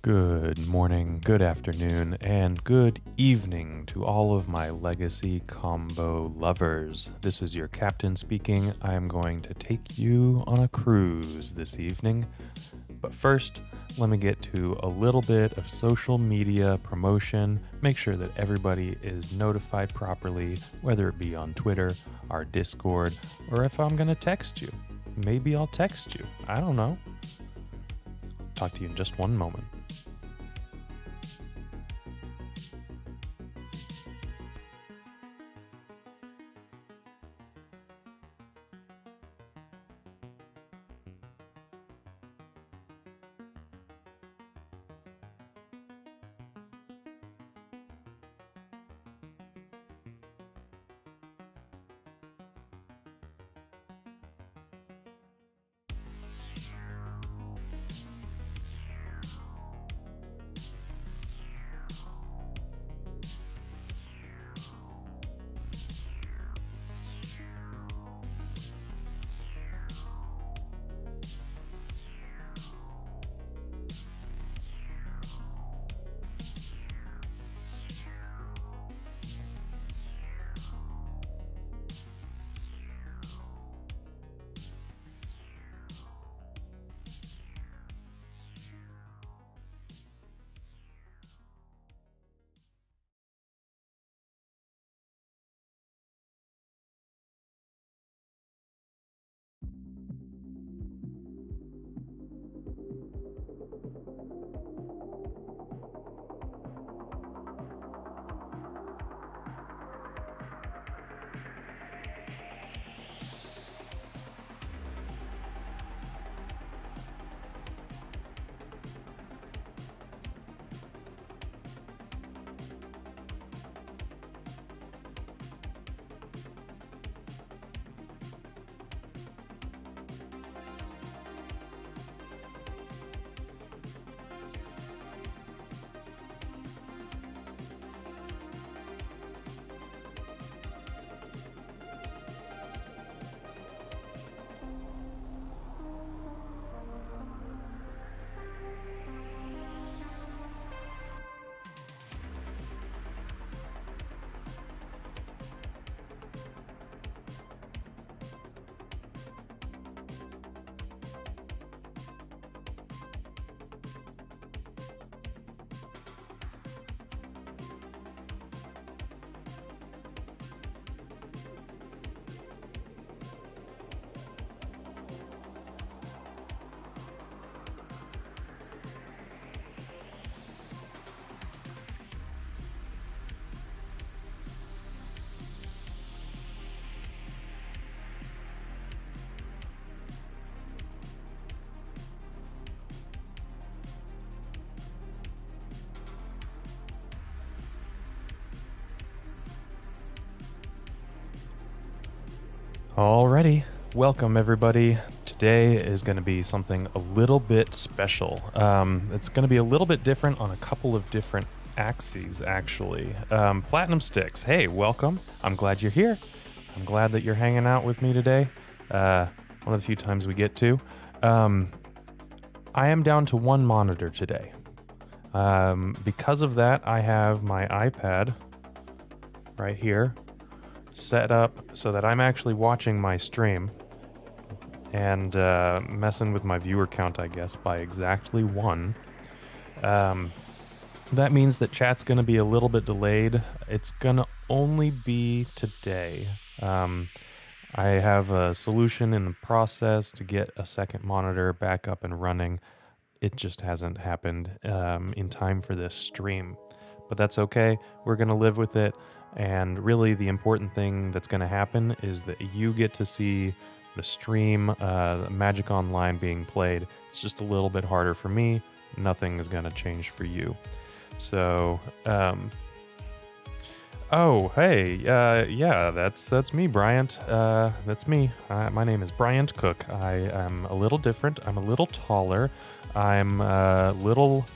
Good morning, good afternoon, and good evening to all of my Legacy combo lovers. This is your captain speaking. I am going to take you on a cruise this evening. But first, let me get to a little bit of social media promotion. Make sure that everybody is notified properly, whether it be on Twitter, our Discord, or if I'm going to text you. Maybe I'll text you. I don't know. Talk to you in just one moment. Alrighty, welcome everybody. Today is going to be something a little bit special. It's going to be a little bit different on a couple of different axes, actually. Platinum Sticks, hey, welcome. I'm glad you're here. I'm glad that you're hanging out with me today. One of the few times we get to. I am down to one monitor today. Because of that, I have my iPad right here set up so that I'm actually watching my stream and messing with my viewer count, I guess, by exactly one. That means that chat's going to be a little bit delayed. It's going to only be today. I have a solution in the process to get a second monitor back up and running. It just hasn't happened in time for this stream. But that's okay. We're going to live with it. And really the important thing that's going to happen is that you get to see the stream, Magic Online being played. It's just a little bit harder for me. Nothing is going to change for you. So, oh, hey, yeah, that's me, Bryant. That's me. My name is Bryant Cook. I am a little different. I'm a little taller. I'm a little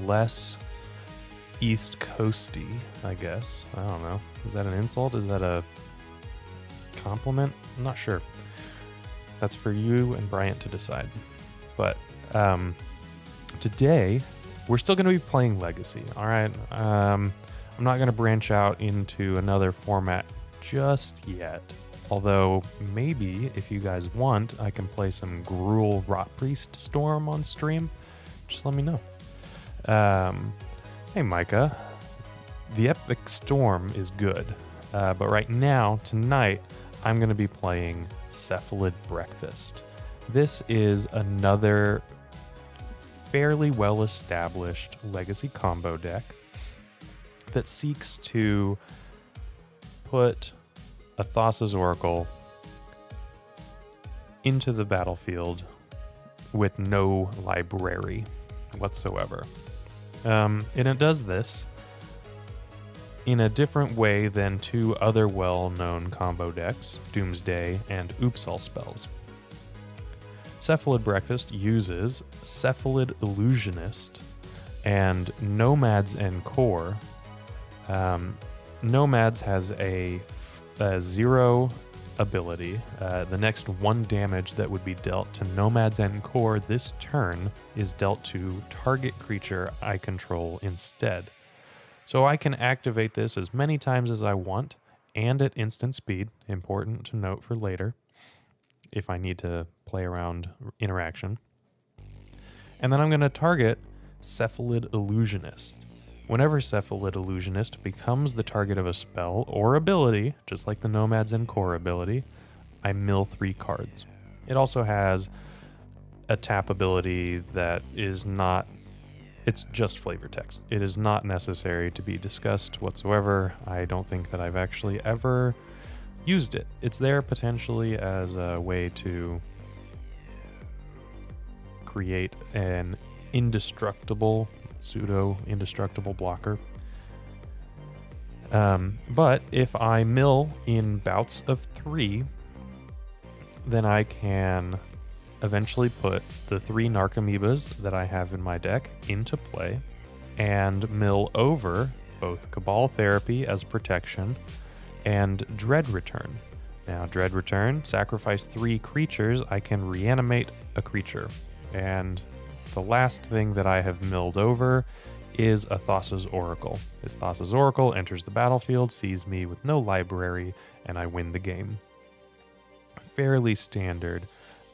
less East Coasty, I guess. I don't know. Is that an insult? Is that a compliment? I'm not sure. That's for you and Bryant to decide. But today we're still going to be playing Legacy, all right? I'm not going to branch out into another format just yet. Although, maybe, if you guys want, I can play some Gruul Rot Priest Storm on stream. Just let me know. Hey, Micah. The Epic Storm is good. But right now, tonight, I'm going to be playing Cephalid Breakfast. This is another fairly well-established Legacy combo deck that seeks to put a Thassa's Oracle into the battlefield with no library whatsoever. And it does this in a different way than two other well-known combo decks, Doomsday and Oops all spells. Cephalid Breakfast uses Cephalid Illusionist and Nomad's en-Kor. Nomad's has a 0 ability. The next 1 damage that would be dealt to Nomad's en-Kor this turn is dealt to target creature I control instead. So I can activate this as many times as I want, and at instant speed, important to note for later, if I need to play around interaction. And then I'm going to target Cephalid Illusionist. Whenever Cephalid Illusionist becomes the target of a spell or ability, just like the Nomad's en-Kor ability, I mill 3 cards. It also has a tap ability that is not, it's just flavor text. It is not necessary to be discussed whatsoever. I don't think that I've actually ever used it. It's there potentially as a way to create an indestructible, pseudo-indestructible blocker. But if I mill in bouts of 3, then I can eventually put the 3 Narcomoebas that I have in my deck into play and mill over both Cabal Therapy as protection and Dread Return. Now, Dread Return, sacrifice 3 creatures, I can reanimate a creature. And the last thing that I have milled over is a Thassa's Oracle. This Thassa's Oracle enters the battlefield, sees me with no library, and I win the game. Fairly standard,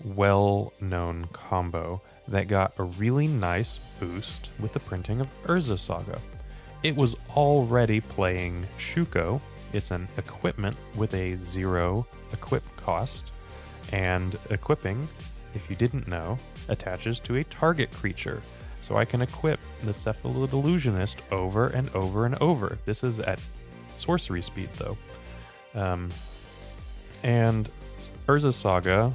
well-known combo that got a really nice boost with the printing of Urza Saga. It was already playing Shuko. It's an equipment with a 0 equip cost, and equipping, if you didn't know, attaches to a target creature. So I can equip the Cephalid Illusionist over and over and over. This is at sorcery speed, though. And Urza Saga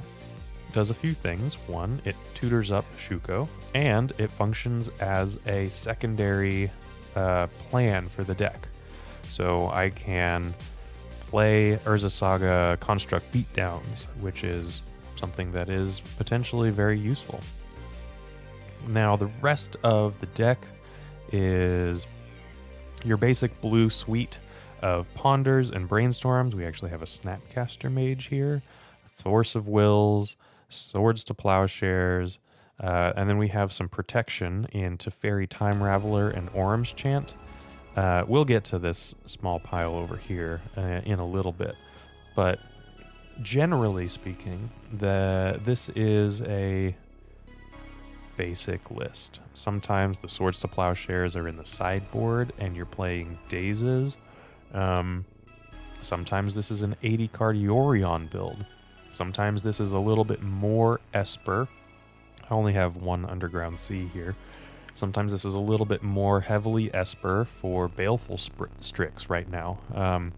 does a few things. One, it tutors up Shuko, and it functions as a secondary plan for the deck. So I can play Urza Saga Construct Beatdowns, which is something that is potentially very useful. Now, the rest of the deck is your basic blue suite of Ponders and Brainstorms. We actually have a Snapcaster Mage here, Force of Wills, Swords to Plowshares, and then we have some protection in Teferi Time Raveler and Orm's Chant. We'll get to this small pile over here in a little bit, but generally speaking, this is a basic list. Sometimes the Swords to Plowshares are in the sideboard and you're playing Dazes. Sometimes this is an 80-card Yorion build. Sometimes this is a little bit more Esper. I only have 1 Underground Sea here. Sometimes this is a little bit more heavily Esper for Baleful Strix right now.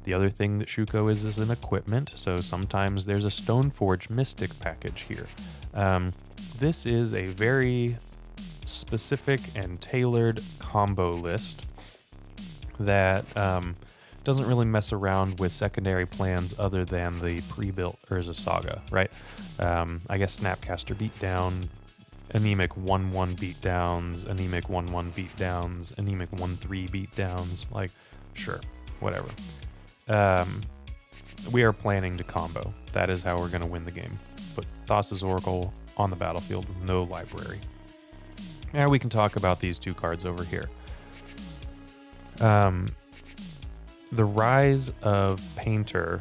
The other thing that Shuko is an equipment, so sometimes there's a Stoneforge Mystic package here. This is a very specific and tailored combo list that doesn't really mess around with secondary plans other than the pre-built Urza Saga, right? I guess Snapcaster Beatdown, Anemic 1-1 Beatdowns, Anemic 1-1 Beatdowns, Anemic 1-3 Beatdowns, like, sure, whatever. We are planning to combo. That is how we're going to win the game. Put Thassa's Oracle on the battlefield with no library. Now we can talk about these two cards over here. The rise of Painter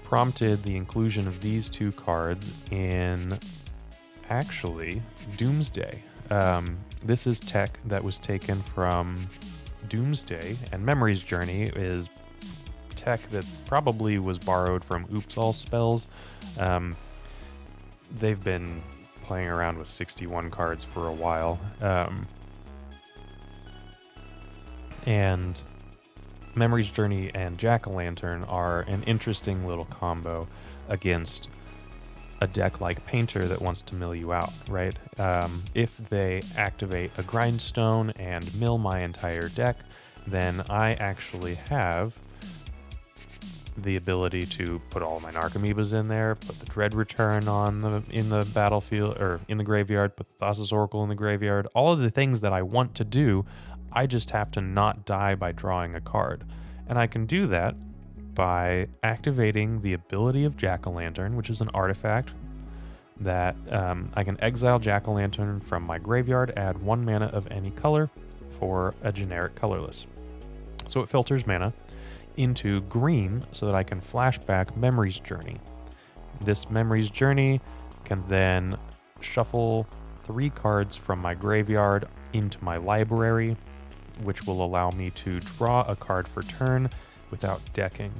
prompted the inclusion of these two cards in, actually, Doomsday. This is tech that was taken from Doomsday, and Memory's Journey is tech that probably was borrowed from Oops All spells. They've been playing around with 61 cards for a while. And Memory's Journey and Jack-o'-lantern are an interesting little combo against a deck like Painter that wants to mill you out, right? If they activate a Grindstone and mill my entire deck, then I actually have the ability to put all my Narcomoebas in there, put the Dread Return in the battlefield, or in the graveyard, put the Thassa's Oracle in the graveyard. All of the things that I want to do, I just have to not die by drawing a card. And I can do that by activating the ability of Jack-o'-lantern, which is an artifact that I can exile Jack-o'-lantern from my graveyard, add 1 mana of any color for a generic colorless. So it filters mana into green so that I can flashback Memory's Journey. This Memory's Journey can then shuffle 3 cards from my graveyard into my library, which will allow me to draw a card for turn without decking.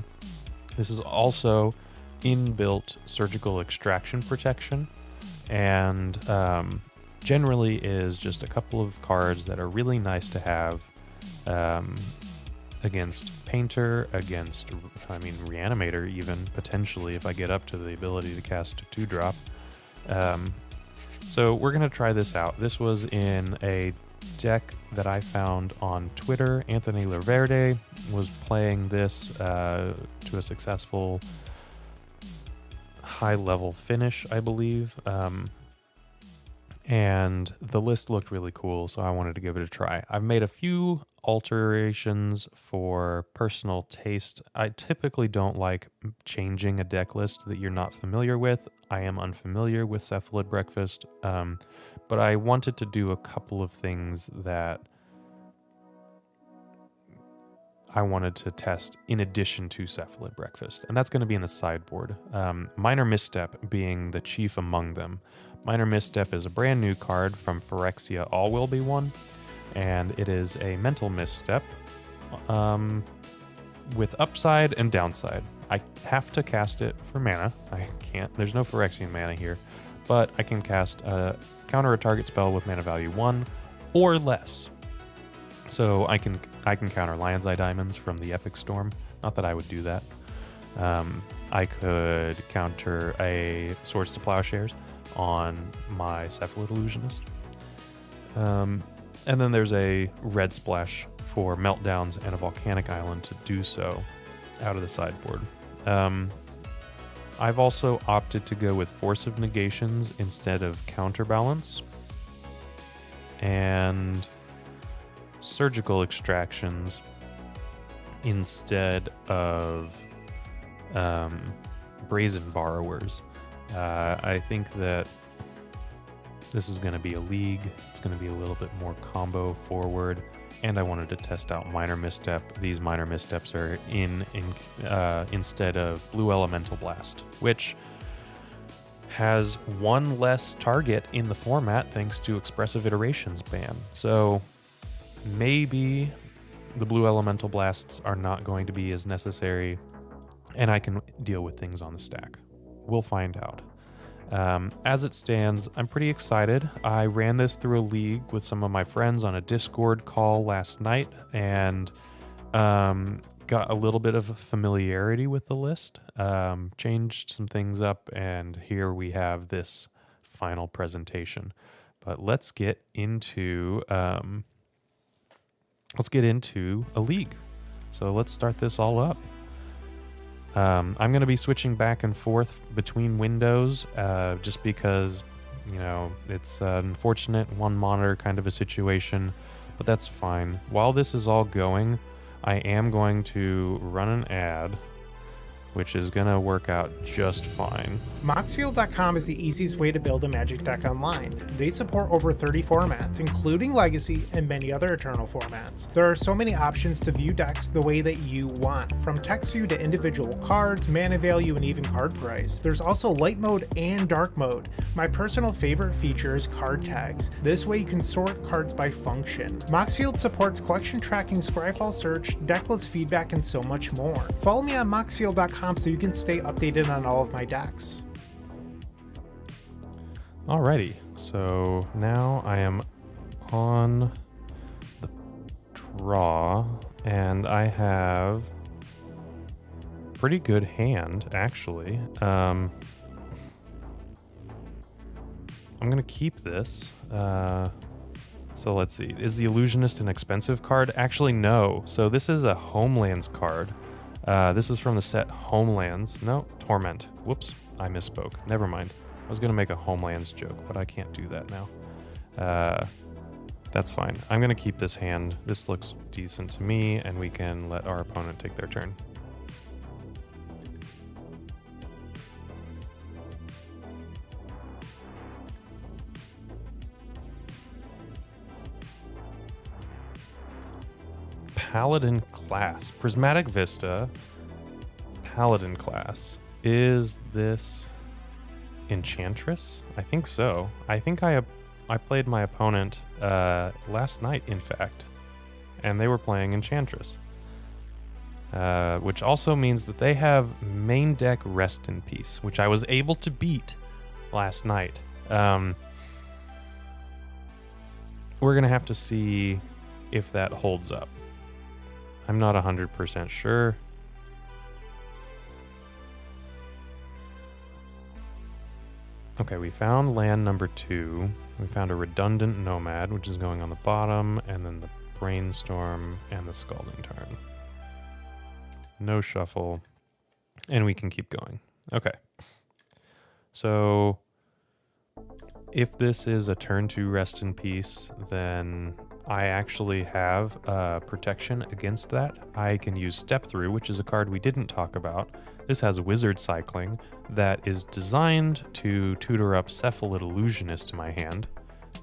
This is also inbuilt surgical extraction protection, and generally is just a couple of cards that are really nice to have against Painter, against, Reanimator even, potentially, if I get up to the ability to cast a 2-drop. So we're going to try this out. This was in a deck that I found on Twitter. Anthony Laverde was playing this to a successful high-level finish, I believe. And the list looked really cool, so I wanted to give it a try. I've made a few alterations for personal taste. I typically don't like changing a deck list that you're not familiar with. I am unfamiliar with Cephalid Breakfast, but I wanted to do a couple of things that I wanted to test in addition to Cephalid Breakfast, and that's going to be in the sideboard. Minor Misstep being the chief among them. Minor Misstep is a brand new card from Phyrexia All Will Be One, and it is a mental misstep with upside and downside. I have to cast it for mana. I can't, there's no Phyrexian mana here, but I can cast counter a target spell with mana value 1 or less. So I can counter Lion's Eye Diamonds from the Epic Storm. Not that I would do that. I could counter a Swords to Plowshares on my Cephalid Illusionist. And then there's a red splash for Meltdowns and a Volcanic Island to do so out of the sideboard. I've also opted to go with Force of Negations instead of Counterbalance, and Surgical Extractions instead of Brazen Borrowers. I think that this is going to be a league. It's going to be a little bit more combo forward, and I wanted to test out Minor Misstep. These Minor Missteps are instead of Blue Elemental Blast, which has 1 less target in the format thanks to Expressive Iterations ban. So maybe the Blue Elemental Blasts are not going to be as necessary, and I can deal with things on the stack. We'll find out. As it stands, I'm pretty excited. I ran this through a league with some of my friends on a Discord call last night, and got a little bit of familiarity with the list, changed some things up, and here we have this final presentation. But let's get into a league. So let's start this all up. I'm going to be switching back and forth between windows just because, it's an unfortunate one monitor kind of a situation, but that's fine. While this is all going, I am going to run an ad which is going to work out just fine. Moxfield.com is the easiest way to build a Magic deck online. They support over 30 formats, including Legacy and many other Eternal formats. There are so many options to view decks the way that you want, from text view to individual cards, mana value, and even card price. There's also light mode and dark mode. My personal favorite feature is card tags. This way you can sort cards by function. Moxfield supports collection tracking, scryfall search, decklist feedback, and so much more. Follow me on Moxfield.com so you can stay updated on all of my decks. Alrighty, so now I am on the draw, and I have pretty good hand, actually. I'm gonna keep this. So let's see, is the Illusionist an expensive card? Actually, no. So this is a Homelands card. This is from the set Homelands. No, Torment. Whoops, I misspoke. Never mind. I was going to make a Homelands joke, but I can't do that now. That's fine. I'm going to keep this hand. This looks decent to me, and we can let our opponent take their turn. Paladin class. Prismatic Vista. Paladin class. Is this Enchantress? I think so. I think I played my opponent last night, in fact, and they were playing Enchantress. Which also means that they have main deck Rest in Peace, which I was able to beat last night. We're going to have to see if that holds up. I'm not 100% sure. Okay, we found land number 2. We found a redundant Nomad, which is going on the bottom, and then the Brainstorm and the Scalding Tarn. No shuffle, and we can keep going. Okay. So if this is a turn 2 Rest in Peace, then I actually have protection against that. I can use Step Through, which is a card we didn't talk about. This has Wizard Cycling that is designed to tutor up Cephalid Illusionist to my hand,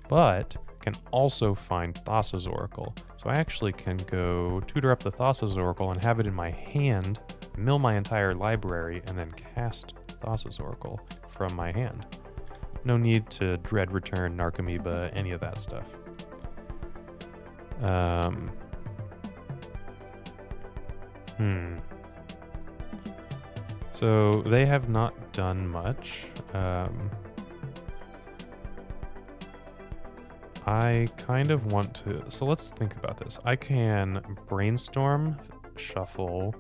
but can also find Thassa's Oracle. So I actually can go tutor up the Thassa's Oracle and have it in my hand, mill my entire library, and then cast Thassa's Oracle from my hand. No need to dread return, Narcomoeba, any of that stuff. So they have not done much. I kind of want to... So let's think about this. I can Brainstorm, shuffle,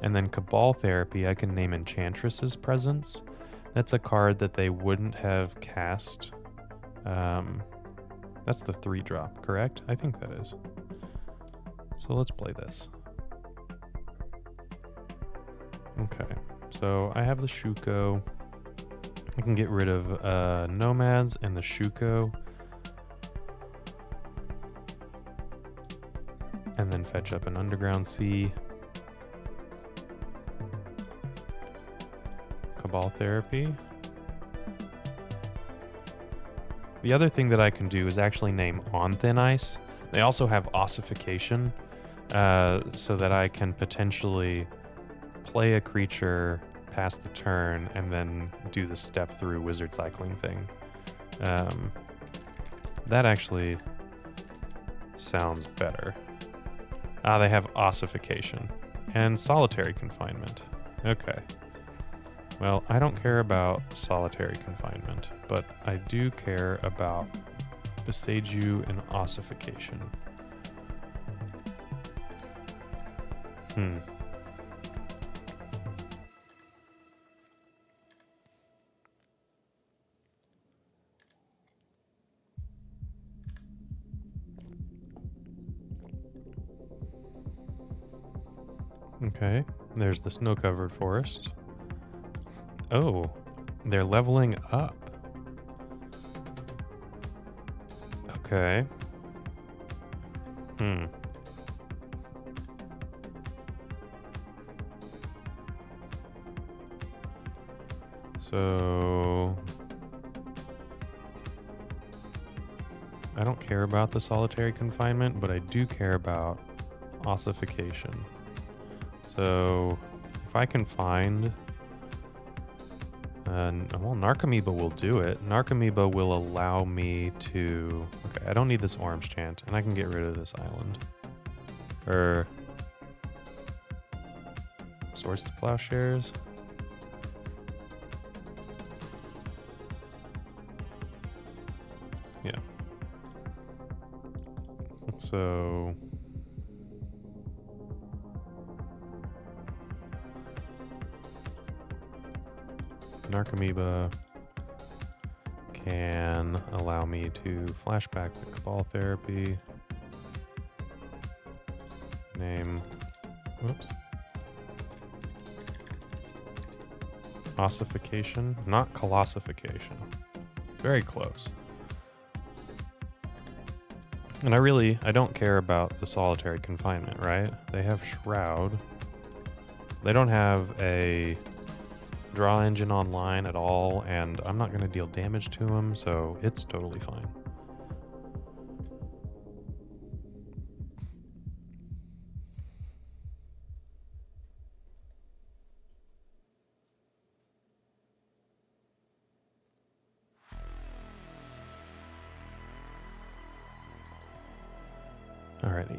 and then Cabal Therapy. I can name Enchantress's Presence. That's a card that they wouldn't have cast. That's the 3-drop, correct? I think that is. So let's play this. Okay, so I have the Shuko. I can get rid of Nomads and the Shuko. And then fetch up an Underground Sea. Cabal Therapy. The other thing that I can do is actually name On Thin Ice. They also have Ossification, so that I can potentially play a creature past the turn and then do the Step Through Wizard Cycling thing. That actually sounds better. They have Ossification and Solitary Confinement. Okay. Well, I don't care about Solitary Confinement, but I do care about Beseiju and Ossification. Okay, there's the snow-covered forest. Oh, they're leveling up. Okay. So I don't care about the solitary confinement, but I do care about ossification. So if I can find... well, Narcomoeba will do it. Narcomoeba will allow me to... Okay, I don't need this orange chant, and I can get rid of this island. Swords to Plowshares. Yeah. So... Narcomoeba can allow me to flashback the Cabal Therapy. Name... Whoops. Ossification, not colossification. Very close. And I don't care about the solitary confinement, right? They have Shroud. They don't have a draw engine online at all, and I'm not going to deal damage to them, so it's totally fine. Alrighty.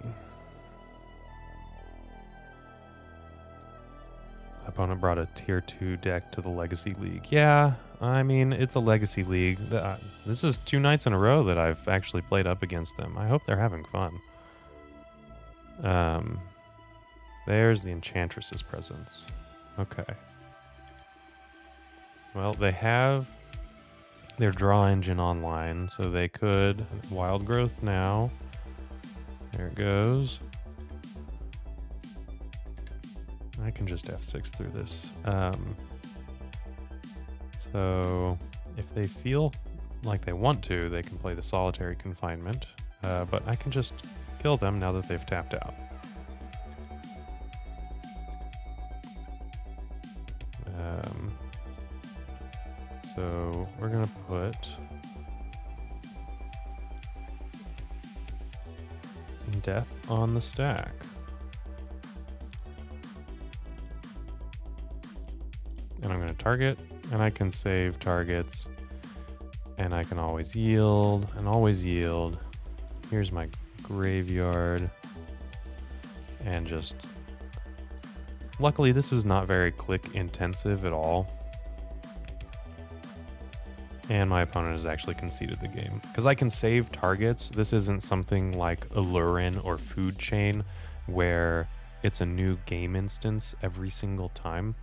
Opponent brought a tier 2 deck to the Legacy League. Yeah, I mean, it's a Legacy League. This is 2 nights in a row that I've actually played up against them. I hope they're having fun. There's the Enchantress's presence. Okay. Well, they have their draw engine online, so they could Wild Growth now. There it goes. I can just F6 through this. So if they feel like they want to, they can play the solitary confinement. But I can just kill them now that they've tapped out. So we're gonna put Death on the stack. And I'm going to target, and I can save targets, and I can always yield, and always yield. Here's my graveyard, and just... Luckily, this is not very click intensive at all. And my opponent has actually conceded the game. Because I can save targets. This isn't something like Allurin or Food Chain, where it's a new game instance every single time.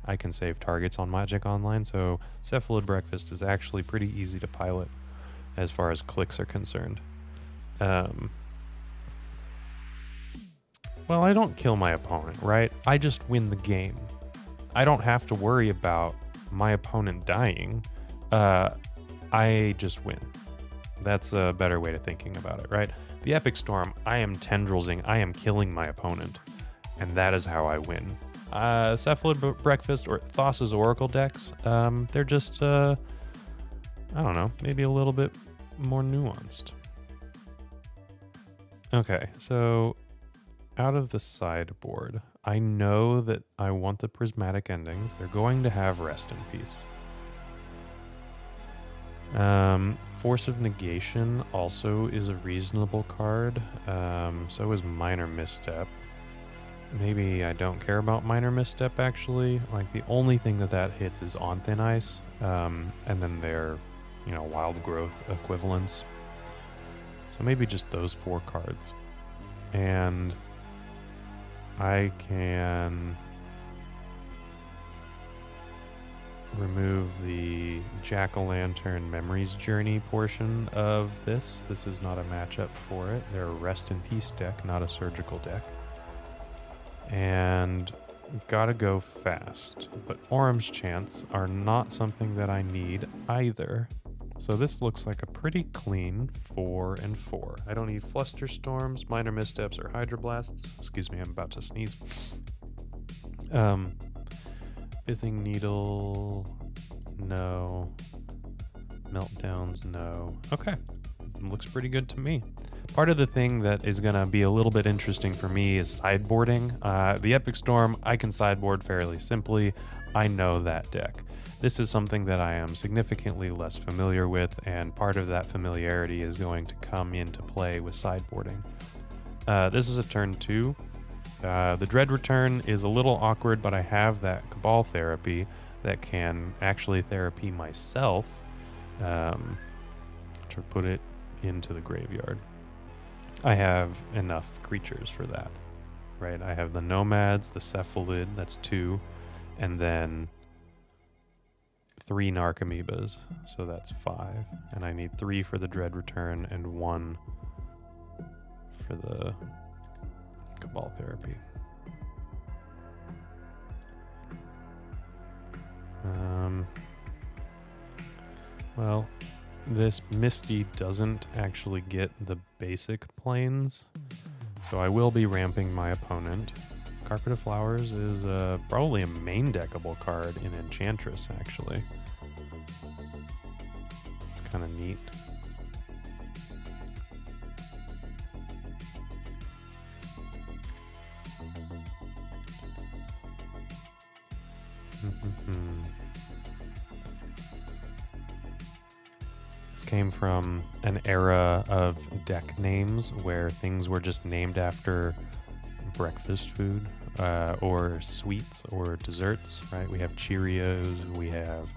I can save targets on Magic Online, so Cephalid Breakfast is actually pretty easy to pilot as far as clicks are concerned. Well, I don't kill my opponent, right? I just win the game. I don't have to worry about my opponent dying. I just win. That's a better way of thinking about it, right? The Epic Storm, I am tendrilsing, I am killing my opponent, and that is how I win. Cephalid Breakfast or Thassa's Oracle decks, they're just, I don't know, maybe a little bit more nuanced. Okay, so out of the sideboard, I know that I want the prismatic endings. They're going to have Rest in Peace. Force of Negation also is a reasonable card. So is Minor Misstep. Maybe I don't care about Minor Misstep, actually. Like, the only thing that hits is On Thin Ice, and then their, Wild Growth equivalents. So maybe just those 4 cards. And I can remove the Jack-o'-lantern Memories Journey portion of this. This is not a matchup for it. They're a Rest in Peace deck, not a surgical deck. And gotta go fast. But Orim's Chants are not something that I need either. So this looks like a pretty clean 4 and 4. I don't need Flusterstorms, Minor Missteps, or Hydroblasts. Excuse me, I'm about to sneeze. Pithing Needle. no. Meltdowns, no. Okay. Looks pretty good to me. Part of the thing that is going to be a little bit interesting for me is sideboarding. The Epic Storm, I can sideboard fairly simply. I know that deck. This is something that I am significantly less familiar with, and part of that familiarity is going to come into play with sideboarding. This is a turn 2. The Dread Return is a little awkward, but I have that Cabal Therapy that can actually therapy myself to put it into the graveyard. I have enough creatures for that, right? I have the Nomads, the Cephalid, that's 2, and then 3 Narcomoebas, so that's 5. And I need 3 for the Dread Return and 1 for the Cabal Therapy. Well, this Misty doesn't actually get the basic planes, so I will be ramping my opponent. Carpet of Flowers is probably a main deckable card in Enchantress, actually. It's kind of neat. This came from an era of deck names where things were just named after breakfast food or sweets or desserts, right? We have Cheerios, we have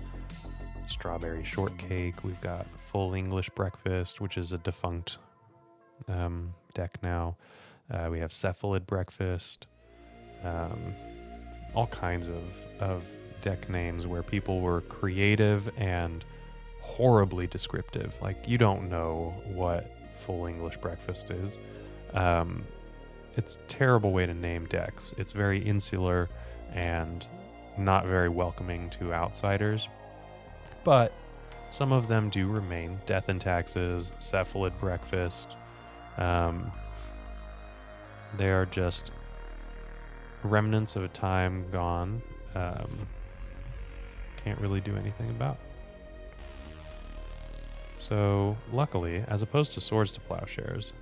strawberry shortcake, we've got full English breakfast, which is a defunct deck now. We have Cephalid Breakfast, all kinds of deck names where people were creative and horribly descriptive. Like, you don't know what full English breakfast is. It's a terrible way to name decks. It's very insular and not very welcoming to outsiders. But some of them do remain. Death and Taxes, Cephalid Breakfast. They are just remnants of a time gone. Can't really do anything about. So, luckily, as opposed to Swords to Plowshares,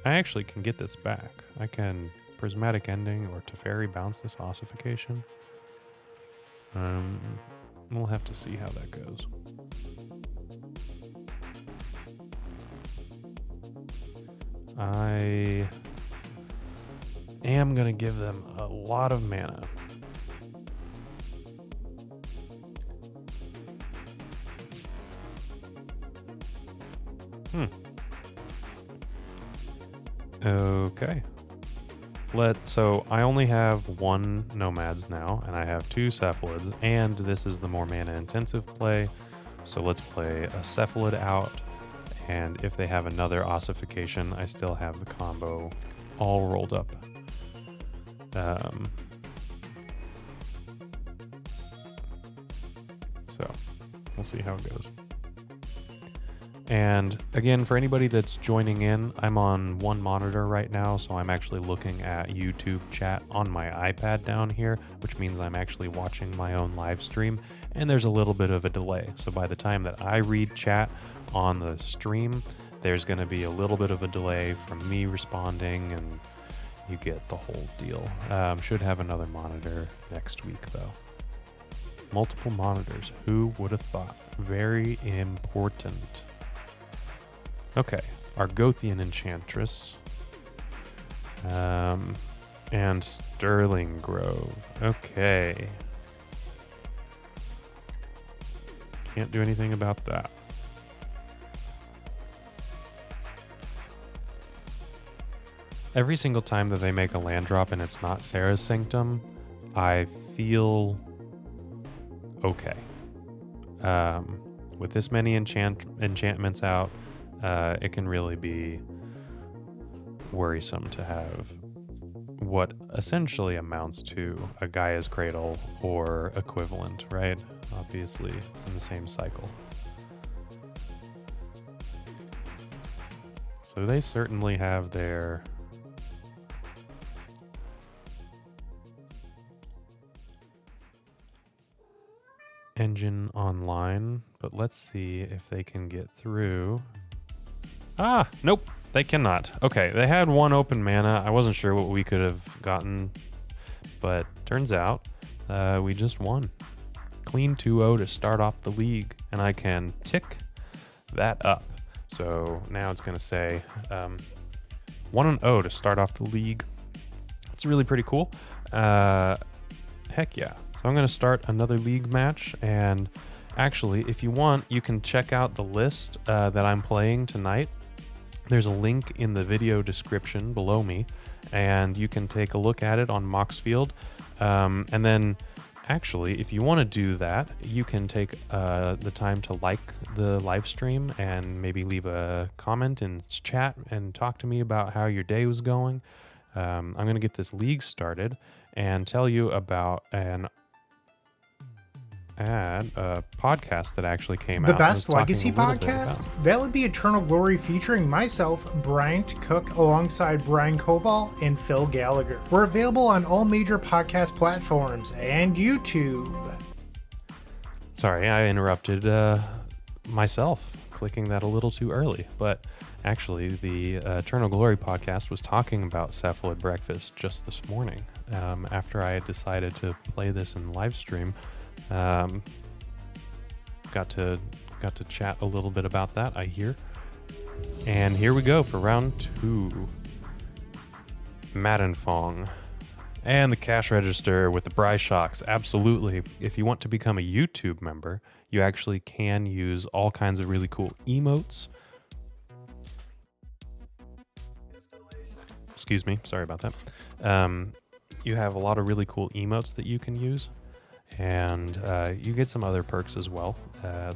I actually can get this back. I can Prismatic Ending or Teferi bounce this Ossification. We'll have to see how that goes. I am going to give them a lot of mana. Okay. So I only have 1 Nomads now, and I have 2 Cephalids, and this is the more mana-intensive play. So let's play a Cephalid out, and if they have another Ossification, I still have the combo all rolled up. So we'll see how it goes. And again, for anybody that's joining in, I'm on 1 monitor right now, so I'm actually looking at YouTube chat on my iPad down here, which means I'm actually watching my own live stream, and there's a little bit of a delay. So by the time that I read chat on the stream, there's going to be a little bit of a delay from me responding, and you get the whole deal. Should have another monitor next week, though. Multiple monitors. Who would have thought? Very important. Okay, Argothian Enchantress. And Sterling Grove. Okay. Can't do anything about that. Every single time that they make a land drop and it's not Sarah's Sanctum, I feel okay. With this many enchantments out, it can really be worrisome to have what essentially amounts to a Gaia's Cradle or equivalent, right? Obviously, it's in the same cycle. So they certainly have their... engine online, but let's see if they can get through. Ah, nope, they cannot. Okay, they had one open mana. I wasn't sure what we could have gotten, but turns out we just won. Clean 2-0 to start off the league, and I can tick that up. So now it's going to say 1-0 to start off the league. It's really pretty cool. Heck yeah. So I'm going to start another league match, and actually, if you want, you can check out the list that I'm playing tonight. There's a link in the video description below me, and you can take a look at it on Moxfield. And then, actually, if you want to do that, you can take the time to like the live stream and maybe leave a comment in chat and talk to me about how your day was going. I'm going to get this league started and tell you about a podcast that actually came out. The Best Legacy podcast? That would be Eternal Glory featuring myself, Bryant Cook, alongside Brian Cobalt and Phil Gallagher. We're available on all major podcast platforms and YouTube. Sorry, I interrupted myself clicking that a little too early, but actually the Eternal Glory podcast was talking about Cephalid Breakfast just this morning after I had decided to play this in live stream. Got to chat a little bit about that, I hear. And here we go for round 2. Maddenfong. And the cash register with the Bry Shocks. Absolutely. If you want to become a YouTube member, you actually can use all kinds of really cool emotes. Excuse me. Sorry about that. You have a lot of really cool emotes that you can use. And you get some other perks as well.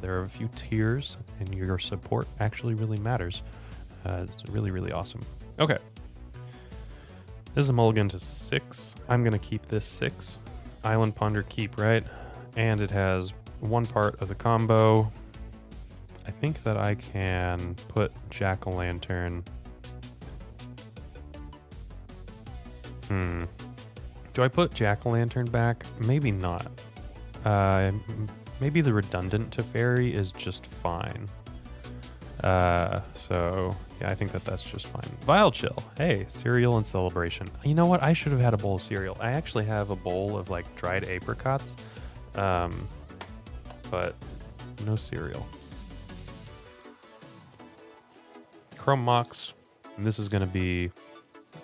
There are a few tiers, and your support actually really matters. It's really, really awesome. Okay. This is a mulligan to 6. I'm going to keep this 6. Island Ponder keep, right? And it has one part of the combo. I think that I can put Jack-o'-lantern. Do I put Jack-o'-lantern back? Maybe not. Maybe the redundant Teferi is just fine. So, yeah, I think that's just fine. Vile Chill. Hey, cereal and celebration. You know what? I should have had a bowl of cereal. I actually have a bowl of, like, dried apricots. But no cereal. Chrome Mox. And this is going to be...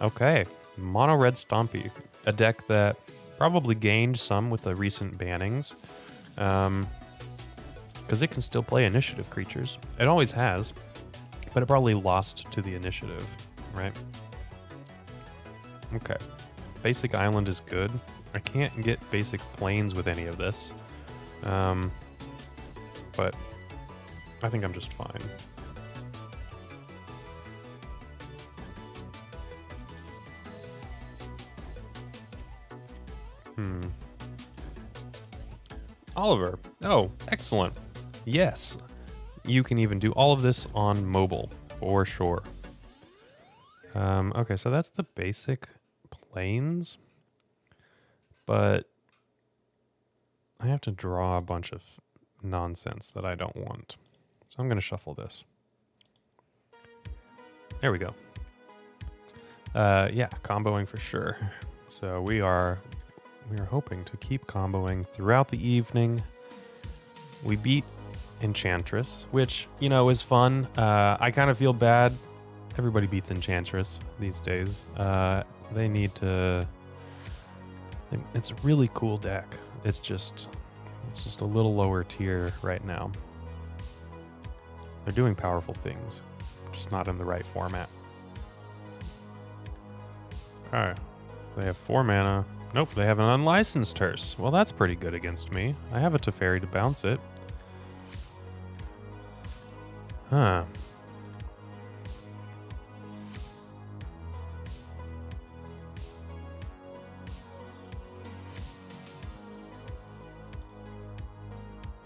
Okay. Mono Red Stompy. A deck that probably gained some with the recent bannings. Because it can still play initiative creatures. It always has. But it probably lost to the initiative, right? Okay. Basic Island is good. I can't get basic Plains with any of this. But I think I'm just fine. Oliver. Oh, excellent. Yes. You can even do all of this on mobile, for sure. Okay, so that's the basic Plains. But I have to draw a bunch of nonsense that I don't want. So I'm going to shuffle this. There we go. Yeah, comboing for sure. So we are hoping to keep comboing throughout the evening. We beat Enchantress, which, you know, is fun. I kind of feel bad. Everybody beats Enchantress these days. They need to... It's a really cool deck. It's just a little lower tier right now. They're doing powerful things, just not in the right format. Alright. They have 4 mana. Nope, they have an unlicensed Hearse. Well, that's pretty good against me. I have a Teferi to bounce it. Huh.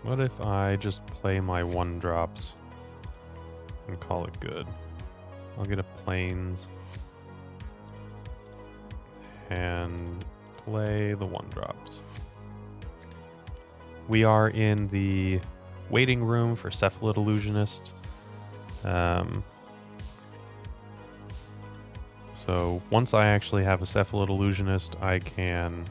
What if I just play my 1-drops and call it good? I'll get a Plains and play the 1-drops. we are in the waiting room for Cephalid Illusionist. So once I actually have a Cephalid Illusionist, I can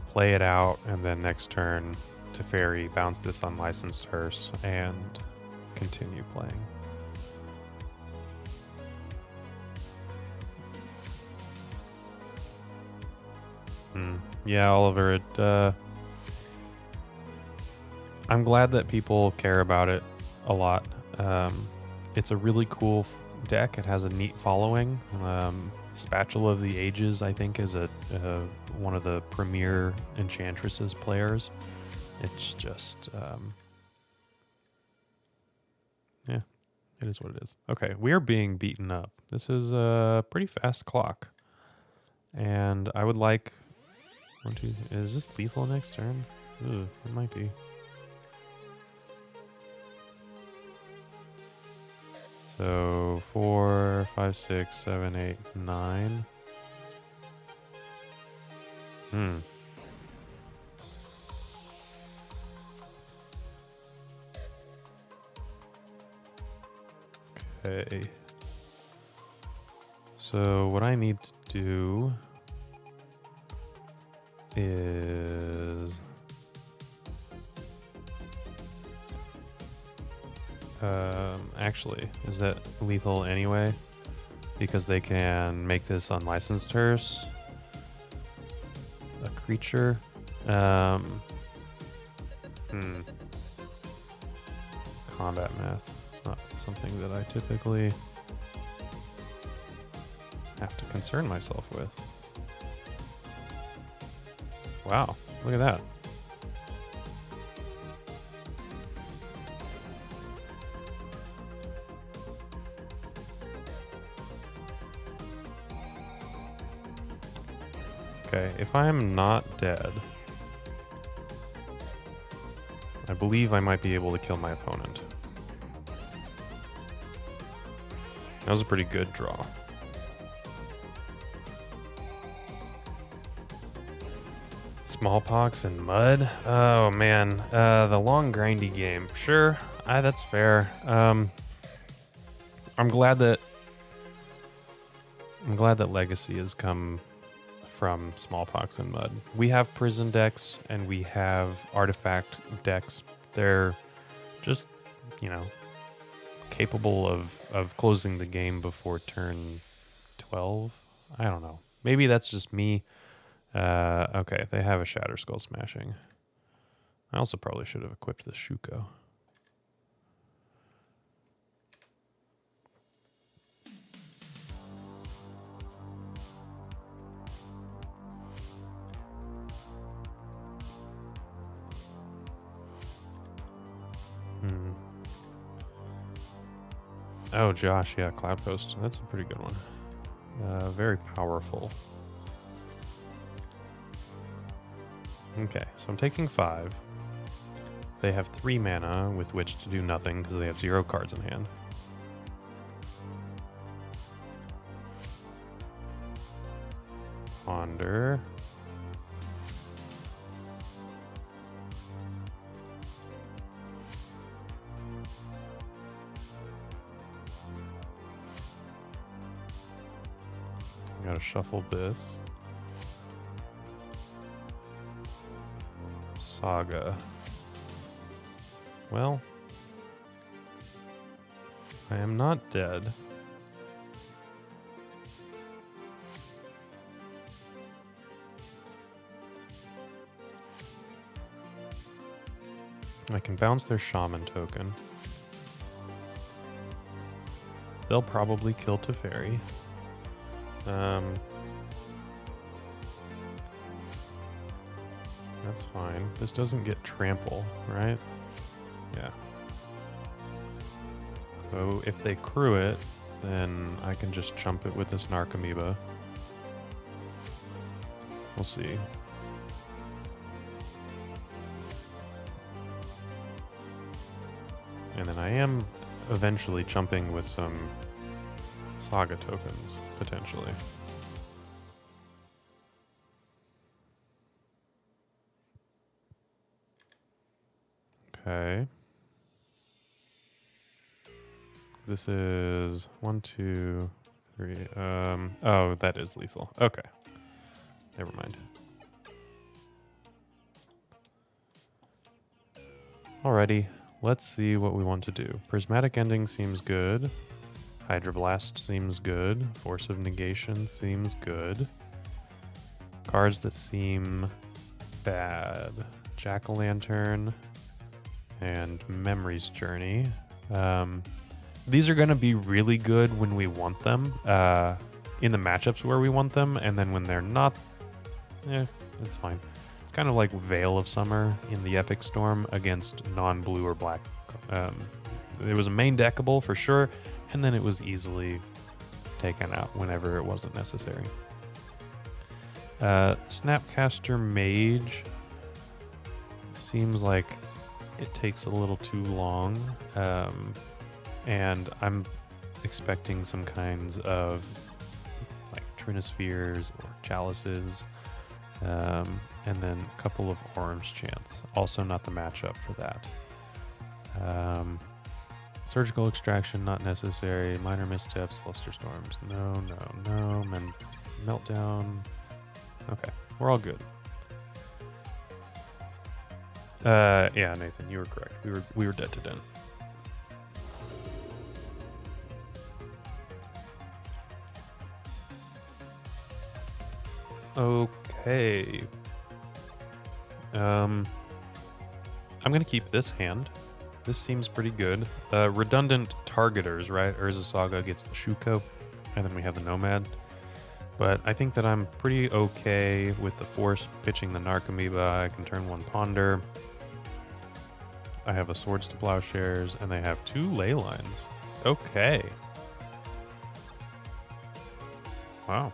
play it out, and then next turn Teferi, bounce this unlicensed hearse, and continue playing. Yeah, Oliver, I'm glad that people care about it a lot. It's a really cool deck. It has a neat following. Spatula of the Ages, I think, is one of the premier Enchantresses players. It's just, yeah, it is what it is. Okay, we're being beaten up. This is a pretty fast clock. And I would like... is this lethal next turn? Ooh, it might be. So 4, 5, 6, 7, 8, 9. Okay. So what I need to do is actually, is that lethal anyway? Because they can make this unlicensed hearse a creature. Combat math. It's not something that I typically have to concern myself with. Wow, look at that. Okay, if I am not dead, I believe I might be able to kill my opponent. That was a pretty good draw. Smallpox and mud? Oh man, the long grindy game. Sure, that's fair. I'm glad that Legacy has come from Smallpox and Mud. We have prison decks and we have artifact decks. They're just, capable of closing the game before turn 12. I don't know. Maybe that's just me. Okay, they have a Shatter Skull Smashing. I also probably should have equipped the Shuko. Oh, Josh, yeah, Cloud Coast. That's a pretty good one. Very powerful. Okay, so I'm taking 5. They have 3 mana with which to do nothing because they have 0 cards in hand. Ponder. Gotta shuffle this. Saga. Well, I am not dead. I can bounce their shaman token. They'll probably kill Teferi. That's fine. This doesn't get trample, right? Yeah. So if they crew it, then I can just chump it with this Narcomoeba. We'll see. And then I am eventually chumping with some Saga tokens, potentially. Okay. This is 1, 2, 3. Oh, that is lethal. Okay. Never mind. Alrighty. Let's see what we want to do. Prismatic Ending seems good. Hydroblast seems good. Force of Negation seems good. Cards that seem bad. Jack-o'-lantern and Memory's Journey. These are going to be really good when we want them, in the matchups where we want them, and then when they're not, it's fine. It's kind of like Veil of Summer in the Epic Storm against non-blue or black. It was a main deckable for sure, and then it was easily taken out whenever it wasn't necessary. Snapcaster Mage seems like it takes a little too long, and I'm expecting some kinds of like Trinospheres or Chalices, and then a couple of Orange Chants. Also not the matchup for that. Surgical Extraction, not necessary. Minor Missteps, Flusterstorms. No. Meltdown. Okay, we're all good. Yeah, Nathan, you were correct. We were dead to den. Okay. I'm gonna keep this hand. This seems pretty good. Redundant targeters, right? Urza Saga gets the Shuko, and then we have the Nomad. But I think that I'm pretty okay with the Force pitching the Narcomoeba. I can turn one Ponder. I have a Swords to Plowshares, and they have 2 Ley Lines. Okay. Wow.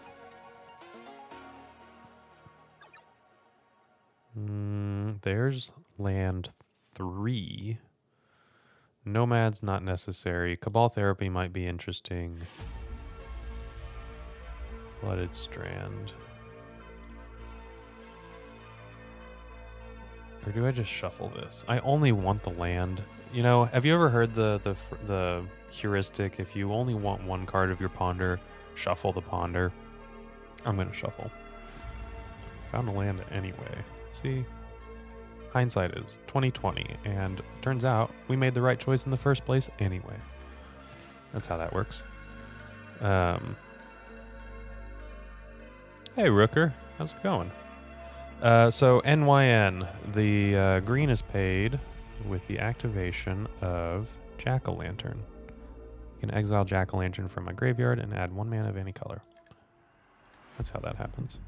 There's land 3. Nomad's not necessary. Cabal Therapy might be interesting. Flooded Strand. Or do I just shuffle this? I only want the land. You know, have you ever heard the heuristic? If you only want one card of your Ponder, shuffle the Ponder. I'm going to shuffle. Found a land anyway. See? Hindsight is 20/20, and turns out we made the right choice in the first place anyway. That's how that works. Hey, Rooker. How's it going? So NYN, the green is paid with the activation of Jack-o'-lantern. You can exile Jack-o'-lantern from my graveyard and add 1 mana of any color. That's how that happens.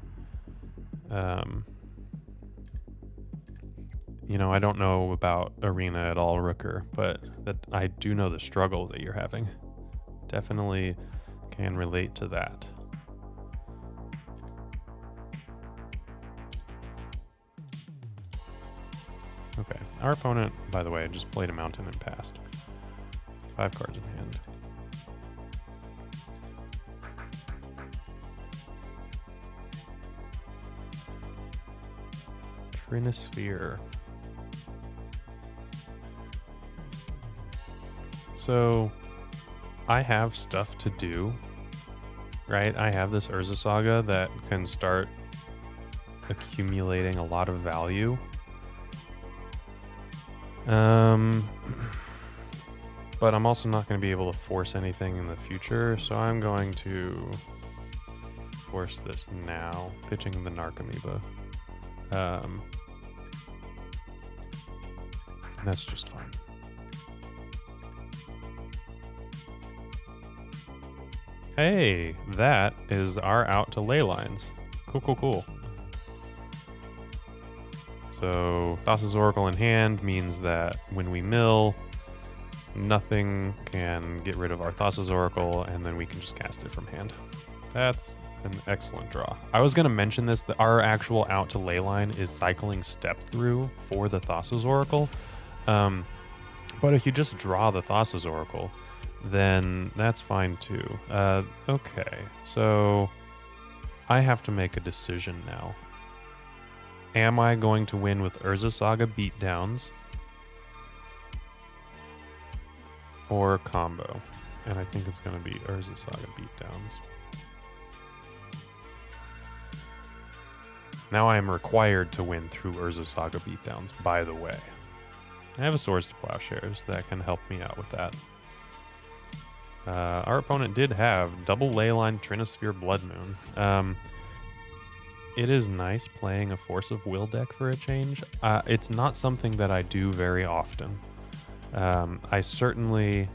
You know, I don't know about Arena at all, Rooker, but that I do know the struggle that you're having. Definitely can relate to that. Okay, our opponent, by the way, just played a mountain and passed. 5 cards in hand. Trinosphere. So, I have stuff to do, right? I have this Urza Saga that can start accumulating a lot of value. But I'm also not going to be able to force anything in the future, so I'm going to force this now, pitching the Narcomoeba. And that's just fine. Hey, that is our out to Ley Lines. Cool. So Thassa's Oracle in hand means that when we mill, nothing can get rid of our Thassa's Oracle, and then we can just cast it from hand. That's an excellent draw. I was going to mention this, that our actual out to Ley Line is cycling Step Through for the Thassa's Oracle. But if you just draw the Thassa's Oracle, then that's fine too. Okay, so I have to make a decision now. Am I going to win with Urza Saga beatdowns, or combo. And I think it's going to be Urza Saga Beatdowns. Now I am required to win through Urza Saga Beatdowns, by the way. I have a Swords to Plowshares that can help me out with that. Our opponent did have double Leyline Trinisphere Blood Moon. It is nice playing a Force of Will deck for a change. It's not something that I do very often. I certainly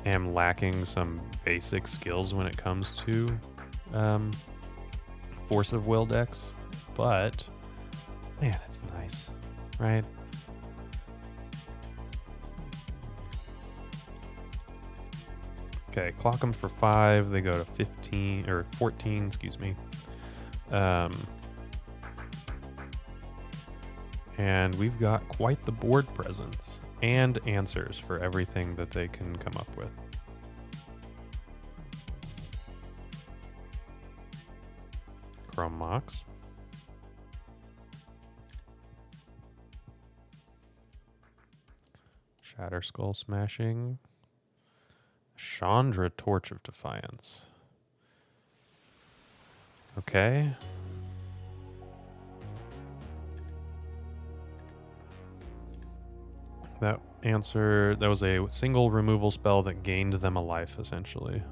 am lacking some basic skills when it comes to Force of Will decks, but man, it's nice, right? Okay, clock them for 5. They go to 15 or 14, excuse me. And we've got quite the board presence and answers for everything that they can come up with. Chrome Mox. Shatter Skull Smashing. Chandra Torch of Defiance. Okay. That was a single removal spell that gained them a life, essentially.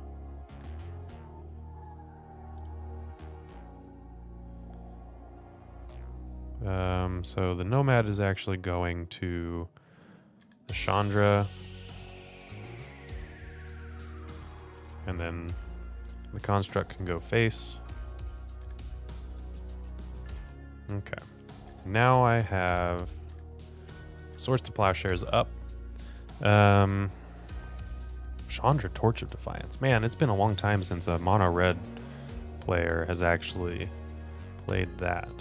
So the Nomad is actually going to the Chandra. And then the Construct can go face. Okay. Now I have Swords to Plowshares up. Chandra Torch of Defiance. Man, it's been a long time since a mono red player has actually played that.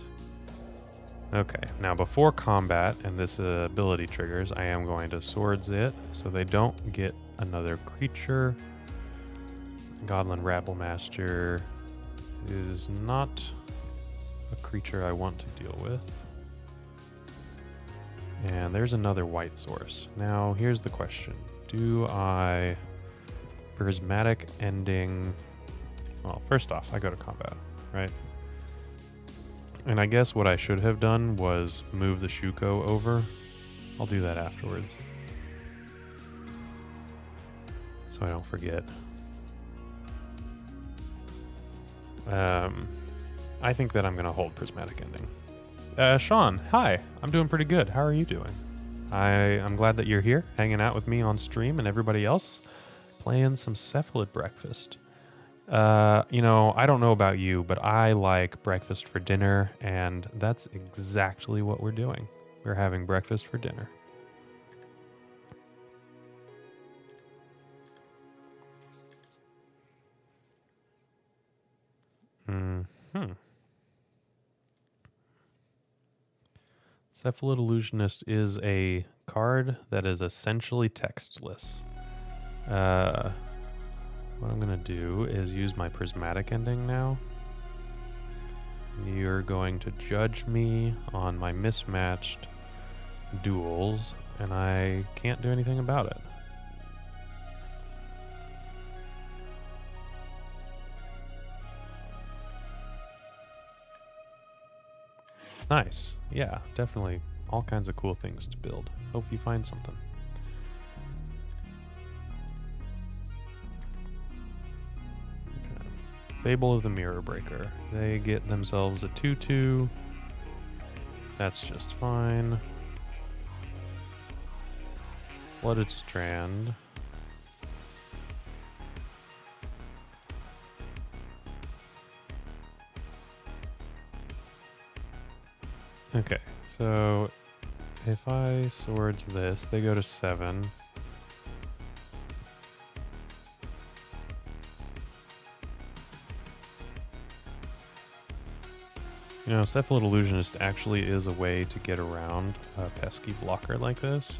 Okay, now before combat and this ability triggers, I am going to Swords it so they don't get another creature. Godland Rabblemaster is not a creature I want to deal with. And there's another white source. Now, here's the question. Do I Prismatic Ending... Well, first off, I go to combat, right? And I guess what I should have done was move the Shuko over. I'll do that afterwards, so I don't forget. I think that I'm going to hold Prismatic Ending. Sean, hi. I'm doing pretty good. How are you doing? I'm glad that you're here, hanging out with me on stream and everybody else, playing some Cephalid Breakfast. You know, I don't know about you, but I like breakfast for dinner, and that's exactly what we're doing. We're having breakfast for dinner. Cephalid Illusionist is a card that is essentially textless. What I'm going to do is use my Prismatic Ending now. You're going to judge me on my mismatched duels, and I can't do anything about it. Nice. Yeah, definitely all kinds of cool things to build. Hope you find something. Okay. Fable of the Mirror Breaker. They get themselves a 2/2. That's just fine. Flooded Strand. Okay, so if I swords this, they go to 7. You know, Cephalid Illusionist actually is a way to get around a pesky blocker like this.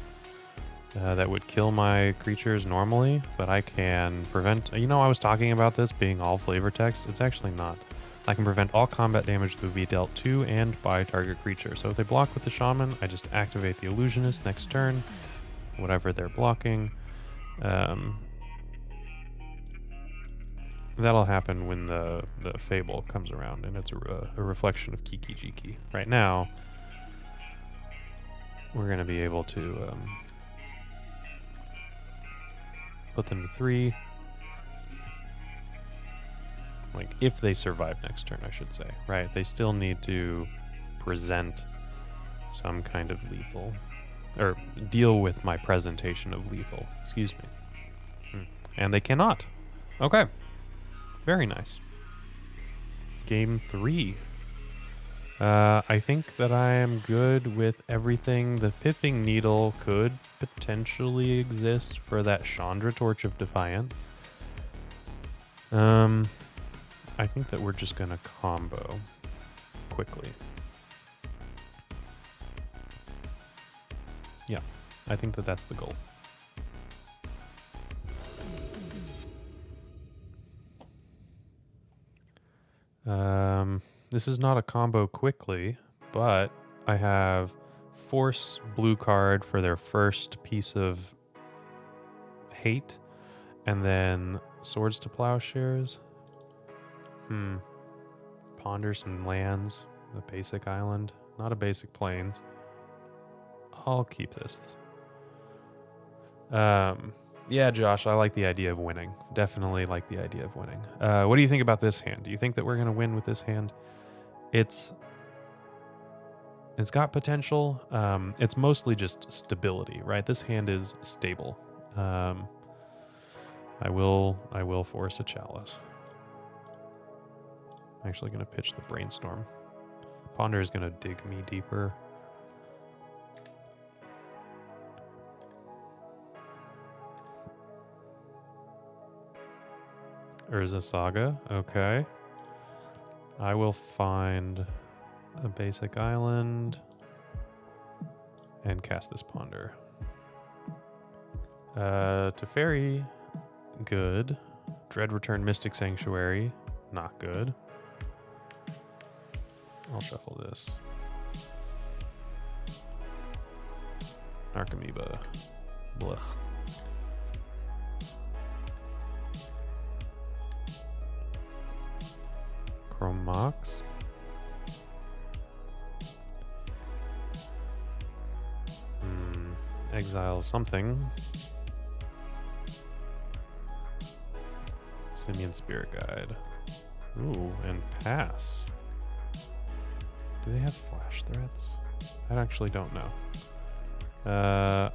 That would kill my creatures normally, but I can prevent... You know, I was talking about this being all flavor text. It's actually not. I can prevent all combat damage that would be dealt to and by target creature. So if they block with the Shaman, I just activate the Illusionist next turn, whatever they're blocking, That'll happen when the Fable comes around, and it's a reflection of Kiki Jiki. Right now, we're going to be able to put them to 3. Like, if they survive next turn, I should say, right? They still need to present some kind of lethal, or deal with my presentation of lethal, excuse me. And they cannot. Okay. Very nice. Game 3. I think that I am good with everything. The Pithing Needle could potentially exist for that Chandra Torch of Defiance. I think that we're just going to combo quickly. Yeah, I think that that's the goal. This is not a combo quickly, but I have Force blue card for their first piece of hate, and then Swords to Plowshares. Ponder some lands, a basic island, not a basic plains. I'll keep this. Yeah, Josh, I like the idea of winning. Definitely like the idea of winning. What do you think about this hand? Do you think that we're going to win with this hand? It's got potential. It's mostly just stability, right? This hand is stable. I will force a Chalice. I'm actually going to pitch the Brainstorm. Ponder is going to dig me deeper. Urza Saga, okay. I will find a basic island and cast this Ponder. Teferi, good. Dread Return Mystic Sanctuary, not good. I'll shuffle this. Narcomoeba, blech. Chrome Mox. Exile something. Simian Spirit Guide. Ooh, and pass. Do they have flash threats? I actually don't know.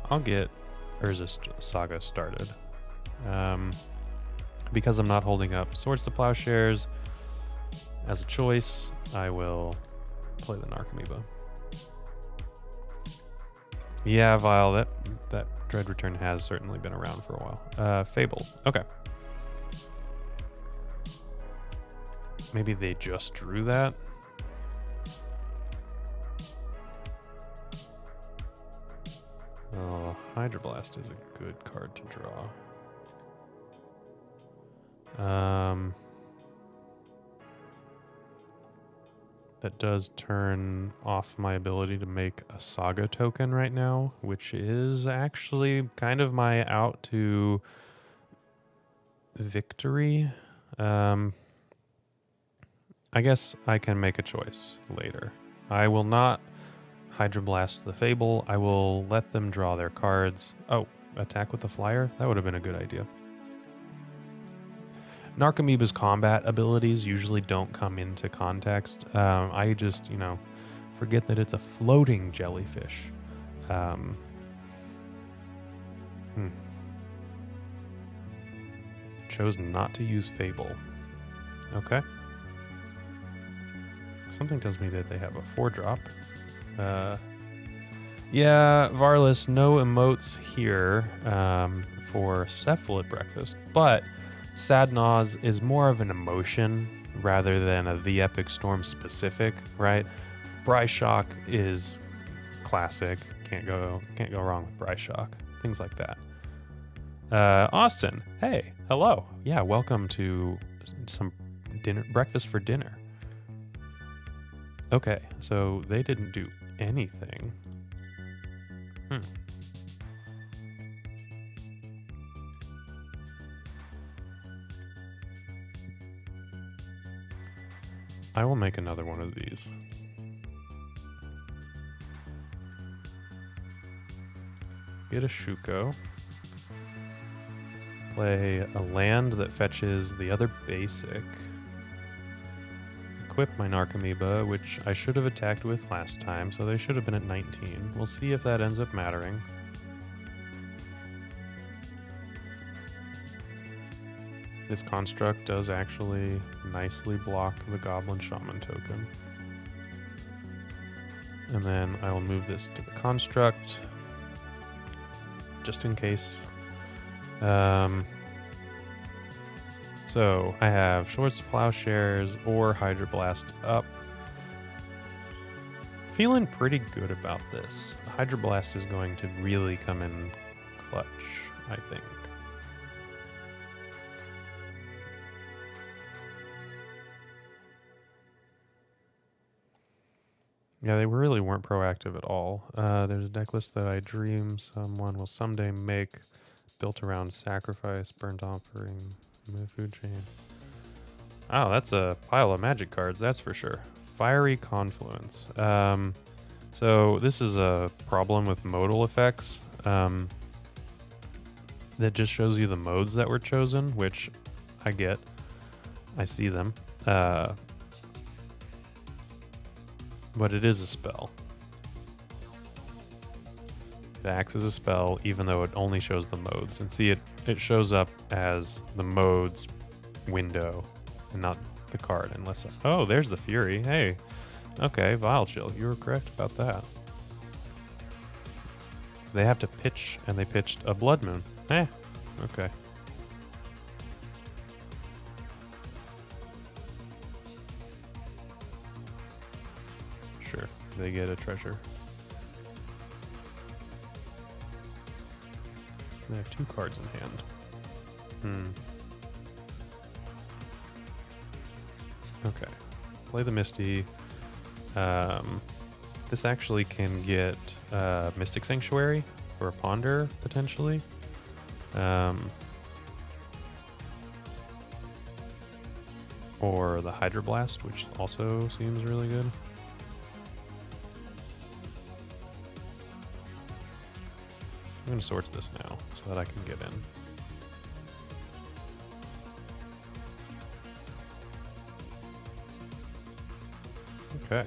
I'll get Urza Saga started. Because I'm not holding up Swords to Plowshares as a choice, I will play the Narcomoeba. Yeah, Vile, that Dread Return has certainly been around for a while. Fable, okay. Maybe they just drew that. Oh, Hydroblast is a good card to draw. That does turn off my ability to make a Saga token right now, which is actually kind of my out to victory. I guess I can make a choice later. I will not Hydroblast the Fable. I will let them draw their cards. Oh, attack with the Flyer? That would have been a good idea. Narcomoeba's combat abilities usually don't come into context. I just, forget that it's a floating jellyfish. Chose not to use Fable. Okay. Something tells me that they have a 4-drop. Yeah, Varlas, no emotes here for Cephalid Breakfast, but Sad Naws is more of an emotion rather than a The Epic Storm specific, right? Bryshock is classic. Can't go wrong with Bryshock. Things like that. Austin, hey, hello. Yeah, welcome to some breakfast for dinner. Okay, so they didn't do anything. I will make another one of these. Get a Shuko. Play a land that fetches the other basic. Equip my Narcomoeba, which I should have attacked with last time, so they should have been at 19. We'll see if that ends up mattering. This construct does actually nicely block the Goblin Shaman token. And then I will move this to the construct, just in case. So I have Swords to Plowshares or Hydroblast up. Feeling pretty good about this. Hydroblast is going to really come in clutch, I think. Yeah, they really weren't proactive at all. There's a deck list that I dream someone will someday make, built around sacrifice, burnt offering, food chain. Oh, that's a pile of magic cards, that's for sure. Fiery Confluence. So this is a problem with modal effects that just shows you the modes that were chosen, which I get. I see them. But it is a spell. It acts as a spell even though it only shows the modes. And see, it shows up as the modes window and not the card unless... Oh, there's the Fury. Hey. Okay, Vile Chill. You were correct about that. They have to pitch, and they pitched a Blood Moon. Okay. Sure, they get a treasure. They have 2 cards in hand. Okay. Play the Misty. This actually can get Mystic Sanctuary or a Ponder, potentially. Or the Hydroblast, which also seems really good. I'm going to sort this now so that I can get in. Okay.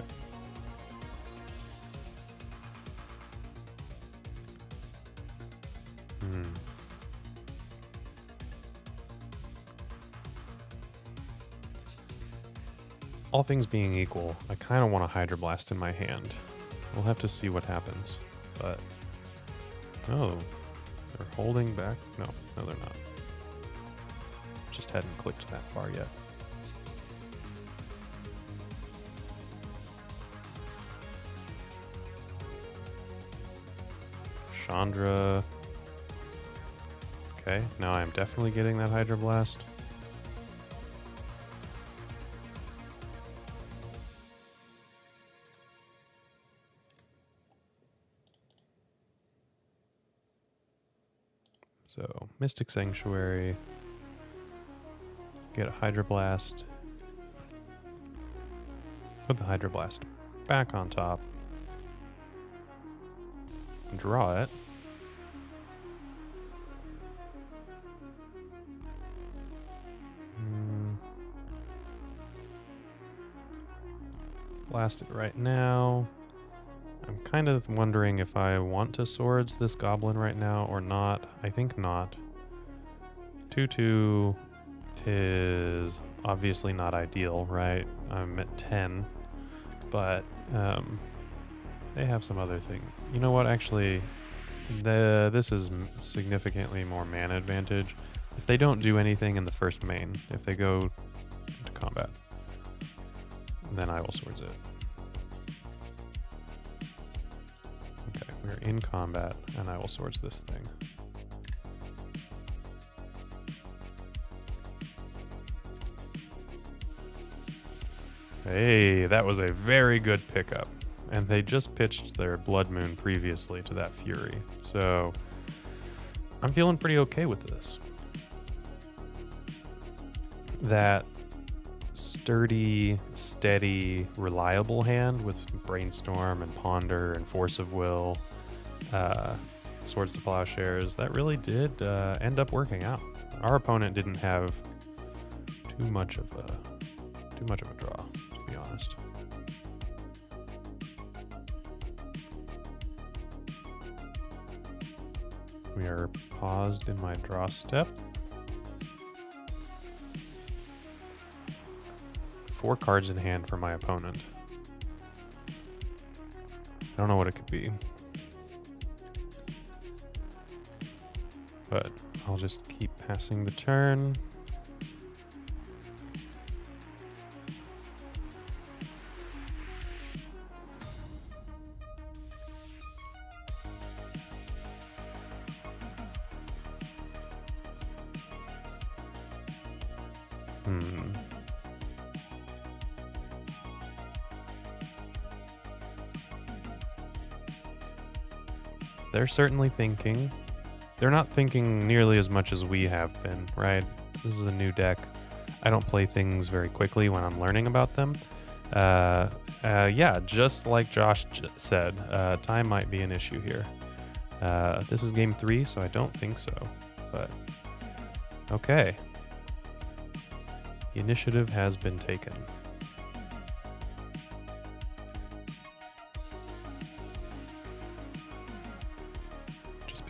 All things being equal, I kind of want a Hydroblast in my hand. We'll have to see what happens, but... Oh, they're holding back? No, they're not. Just hadn't clicked that far yet. Chandra. Okay, now I'm definitely getting that Hydroblast. So, Mystic Sanctuary, get a Hydroblast, put the Hydroblast back on top, draw it, blast it right now. I'm kind of wondering if I want to swords this goblin right now or not. I think not. 2/2 is obviously not ideal, right? I'm at 10, but they have some other thing. You know what? Actually, this is significantly more mana advantage. If they don't do anything in the first main, if they go to combat, then I will swords it. Okay, we're in combat, and I will swords this thing. Hey, that was a very good pickup. And they just pitched their Blood Moon previously to that Fury. So, I'm feeling pretty okay with this. That sturdy, steady, reliable hand with Brainstorm and Ponder and Force of Will, Swords to Plowshares, that really did end up working out. Our opponent didn't have too much of a draw, to be honest. We are paused in my draw step. 4 cards in hand for my opponent. I don't know what it could be, but I'll just keep passing the turn. They're certainly thinking. They're not thinking nearly as much as we have been, right? This is a new deck. I don't play things very quickly when I'm learning about them. Yeah, just like Josh said, time might be an issue here. This is game 3, so I don't think so. But, okay. The initiative has been taken.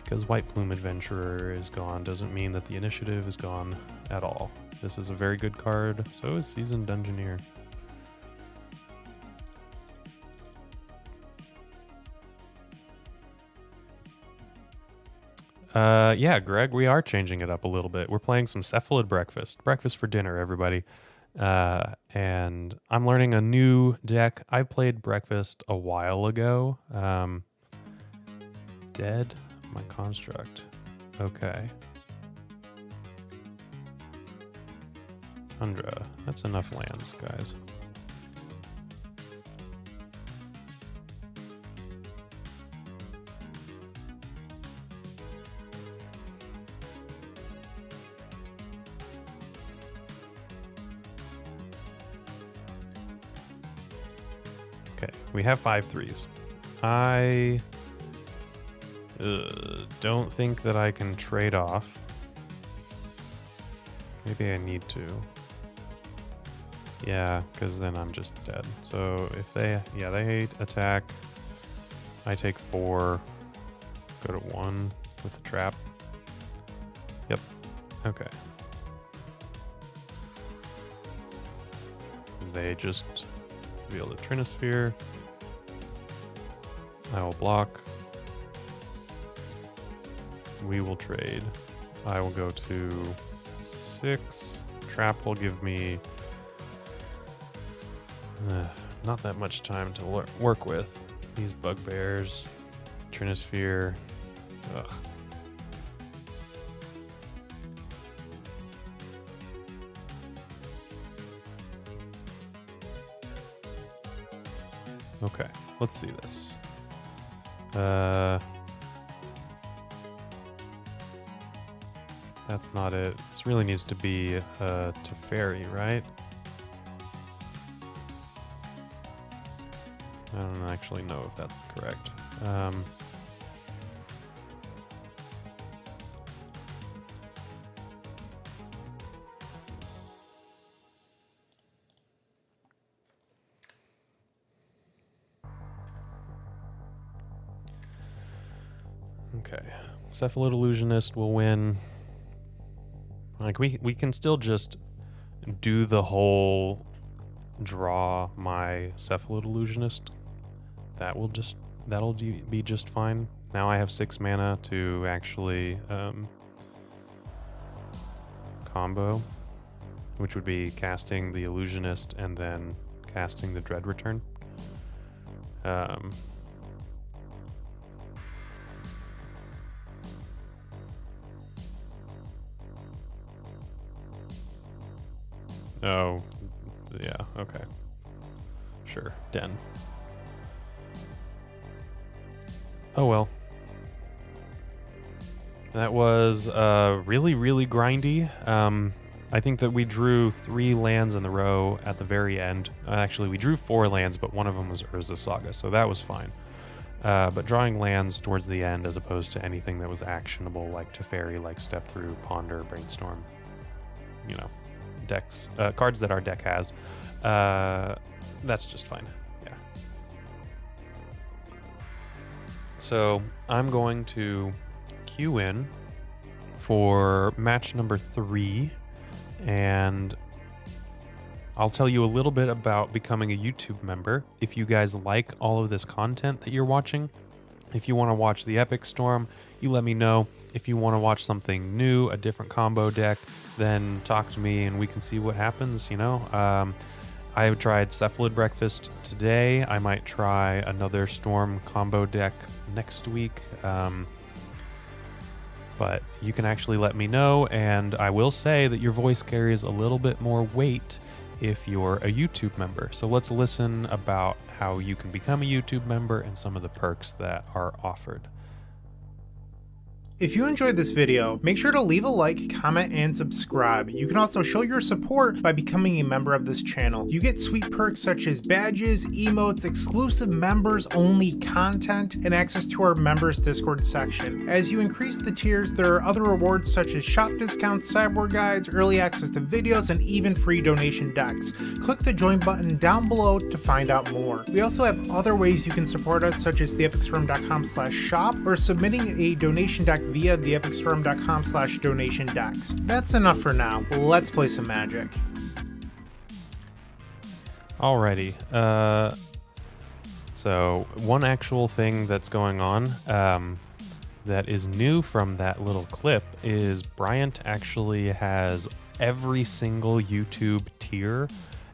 Because White Plume Adventurer is gone doesn't mean that the initiative is gone at all. This is a very good card. So is Seasoned Dungeoneer. Yeah, Greg, we are changing it up a little bit. We're playing some Cephalid Breakfast. Breakfast for dinner, everybody. And I'm learning a new deck. I played Breakfast a while ago. Dead? My construct. Okay. Tundra. That's enough lands, guys. Okay, we have 5/3s. I don't think that I can trade off. Maybe I need to. Yeah, because then I'm just dead. So if they attack. I take 4. Go to 1 with the trap. Yep. Okay. They just reveal the Trinosphere. I will block. We will trade. I will go to 6. Trap will give me not that much time to work with. These bugbears, Trinosphere. Ugh. Okay, let's see this. That's not it. This really needs to be Teferi, right? I don't actually know if that's correct. Okay. Cephalid Illusionist will win. Like, we can still just do the whole draw my Cephalid Illusionist. That'll be just fine. Now I have 6 mana to actually combo, which would be casting the Illusionist and then casting the Dread Return. Oh, yeah, okay. Sure, Den. Oh well. That was really, really grindy. I think that we drew 3 lands in the row at the very end. Actually, we drew 4 lands, but one of them was Urza Saga, so that was fine. But drawing lands towards the end as opposed to anything that was actionable like Teferi, like Step Through, Ponder, Brainstorm, decks, cards that our deck has, that's just fine. Yeah. So I'm going to queue in for match number 3, and I'll tell you a little bit about becoming a YouTube member. If you guys like all of this content that you're watching, if you want to watch the Epic Storm, you let me know. If you want to watch something new, a different combo deck, then talk to me and we can see what happens, I tried Cephalid Breakfast today. I might try another Storm combo deck next week. But you can actually let me know, and I will say that your voice carries a little bit more weight if you're a YouTube member. So let's listen about how you can become a YouTube member and some of the perks that are offered. If you enjoyed this video, make sure to leave a like, comment, and subscribe. You can also show your support by becoming a member of this channel. You get sweet perks such as badges, emotes, exclusive members-only content, and access to our members Discord section. As you increase the tiers, there are other rewards such as shop discounts, sideboard guides, early access to videos, and even free donation decks. Click the join button down below to find out more. We also have other ways you can support us, such as theepicstorm.com/shop or submitting a donation deck via theepicstorm.com/donation decks. That's enough for now. Let's play some Magic. Alrighty. So one actual thing that's going on that is new from that little clip is Bryant actually has every single YouTube tier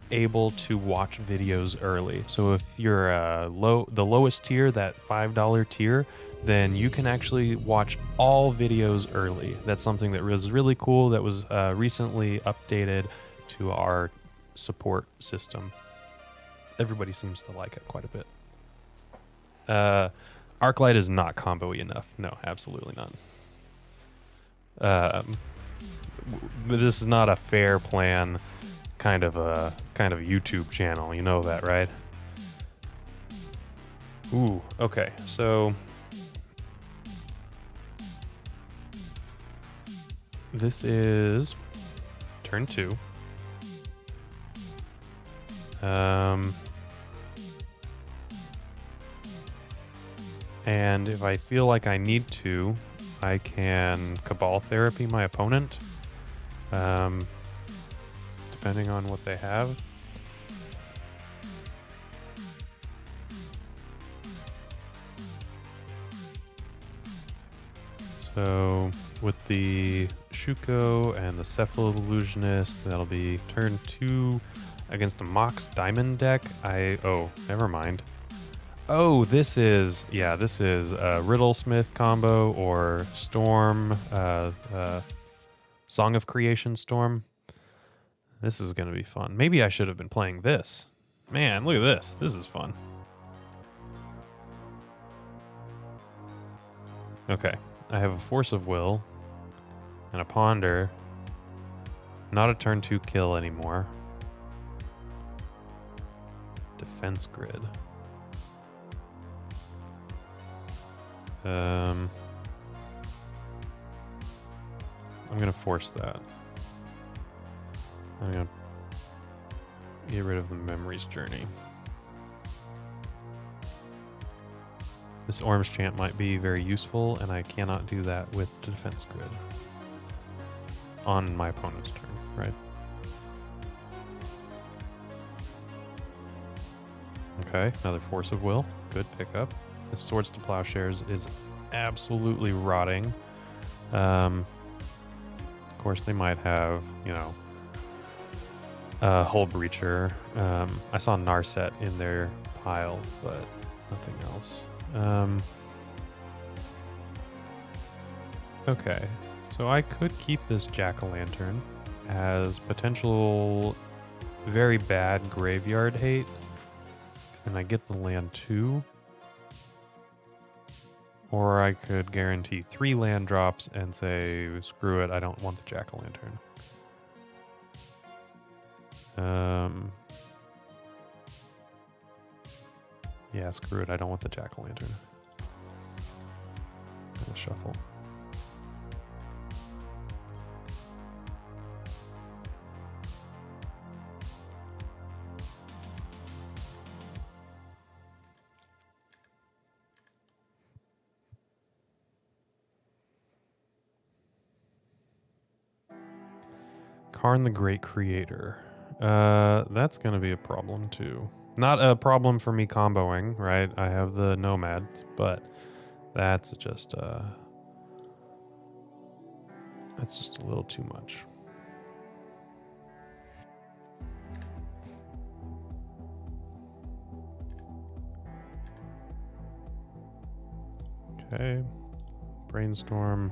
able to watch videos early. So if you're the lowest tier, that $5 tier, then you can actually watch all videos early. That's something that was really cool, that was recently updated to our support system. Everybody seems to like it quite a bit. Arclight is not combo-y enough. No, absolutely not. This is not a fair plan kind of YouTube channel. You know that, right? Ooh, okay. So this is turn 2. And if I feel like I need to, I can Cabal Therapy my opponent, depending on what they have. So with the Shuko and the Cephalid Illusionist, that'll be turn 2 against a Mox Diamond deck. Oh, never mind. Oh, this is Riddlesmith combo or Storm, Song of Creation Storm. This is going to be fun. Maybe I should have been playing this. Man, look at this. This is fun. Okay, I have a Force of Will and a Ponder. Not a turn 2 kill anymore. Defense Grid. I'm gonna force that. I'm gonna get rid of the Memories Journey. This Orange Chant might be very useful, and I cannot do that with the Defense Grid on my opponent's turn, right? Okay, another Force of Will. Good pickup. This Swords to Plowshares is absolutely rotting. Of course, they might have, Hull Breacher. I saw Narset in their pile, but nothing else. Okay, so I could keep this Jack-o'-lantern as potential very bad graveyard hate. Can I get the land 2? Or I could guarantee 3 land drops and say, screw it, I don't want the Jack-o'-lantern. Yeah, screw it. I don't want the jack-o'-lantern. I'm gonna shuffle. Karn the Great Creator. That's going to be a problem too. Not a problem for me comboing, right? I have the Nomads, but that's just a little too much. Okay. Brainstorm.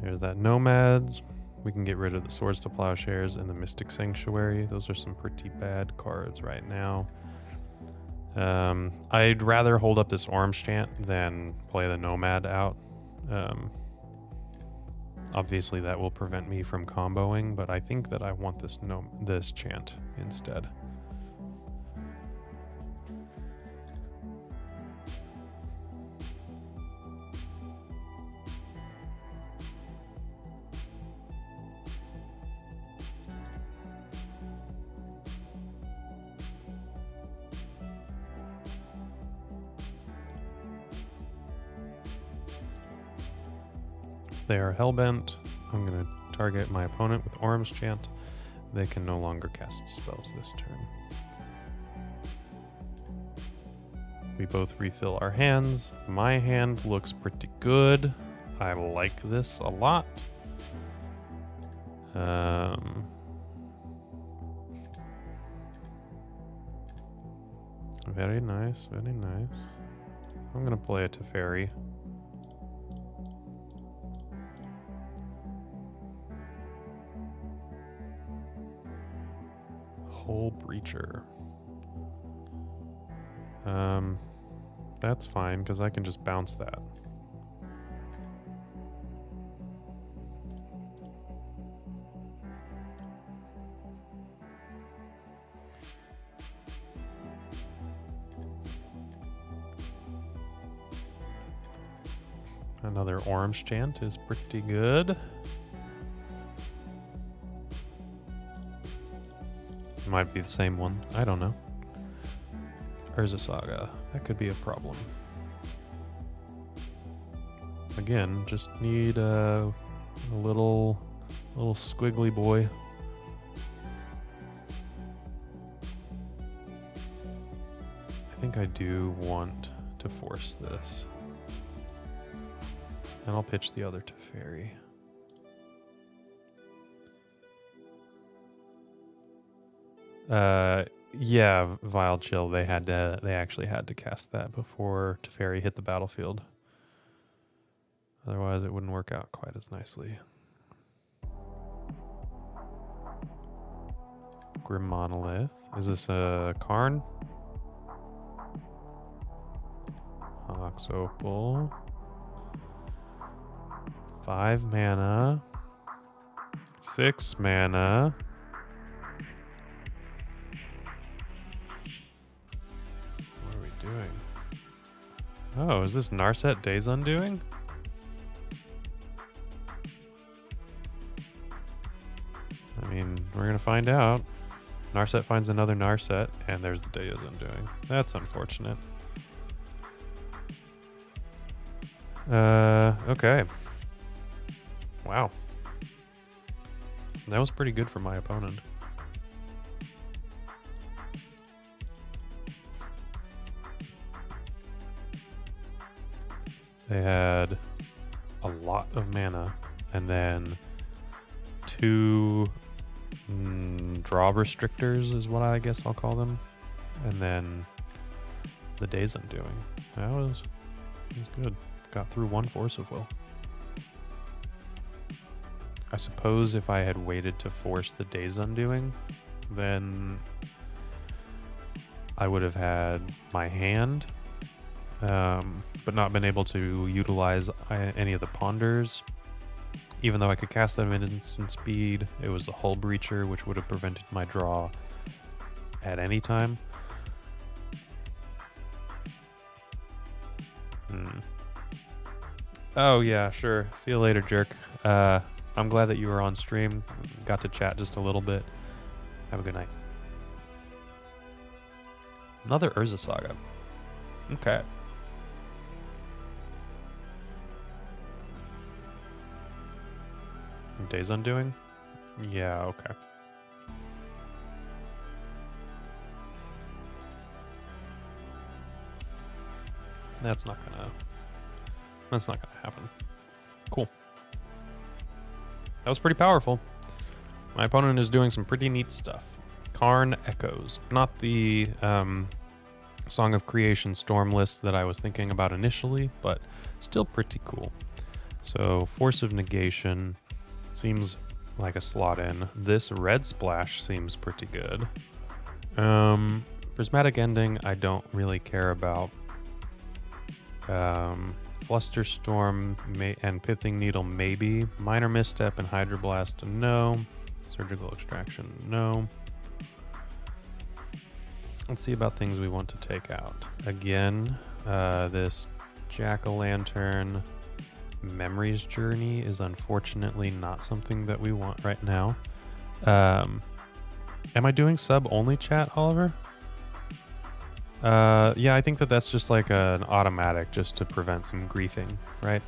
Here's that Nomads. We can get rid of the Swords to Plowshares and the Mystic Sanctuary. Those are some pretty bad cards right now. I'd rather hold up this Orange Chant than play the Nomad out. Obviously that will prevent me from comboing, but I think that I want this chant instead. They are hellbent. I'm going to target my opponent with Orim's Chant. They can no longer cast spells this turn. We both refill our hands. My hand looks pretty good. I like this a lot. Very nice, very nice. I'm going to play a Teferi. Hole Breacher. That's fine because I can just bounce that. Another Orange Chant is pretty good. Might be the same one. I don't know. Urza Saga. That could be a problem. Again, just need a little squiggly boy. I think I do want to force this. And I'll pitch the other Teferi. Yeah, Vile Chill. They actually had to cast that before Teferi hit the battlefield. Otherwise, it wouldn't work out quite as nicely. Grim Monolith. Is this a Karn? Ox Opal. 5 mana. 6 mana. What are we doing? Oh, is this Narset Days Undoing? I mean, we're going to find out. Narset finds another Narset, and there's the Days Undoing. That's unfortunate. Okay. Wow. That was pretty good for my opponent. They had a lot of mana and then 2 draw restrictors is what I guess I'll call them. And then the Days Undoing. That was good. Got through 1 Force of Will. I suppose if I had waited to force the Days Undoing, then I would have had my hand, but not been able to utilize any of the Ponders Even though I could cast them at instant speed, it was the Hull Breacher, which would have prevented my draw at any time. Oh yeah, sure. See you later, jerk. I'm glad that you were on stream. Got to chat just a little bit. Have a good night. Another Urza Saga. Okay. Days Undoing? Yeah, okay. That's not gonna happen. Cool. That was pretty powerful. My opponent is doing some pretty neat stuff. Karn Echoes. Not the Song of Creation Storm list that I was thinking about initially, but still pretty cool. So Force of Negation seems like a slot in. This Red Splash seems pretty good. Prismatic Ending I don't really care about. Flusterstorm and Pithing Needle maybe. Minor Misstep and Hydroblast no. Surgical Extraction no. Let's see about things we want to take out. Again, this Jack-o'-lantern Memories Journey is unfortunately not something that we want right now. Am I doing sub only chat, Oliver? Yeah, I think that's just like an automatic just to prevent some griefing, right?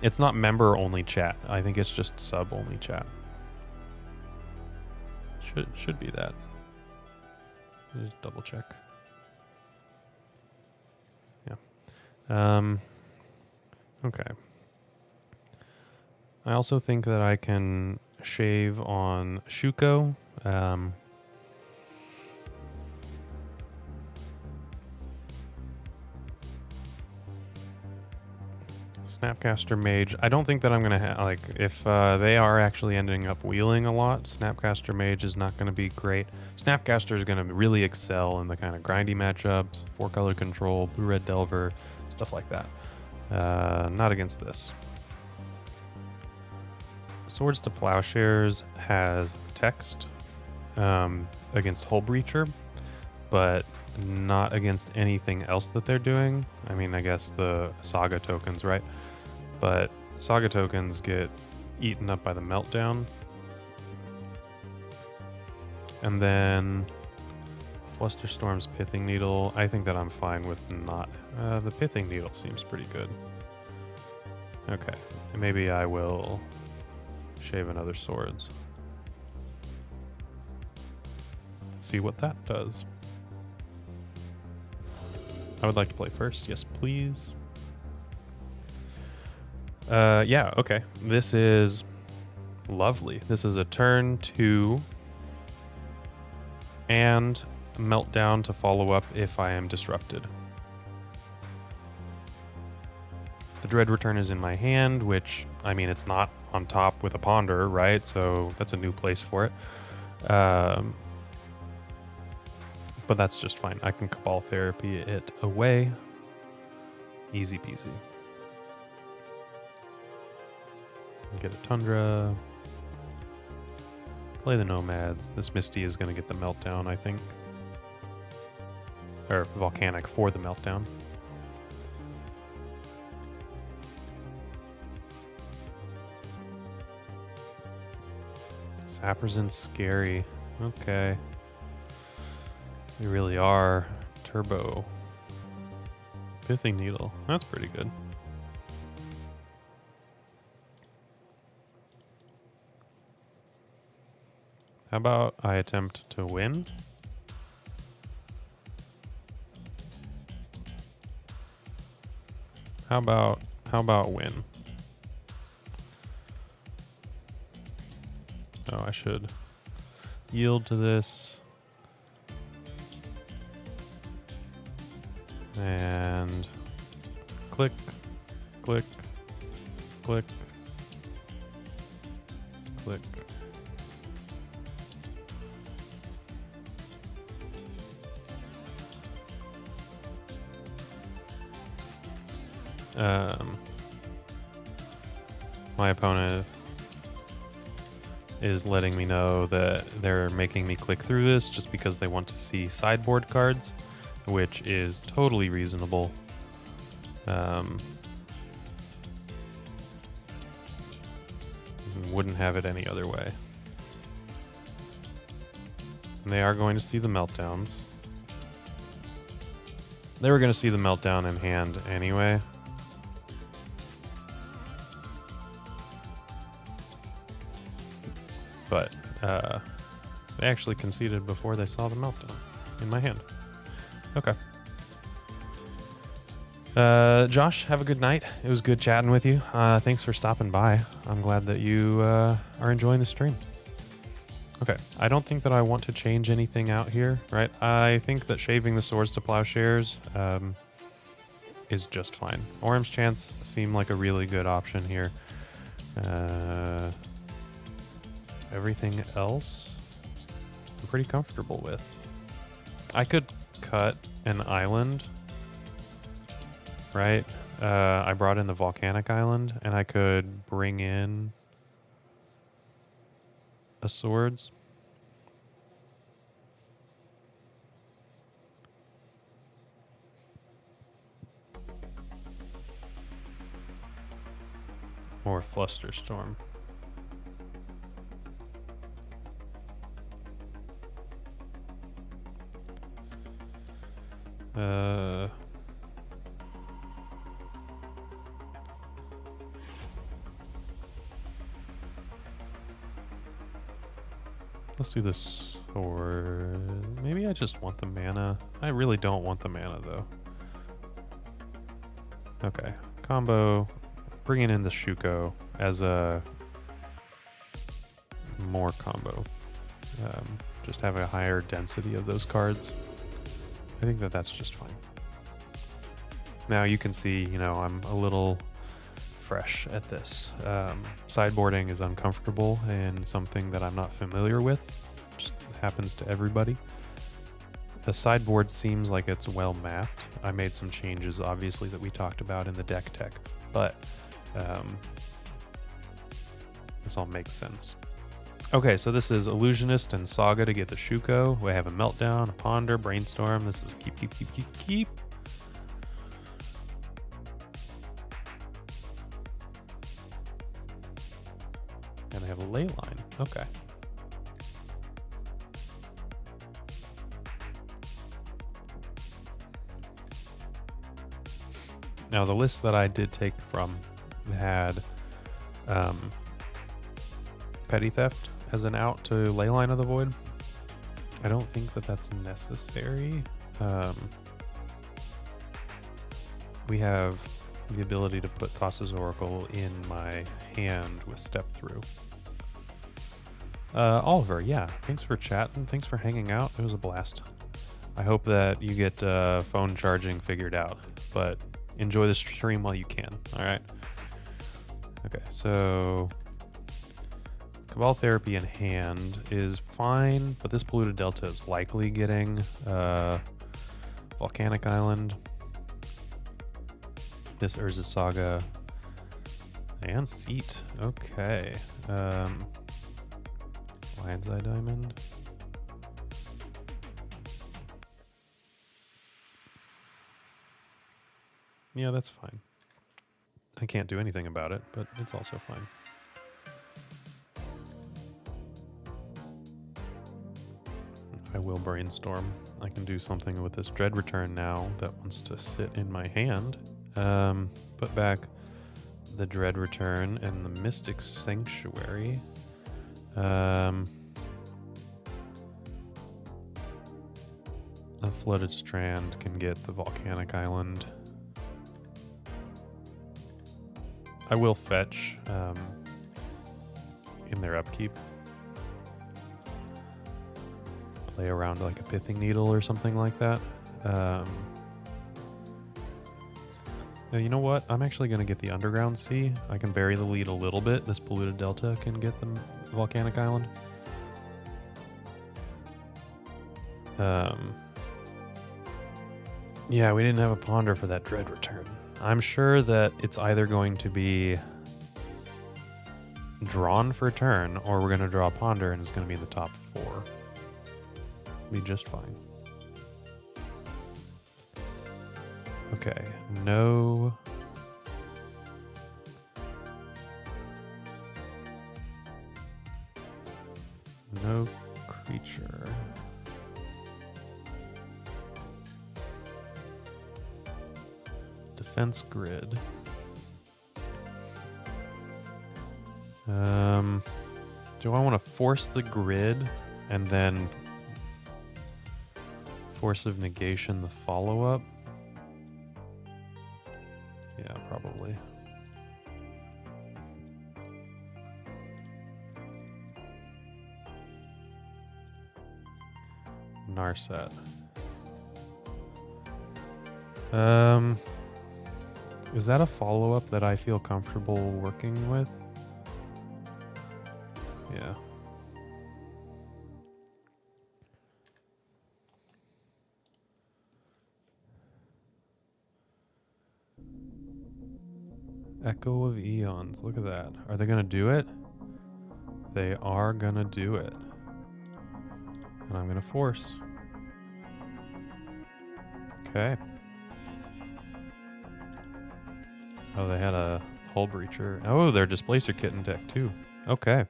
It's not member only chat. I think it's just sub only chat. Should be that. Just double check. Yeah. Okay. I also think that I can shave on Shuko. Snapcaster Mage. I don't think that I'm going to like, if they are actually ending up wheeling a lot, Snapcaster Mage is not going to be great. Snapcaster is going to really excel in the kind of grindy matchups, 4-color control, blue-red Delver, stuff like that. Not against this. Swords to Plowshares has text against Hull Breacher, but not against anything else that they're doing. I mean, I guess the Saga tokens, right? But Saga tokens get eaten up by the Meltdown. And then Flusterstorm's Pithing Needle. I think that I'm fine with not. The Pithing Needle seems pretty good. Okay, maybe I will shave another Swords. See what that does. I would like to play first. Yes, please. Yeah, okay. This is lovely. This is a turn 2 and Meltdown to follow up if I am disrupted. The Dread Return is in my hand, which, I mean, it's not on top with a Ponder, right? So that's a new place for it. But that's just fine. I can Cabal Therapy it away. Easy peasy. Get a Tundra. Play the Nomads. This Misty is going to get the Meltdown, I think. Or Volcanic for the Meltdown. Sappers scary. Okay. They really are. Turbo. Pithing Needle. That's pretty good. How about I attempt to win? How about win? Oh, I should yield to this. And click, click, click, click. my opponent is letting me know that they're making me click through this just because they want to see sideboard cards, which is totally reasonable. Wouldn't have it any other way. And they are going to see the meltdowns. They were going to see the meltdown in hand anyway. But they actually conceded before they saw the meltdown in my hand. Okay. Josh, have a good night. It was good chatting with you. Thanks for stopping by. I'm glad that you are enjoying the stream. Okay, I don't think that I want to change anything out here, right? I think that shaving the swords to plowshares is just fine. Orm's Chance seemed like a really good option here. Everything else I'm pretty comfortable with. I could cut an island, right? I brought in the volcanic island, and I could bring in a swords. Or Flusterstorm. Let's do this, or maybe I just want the mana. I really don't want the mana though. Okay, combo, bringing in the Shuko as a more combo. Just have a higher density of those cards. I think that that's just fine. Now you can see, you know, I'm a little fresh at this. Sideboarding is uncomfortable and something that I'm not familiar with. Just happens to everybody. The sideboard seems like it's well mapped. I made some changes, obviously, that we talked about in the deck tech, but this all makes sense. Okay, so this is Illusionist and Saga to get the Shuko. We have a Meltdown, a Ponder, Brainstorm. This is keep. And I have a ley line. Okay. Now the list that I did take from had Petty Theft as an out to Leyline of the Void. I don't think that that's necessary. We have the ability to put Thassa's Oracle in my hand with Step Through. Oliver, yeah, thanks for chatting. Thanks for hanging out. It was a blast. I hope that you get phone charging figured out, but enjoy the stream while you can. All right. Okay, so Cabal Therapy in hand is fine, but this Polluted Delta is likely getting Volcanic Island, this Urza Saga, and Seat. Okay. Lion's Eye Diamond. Yeah, that's fine. I can't do anything about it, but it's also fine. I will brainstorm. I can do something with this Dread Return now that wants to sit in my hand. Put back the Dread Return and the Mystic Sanctuary. A Flooded Strand can get the Volcanic Island. I will fetch in their upkeep. Play around like a Pithing Needle or something like that. You know what? I'm actually going to get the Underground Sea. I can bury the lead a little bit. This Polluted Delta can get the Volcanic Island. Yeah, we didn't have a Ponder for that Dread Return. I'm sure that it's either going to be drawn for a turn, or we're going to draw a Ponder and it's going to be in the top 4. Be just fine. Okay, no. No creature. Defense grid. Do I want to force the grid and then force of negation the follow-up? Yeah, probably. Narset. Is that a follow-up that I feel comfortable working with? Yeah. Echo of Eons. Look at that. Are they going to do it? They are going to do it. And I'm going to force. Okay. Oh, they had a Hull Breacher. Oh, their Displacer Kitten deck too. Okay.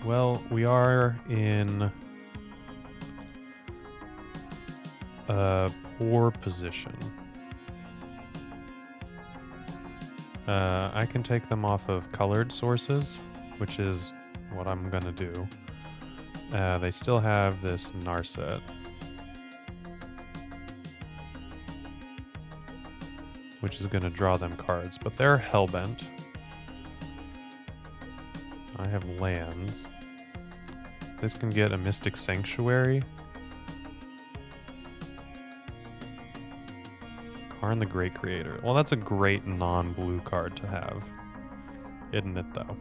Well, we are in a poor position. I can take them off of colored sources, which is what I'm going to do. They still have this Narset. Which is going to draw them cards, but they're hellbent. I have lands. This can get a Mystic Sanctuary. Karn the Great Creator. Well, that's a great non-blue card to have. Isn't it, though?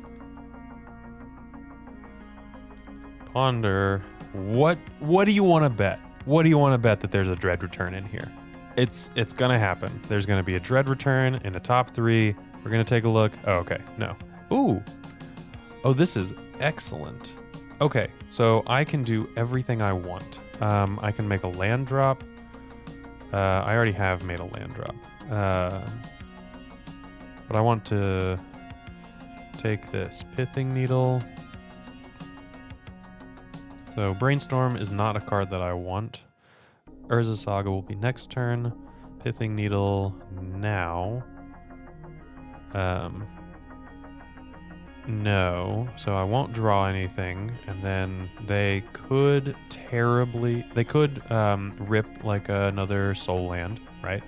Ponder. What do you want to bet? What do you want to bet that there's a Dread Return in here? It's gonna happen. There's gonna be a Dread Return in the top 3. We're gonna take a look. Oh, okay. No. Ooh. Oh, this is excellent. Okay, so I can do everything I want. I can make a land drop. I already have made a land drop. But I want to take this Pithing Needle. So Brainstorm is not a card that I want. Urza Saga will be next turn. Pithing Needle now. No, so I won't draw anything, and then they could rip like another soul land, right?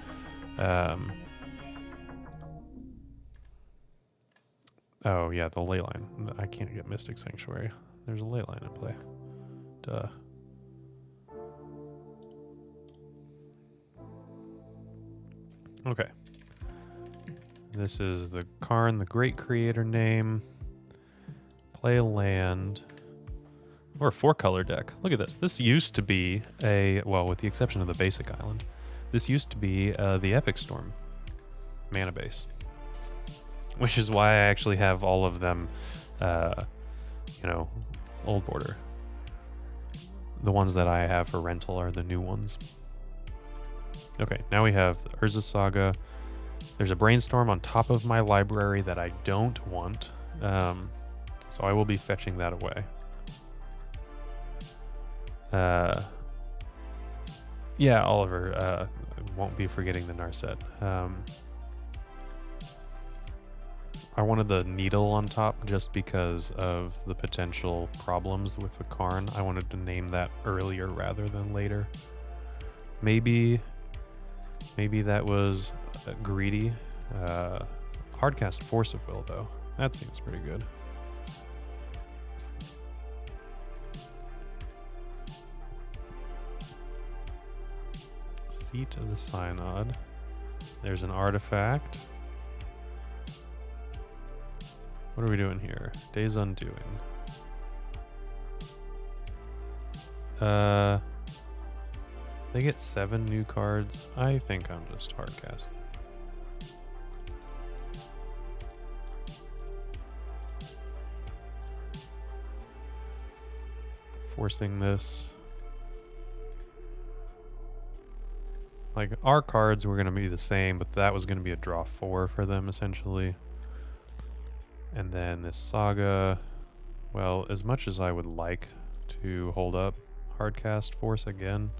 Oh yeah, the Leyline. I can't get Mystic Sanctuary. There's a Leyline in play. Duh. Okay. This is the Karn, the Great Creator name. Play a land. Or a 4-color deck. Look at this. This used to be well, with the exception of the basic island, this used to be the Epic Storm mana base. Which is why I actually have all of them, old border. The ones that I have for rental are the new ones. Okay, now we have the Urza Saga. There's a Brainstorm on top of my library that I don't want. So I will be fetching that away. Yeah, Oliver, won't be forgetting the Narset. I wanted the Needle on top just because of the potential problems with the Karn. I wanted to name that earlier rather than later. Maybe that was greedy. Hardcast Force of Will, though. That seems pretty good. Seat of the Synod. There's an artifact. What are we doing here? Days Undoing. They get 7 new cards. I think I'm just hardcast. Forcing this. Like, our cards were going to be the same, but that was going to be a draw 4 for them, essentially. And then this Saga, well, as much as I would like to hold up hardcast force again,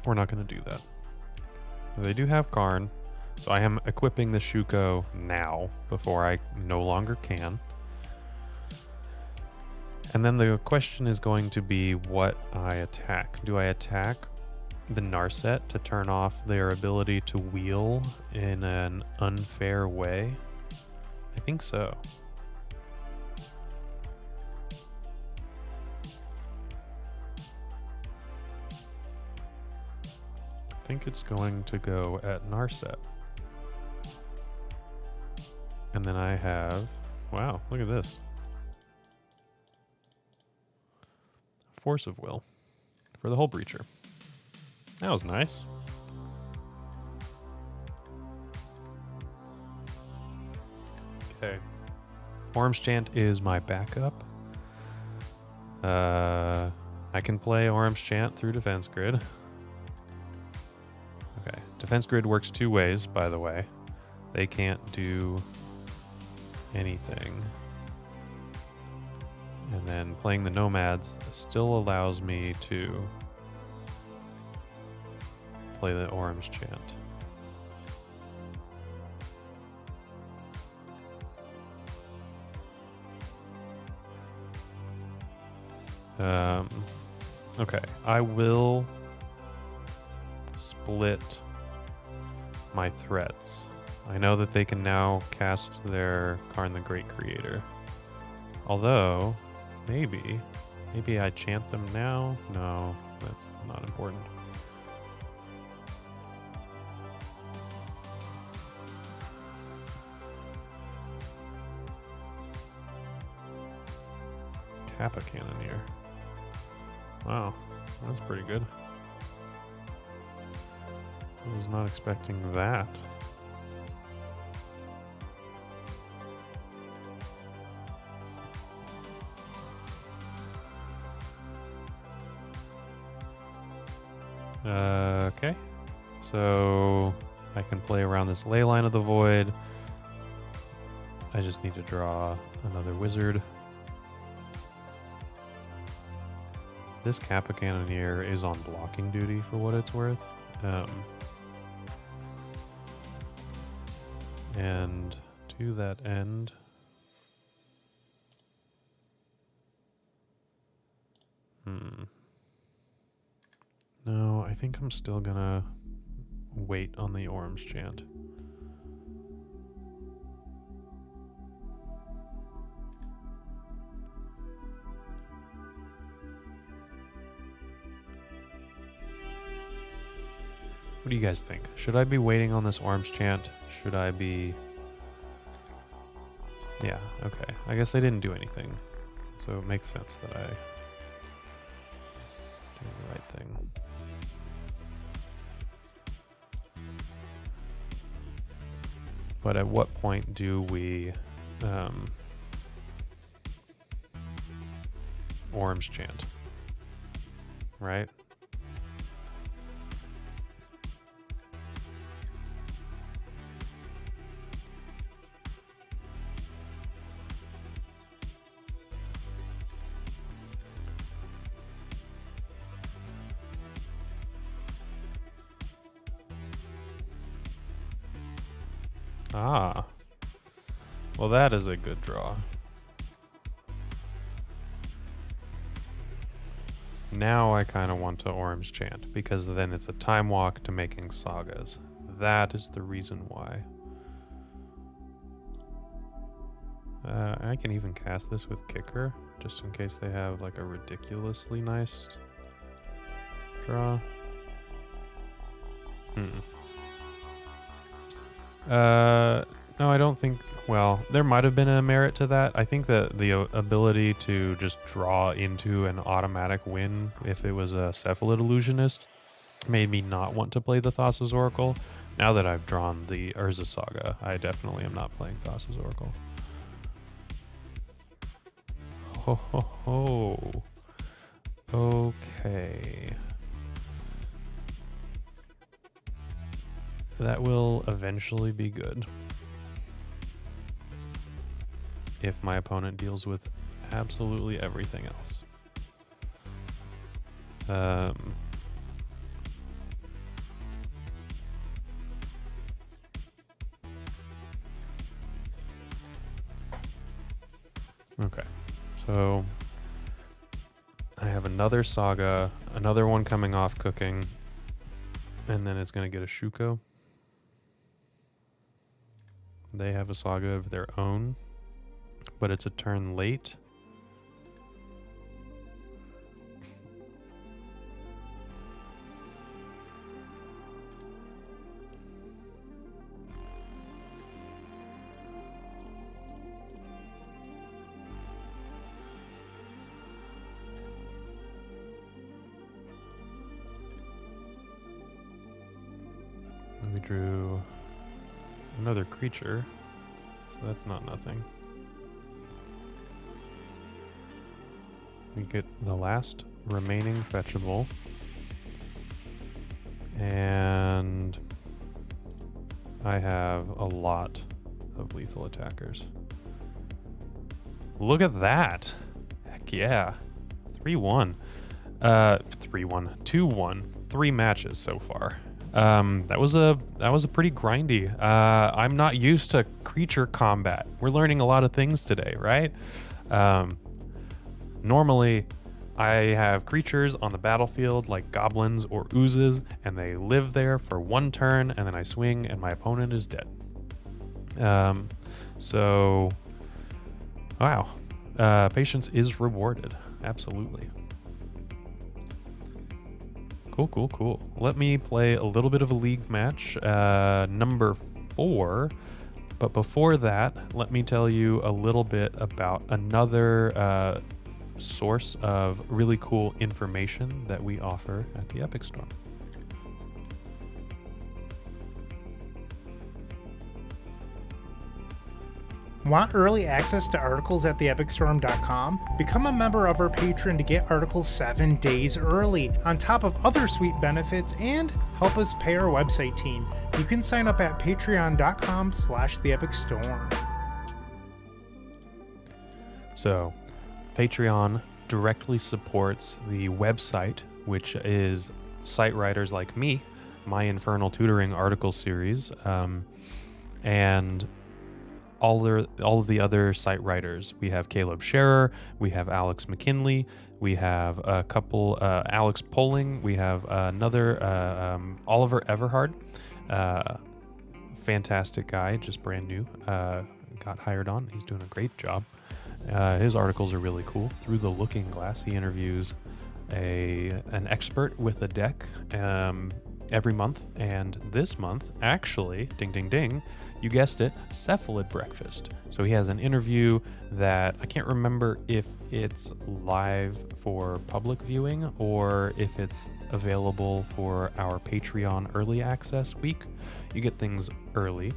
we're not going to do that. They do have Karn, so I am equipping the Shuko now before I no longer can. And then the question is going to be what I attack. Do I attack the Narset to turn off their ability to wheel in an unfair way? I think so. I think it's going to go at Narset. And then I have, wow, look at this. Force of Will for the Hull Breacher. That was nice. Okay. Orm's Chant is my backup. I can play Orm's Chant through Defense Grid. Okay. Defense Grid works 2 ways, by the way. They can't do anything. And then playing the Nomads still allows me to play the Orm's Chant. Okay, I will split my threats. I know that they can now cast their Karn the Great Creator. Although, maybe I chant them now? No, that's not important. Kappa Cannoneer. Wow, that's pretty good. I was not expecting that. Okay, so I can play around this Ley Line of the Void. I just need to draw another wizard. This Kappa Cannoneer is on blocking duty for what it's worth. And to that end, no, I think I'm still gonna wait on the Orm's Chant. What do you guys think? Should I be waiting on this Orm's Chant? Should I be... Yeah, okay. I guess they didn't do anything. So it makes sense that I do the right thing. But at what point do we Orm's Chant? Right? Ah. Well, that is a good draw. Now I kind of want to Orm's Chant, because then it's a time walk to making sagas. That is the reason why. I can even cast this with Kicker, just in case they have like a ridiculously nice draw. No, I don't think. Well, there might have been a merit to that. I think that the ability to just draw into an automatic win if it was a Cephalid Illusionist made me not want to play the Thassa's Oracle. Now that I've drawn the Urza Saga, I definitely am not playing Thassa's Oracle. Ho ho ho. Okay. That will eventually be good. If my opponent deals with absolutely everything else. Okay, so I have another Saga, another one coming off cooking, and then it's going to get a Shuko. They have a Saga of their own, but it's a turn late. We drew another creature, so that's not nothing. We get the last remaining fetchable, and I have a lot of lethal attackers. Look at that! Heck yeah. 3-1. 3-1. 2-1. 3 matches so far. That was a pretty grindy. I'm not used to creature combat. We're learning a lot of things today, right? Normally, I have creatures on the battlefield like goblins or oozes, and they live there for one turn, and then I swing, and my opponent is dead. So, wow. Patience is rewarded. Absolutely. Cool. Let me play a little bit of a league match, number 4. But before that, let me tell you a little bit about another source of really cool information that we offer at the Epic Storm. Want early access to articles at theepicstorm.com? Become a member of our Patreon to get articles 7 days early, on top of other sweet benefits, and help us pay our website team. You can sign up at patreon.com/theepicstorm. So, Patreon directly supports the website, which is site writers like me, my Infernal Tutoring article series, and all of the other site writers. We have Caleb Scherer, we have Alex McKinley, we have a couple, Alex Poling, we have another Oliver Everhard, fantastic guy, just brand new, got hired on. He's doing a great job. His articles are really cool. Through the Looking Glass, he interviews an expert with a deck every month, and this month, actually, ding ding ding, you guessed it, Cephalid Breakfast. So he has an interview that I can't remember if it's live for public viewing or if it's available for our Patreon early access week. You get things early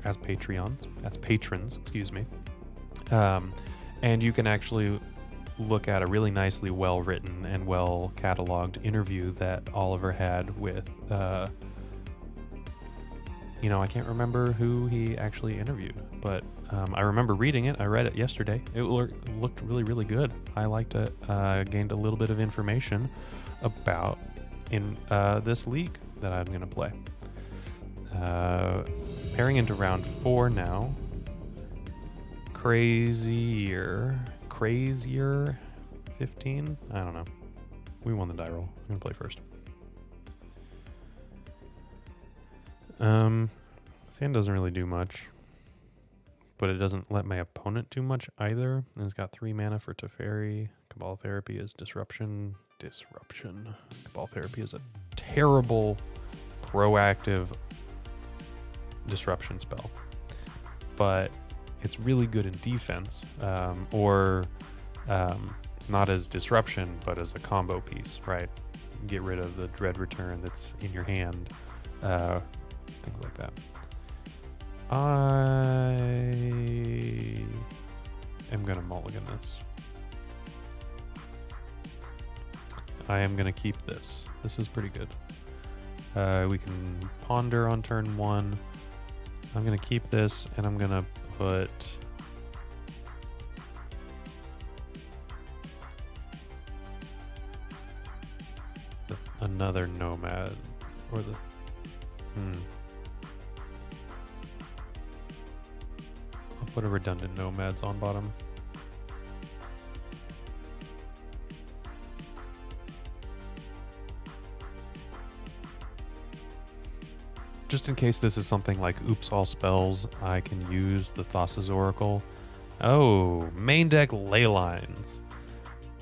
as patrons, excuse me. And you can actually look at a really nicely well-written and well-cataloged interview that Oliver had with, I can't remember who he actually interviewed, but I remember reading it. I read it yesterday. It looked really, really good. I liked it. Gained a little bit of information about this league that I'm going to play. Pairing into round 4 now. Crazier 15? I don't know. We won the die roll. I'm going to play first. Sand doesn't really do much, but it doesn't let my opponent do much either. And it's got 3 mana for Teferi. Cabal Therapy is Disruption. Cabal Therapy is a terrible, proactive disruption spell. but it's really good in defense, or not as disruption, but as a combo piece, right? Get rid of the dread return that's in your hand, things like that. I am going to mulligan this. I am going to keep this. This is pretty good. We can ponder on turn 1. I'm going to keep this, and I'm going to put... another Nomad, or the... I'll put a redundant Nomads on bottom. Just in case this is something like Oops All Spells, I can use the Thassa's Oracle. Oh, main deck ley lines.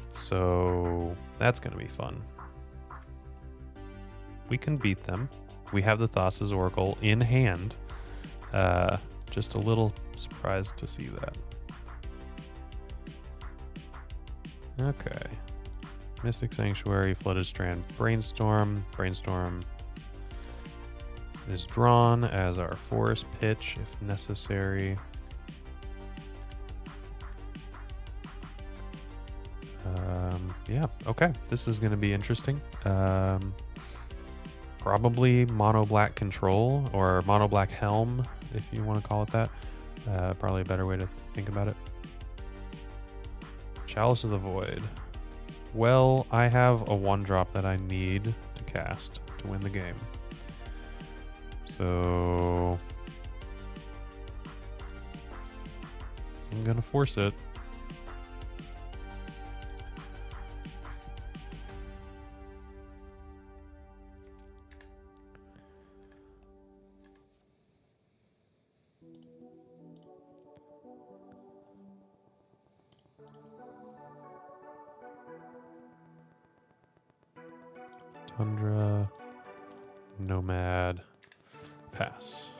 So that's going to be fun. We can beat them. We have the Thassa's Oracle in hand. Just a little surprised to see that. Okay. Mystic Sanctuary, Flooded Strand, Brainstorm. Brainstorm is drawn as our Forest Pitch if necessary. Yeah, okay. This is going to be interesting. Probably mono black control or mono black helm, if you want to call it that. Probably a better way to think about it. Chalice of the Void. Well, I have a 1-drop that I need to cast to win the game. So I'm gonna force it. Tundra, Nomad, pass.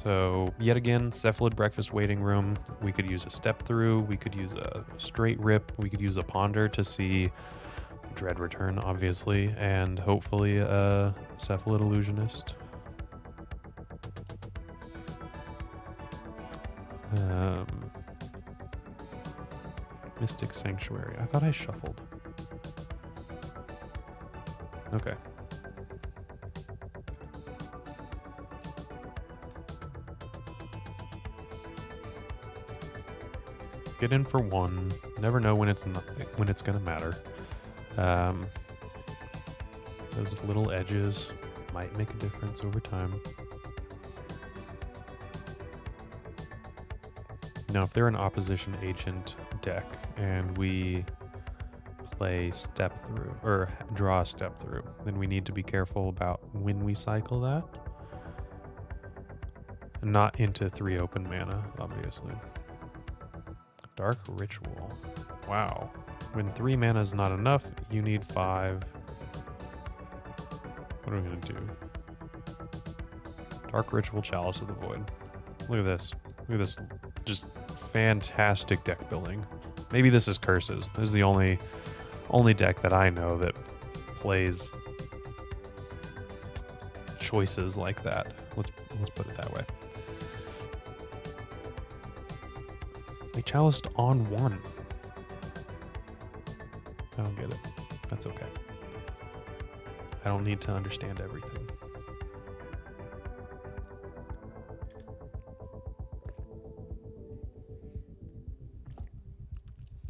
So yet again, Cephalid Breakfast waiting room. We could use a step through. We could use a straight rip. We could use a ponder to see dread return, obviously, and hopefully a Cephalid Illusionist. Mystic Sanctuary. I thought I shuffled. Okay. Get in for 1. Never know when it's gonna matter. Those little edges might make a difference over time. Now, if they're an opposition agent deck and we play step through or draw a step through, then we need to be careful about when we cycle that. Not into 3 open mana, obviously. Dark Ritual. Wow. When 3 mana is not enough, you need 5. What are we going to do? Dark Ritual, Chalice of the Void. Look at this. Look at this. Just fantastic deck building. Maybe this is Curses. This is the only deck that I know that plays choices like that. Let's put it that way. They chaliced on 1. I don't get it. That's okay. I don't need to understand everything.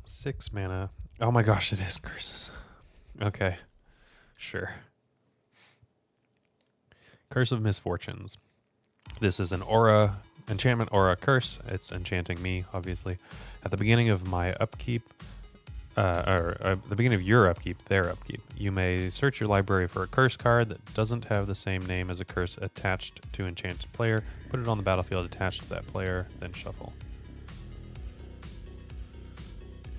Six mana. Oh my gosh, it is Curses. Okay. Sure. Curse of Misfortunes. This is an aura, enchantment aura curse. It's enchanting me, obviously. At the beginning of my upkeep, the beginning of your upkeep, their upkeep, you may search your library for a curse card that doesn't have the same name as a curse attached to enchanted player. Put it on the battlefield attached to that player, then shuffle.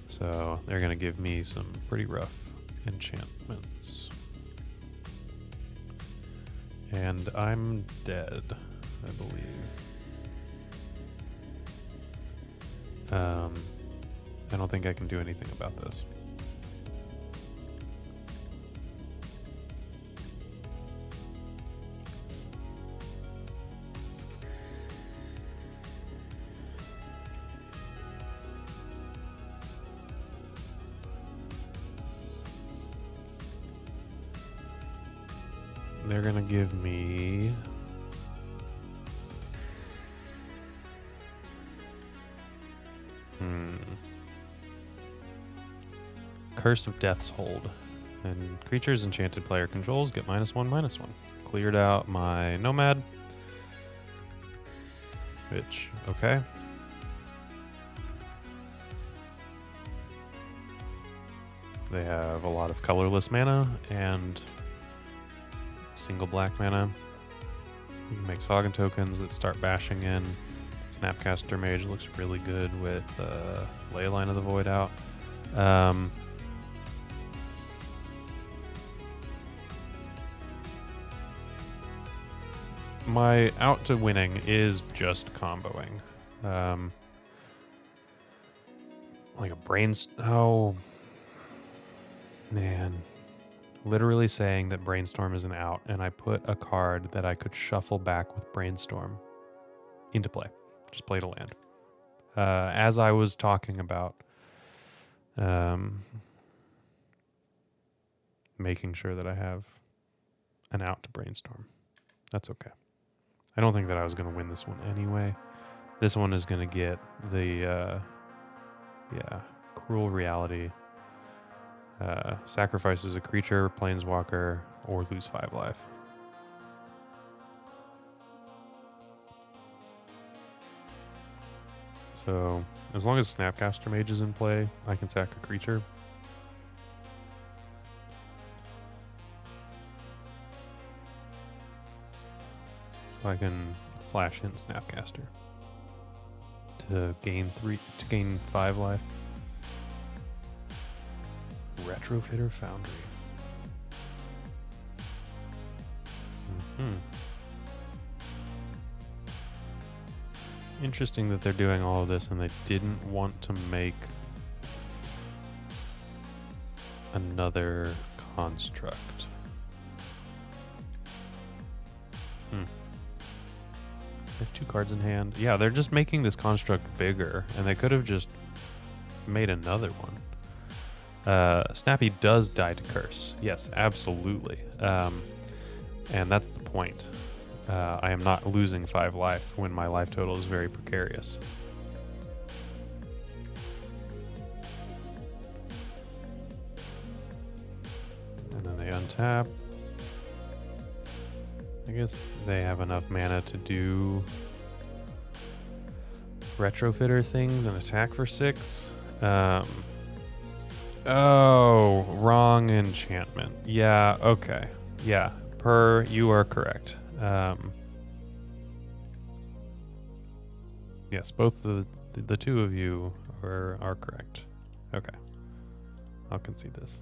So they're going to give me some pretty rough enchantments. And I'm dead, I believe. I don't think I can do anything about this. They're gonna give me Curse of Death's Hold. And creatures enchanted player controls get -1/-1. Cleared out my Nomad. Which, okay. They have a lot of colorless mana and single black mana. You can make Sagan tokens that start bashing in. Snapcaster Mage looks really good with Leyline of the Void out. My out to winning is just comboing. Like a oh, man. Literally saying that Brainstorm is an out, and I put a card that I could shuffle back with Brainstorm into play. Just play to land. As I was talking about making sure that I have an out to Brainstorm. That's okay. I don't think that I was going to win this one anyway. This one is going to get the, Cruel Reality. Sacrifices a creature, planeswalker, or lose 5 life. So, as long as Snapcaster Mage is in play, I can sack a creature. So I can flash in Snapcaster to gain 5 life. Retrofitter Foundry. Interesting that they're doing all of this and they didn't want to make another construct. They have 2 cards in hand. Yeah, they're just making this construct bigger, and they could have just made another one. Snappy does die to curse. Yes, absolutely. And that's the point. I am not losing 5 life when my life total is very precarious. And then they untap. I guess they have enough mana to do retrofitter things and attack for 6. Oh, wrong enchantment. Yeah, okay. Yeah, you are correct. Yes, both the two of you are correct. Okay. I'll concede this.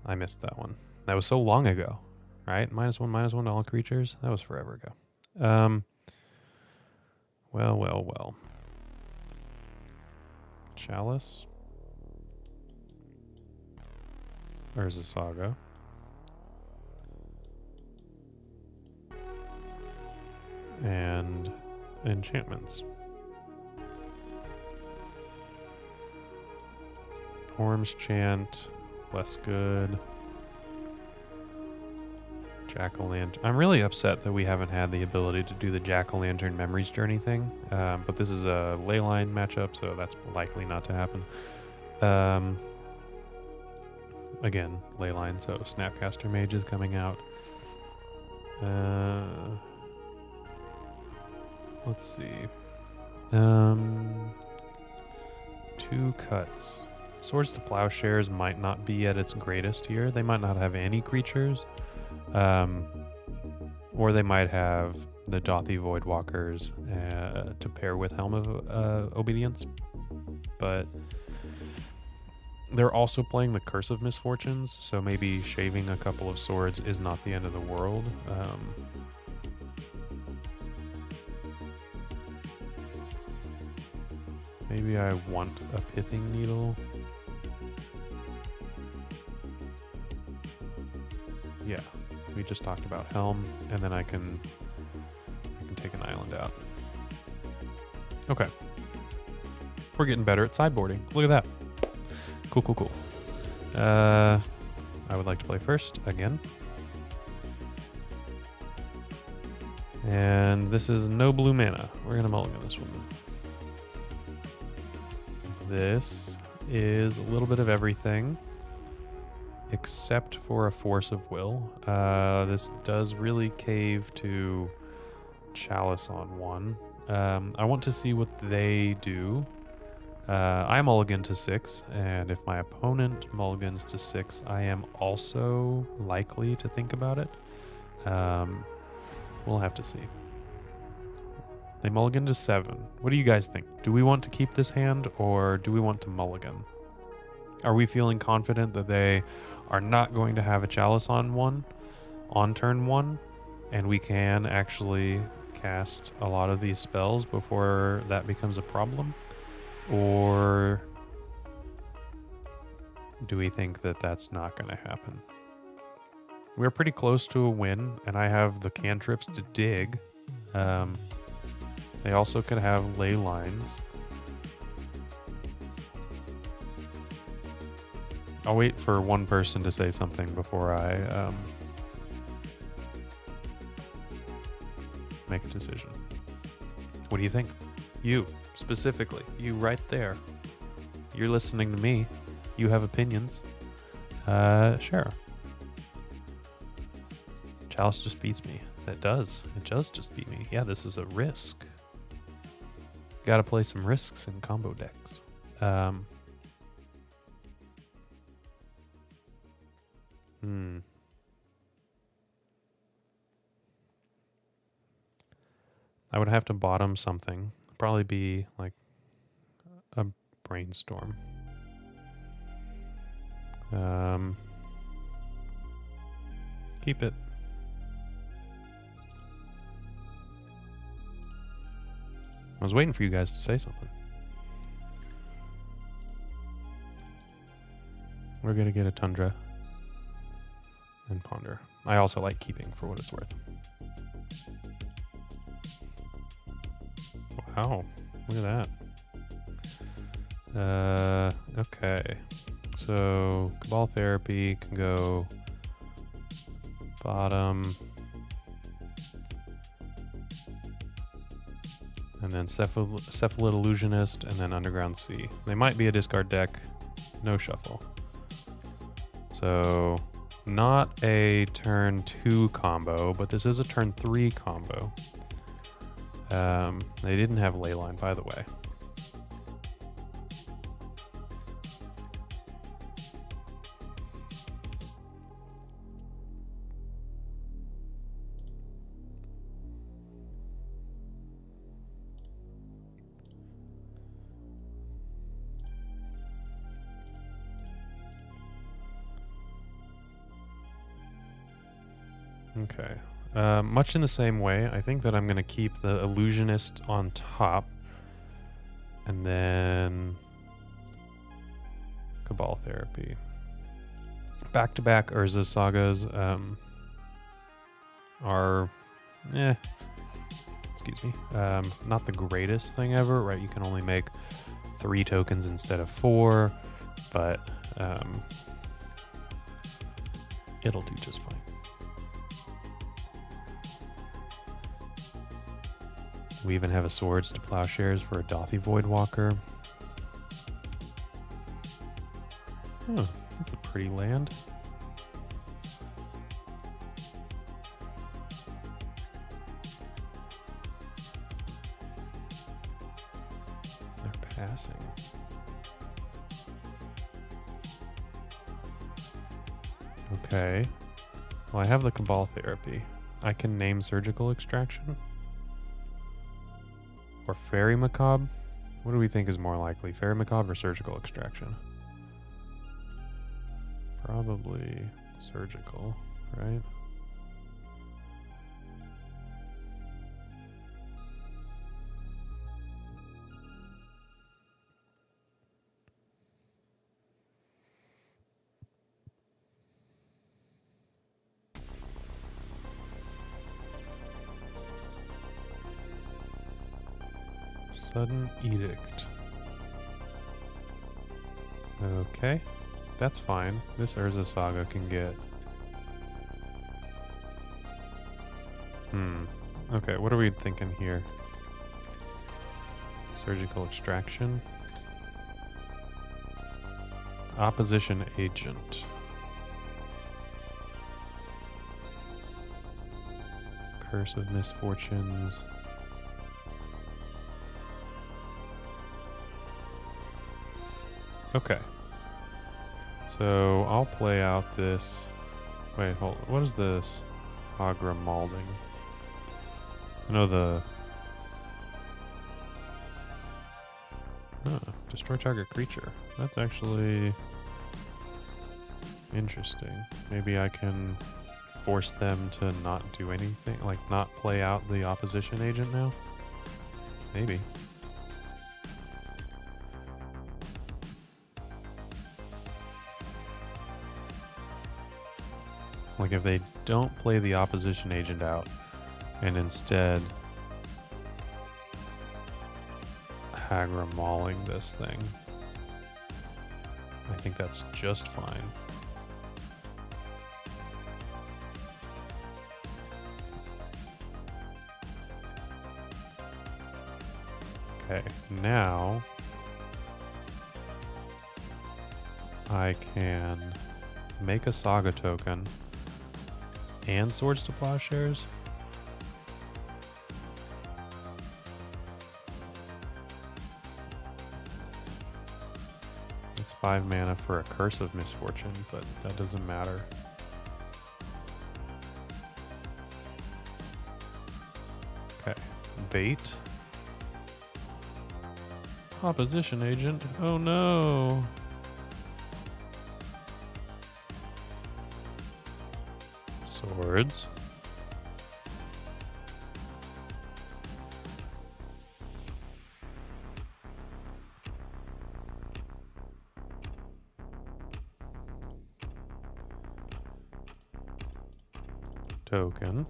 I missed that one. That was so long ago, right? -1/-1 to all creatures? That was forever ago. Well. Chalice? There's a Saga. And enchantments. Orm's Chant, less good. Jack-o'-lantern. I'm really upset that we haven't had the ability to do the Jack-o'-lantern Memories Journey thing, but this is a Leyline matchup, so that's likely not to happen. Again, Leyline, so Snapcaster Mage is coming out. Let's see. 2 cuts. Swords to Plowshares might not be at its greatest here. They might not have any creatures. Or they might have the Dothy Voidwalkers to pair with Helm of Obedience. But They're also playing the Curse of Misfortunes, so maybe shaving a couple of swords is not the end of the world. Maybe I want a Pithing Needle. Yeah, we just talked about Helm, and then I can take an island out. Okay. We're getting better at sideboarding. Look at that. Cool, cool, cool. I would like to play first again. And this is no blue mana. We're going to mulligan this one. This is a little bit of everything, except for a Force of Will. This does really cave to Chalice on one. I want to see what they do. I mulligan to 6, and if my opponent mulligans to 6, I am also likely to think about it. We'll have to see. They mulligan to 7. What do you guys think? Do we want to keep this hand, or do we want to mulligan? Are we feeling confident that they are not going to have a Chalice on turn 1, and we can actually cast a lot of these spells before that becomes a problem? Or do we think that that's not going to happen? We're pretty close to a win, and I have the cantrips to dig. They also could have ley lines. I'll wait for one person to say something before I make a decision. What do you think? You. Specifically, you right there. You're listening to me. You have opinions. Sure. Chalice just beats me. That does. It does just beat me. Yeah, this is a risk. Gotta play some risks in combo decks. I would have to bottom something. Probably be like a brainstorm. Keep it. I was waiting for you guys to say something. We're gonna get a Tundra and Ponder. I also like keeping for what it's worth. Wow, look at that. Okay. So Cabal Therapy can go bottom. And then Cephalid Illusionist, and then Underground Sea. They might be a discard deck. No shuffle. So not a turn 2 combo, but this is a turn 3 combo. They didn't have Leyline, by the way. Okay. Much in the same way, I think that I'm going to keep the Illusionist on top. And then Cabal Therapy. Back-to-back Urza Sagas are, excuse me, not the greatest thing ever, right? You can only make 3 tokens instead of 4, but it'll do just fine. We even have a Swords to Plowshares for a Dothy Voidwalker. Oh, that's a pretty land. They're passing. Okay. Well, I have the Cabal Therapy. I can name Surgical Extraction. Or Fairy Macabre? What do we think is more likely? Fairy Macabre or Surgical Extraction? Probably surgical, right? Sudden Edict. Okay, that's fine. This Urza Saga can get... Okay, what are we thinking here? Surgical Extraction. Opposition Agent. Curse of Misfortunes. Okay. So I'll play out this... Wait, hold on. What is this? Agra Malding. I know the... destroy target creature. That's actually... interesting. Maybe I can force them to not do anything, like not play out the opposition agent now? Maybe. Like if they don't play the opposition agent out and instead Hagra mauling this thing, I think that's just fine. Okay, now I can make a Saga token and Swords to Plowshares. It's 5 mana for a Curse of Misfortune, but that doesn't matter. Okay, bait. Opposition agent. Oh no. Swords. Token.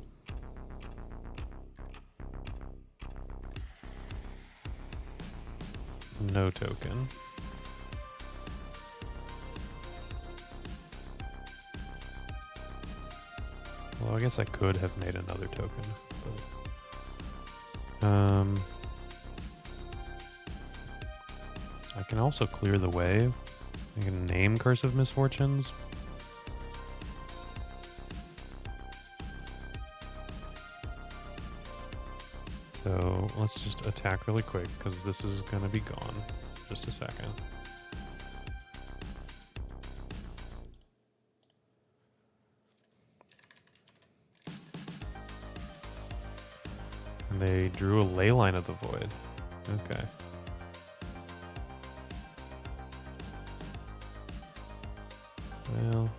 No token. Well, I guess I could have made another token, but I can also clear the way. I can name Curse of Misfortunes. So let's just attack really quick because this is going to be gone. Just a second. And they drew a Leyline of the Void. Okay. Well,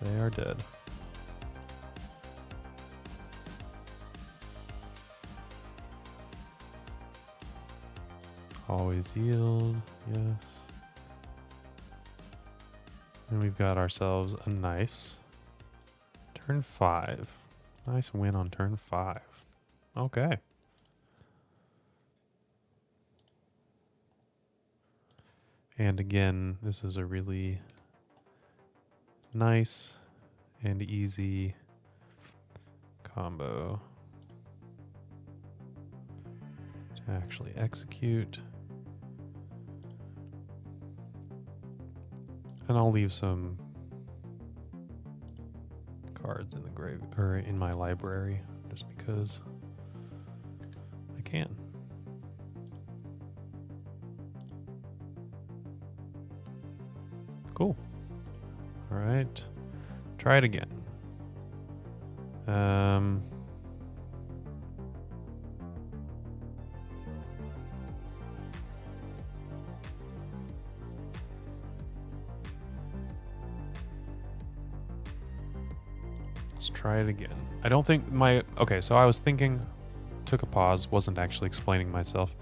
they are dead. Always yield, yes. And we've got ourselves a nice turn 5. Nice win on turn 5. Okay. And again, this is a really nice and easy combo to actually execute. And I'll leave some cards in the grave or in my library just because I can. Cool. All right. Try it again. Let's try it again. I don't think okay, so I was thinking, took a pause, wasn't actually explaining myself.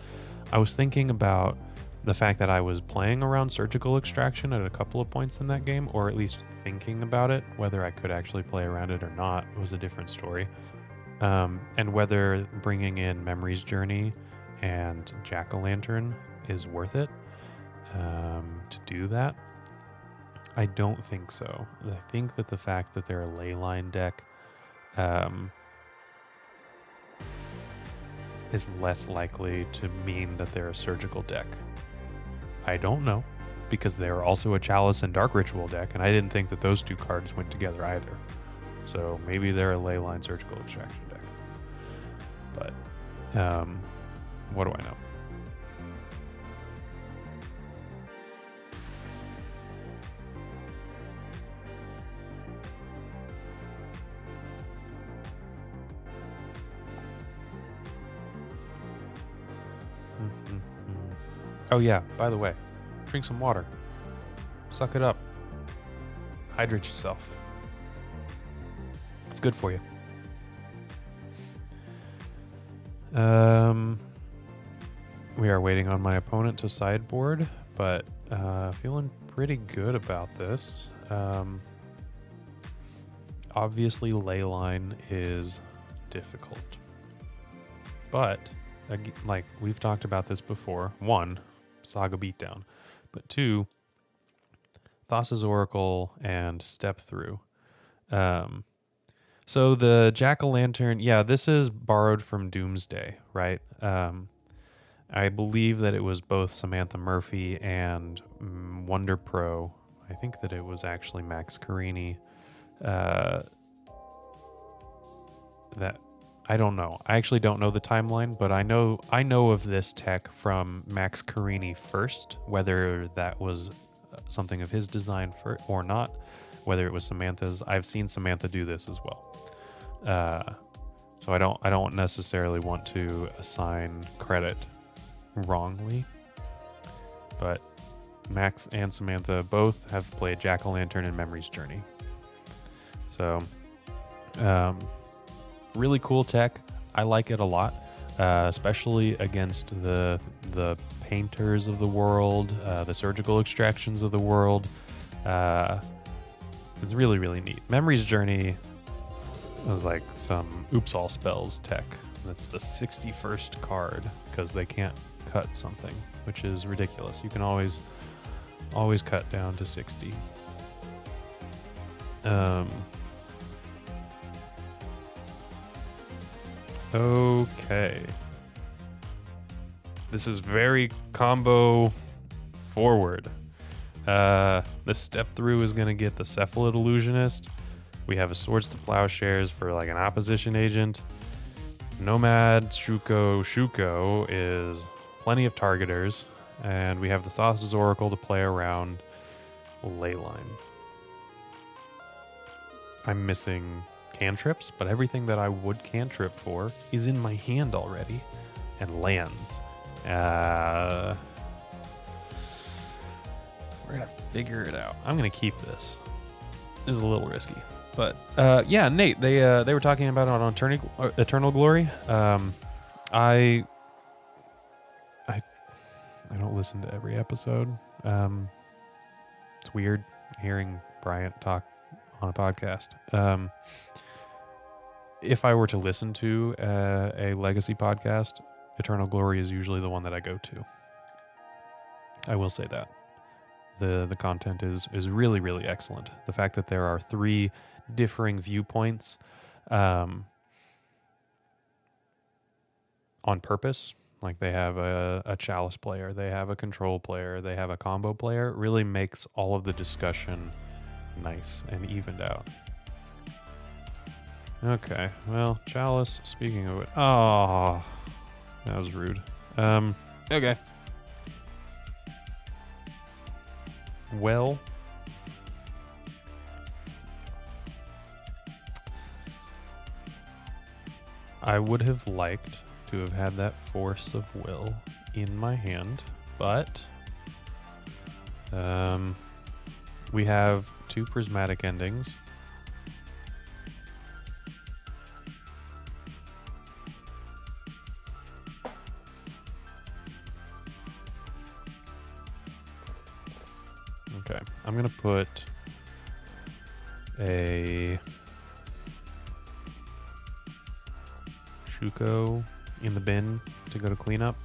I was thinking about the fact that I was playing around surgical extraction at a couple of points in that game, or at least thinking about it. Whether I could actually play around it or not was a different story. And whether bringing in Memory's Journey and Jack-o'-lantern is worth it to do that. I don't think so. I think that the fact that they're a leyline deck is less likely to mean that they're a surgical deck. I don't know, because they're also a Chalice and Dark Ritual deck, and I didn't think that those two cards went together either. So maybe they're a leyline surgical extraction deck. But what do I know? Oh yeah, by the way, drink some water. Suck it up. Hydrate yourself. It's good for you. We are waiting on my opponent to sideboard, but feeling pretty good about this. Obviously, Leyline is difficult, but like we've talked about this before. One, Saga Beatdown, but two, Thassa's Oracle and Step Through. So the Jack-o'-lantern, yeah, this is borrowed from Doomsday, right? I believe that it was both Samantha Murphy and Wonder Pro. I think that it was actually Max Carini. That I don't know. I actually don't know the timeline, but I know of this tech from Max Carini first, whether that was something of his design or not, whether it was Samantha's. I've seen Samantha do this as well. So I don't necessarily want to assign credit wrongly, but Max and Samantha both have played Jack-o'-lantern and Memory's Journey. So really cool tech. I like it a lot, especially against the painters of the world, the surgical extractions of the world. It's really, really neat. Memory's Journey was like some Oops All Spells tech. That's the 61st card because they can't cut something, which is ridiculous. You can always cut down to 60. Okay. This is very combo forward. The Step Through is going to get the Cephalid Illusionist. We have a Swords to Plowshares for like an opposition agent. Nomad Shuko is plenty of targeters. And we have the Thassa's Oracle to play around Leyline. I'm missing cantrips, but everything that I would cantrip for is in my hand already. And lands. We're going to figure it out. I'm going to keep this. This is a little risky. But yeah, Nate, they were talking about it on Eternal Glory. I don't listen to every episode. It's weird hearing Bryant talk on a podcast. If I were to listen to a legacy podcast, Eternal Glory is usually the one that I go to. I will say that. The content is really, really excellent. The fact that there are 3 differing viewpoints on purpose, like they have a Chalice player, they have a control player, they have a combo player, really makes all of the discussion nice and evened out. Okay, well, Chalice, speaking of it, oh, that was rude. Okay. Well, I would have liked to have had that Force of Will in my hand, but we have 2 prismatic endings. Okay, I'm gonna put a Shuko in the bin to go to cleanup.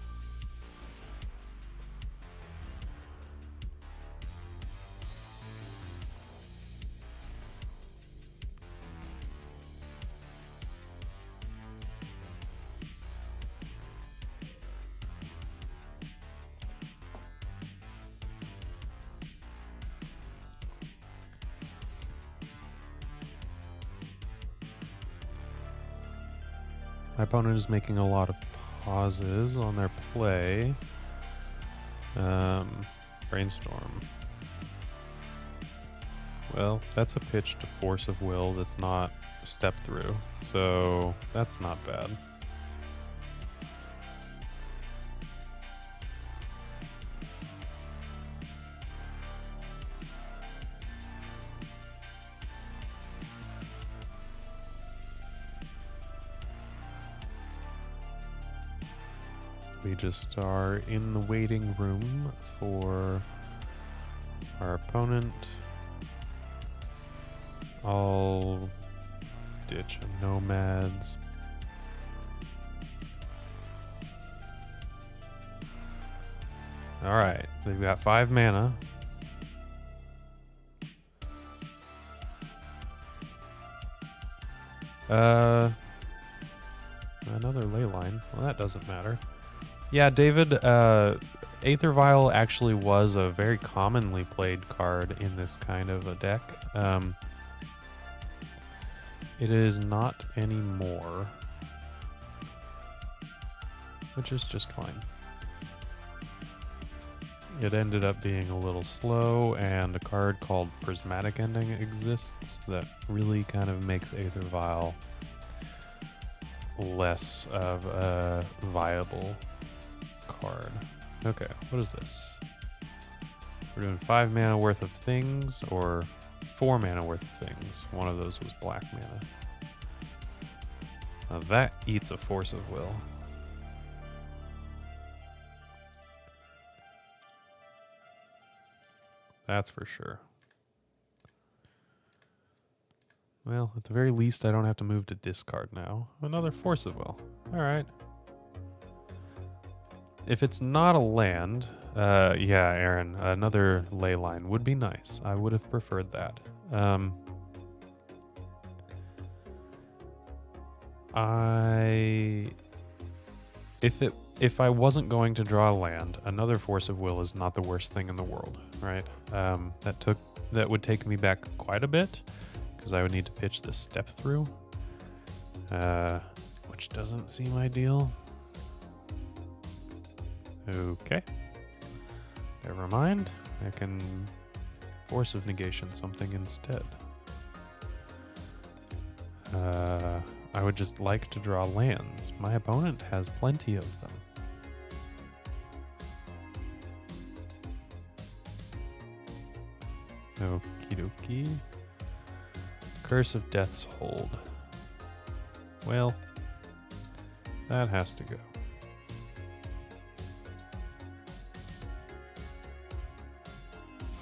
My opponent is making a lot of pauses on their play. Brainstorm. Well, that's a pitch to Force of Will that's not step through, so that's not bad. We just are in the waiting room for our opponent. I'll ditch a Nomads. Alright, they've got 5 mana. Another Leyline. Well, that doesn't matter. Yeah, David, Aether Vial actually was a very commonly played card in this kind of a deck. It is not anymore, which is just fine. It ended up being a little slow, and a card called Prismatic Ending exists that really kind of makes Aether Vial less of a viable card. Okay, what is this? We're doing 5 mana worth of things, or 4 mana worth of things. One of those was black mana. Now that eats a Force of Will. That's for sure. Well, at the very least, I don't have to move to discard now. Another Force of Will. Alright. If it's not a land, yeah, Aaron, another Leyline would be nice. I would have preferred that. If I wasn't going to draw a land, another Force of Will is not the worst thing in the world, right? That would take me back quite a bit, because I would need to pitch this step through, which doesn't seem ideal. Okay. Never mind. I can Force of Negation something instead. I would just like to draw lands. My opponent has plenty of them. Okie dokie. Curse of Death's Hold. Well, that has to go.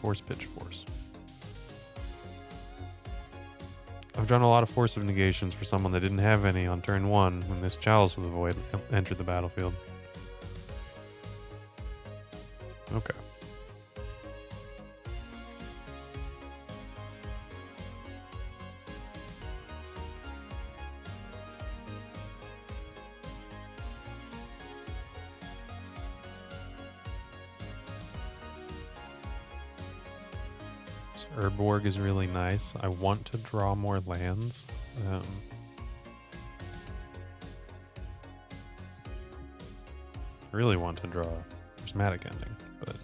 Force Pitch Force. I've drawn a lot of Force of Negations for someone that didn't have any on turn 1 when this Chalice of the Void entered the battlefield. Okay. Urborg is really nice. I want to draw more lands. I really want to draw Prismatic Ending, but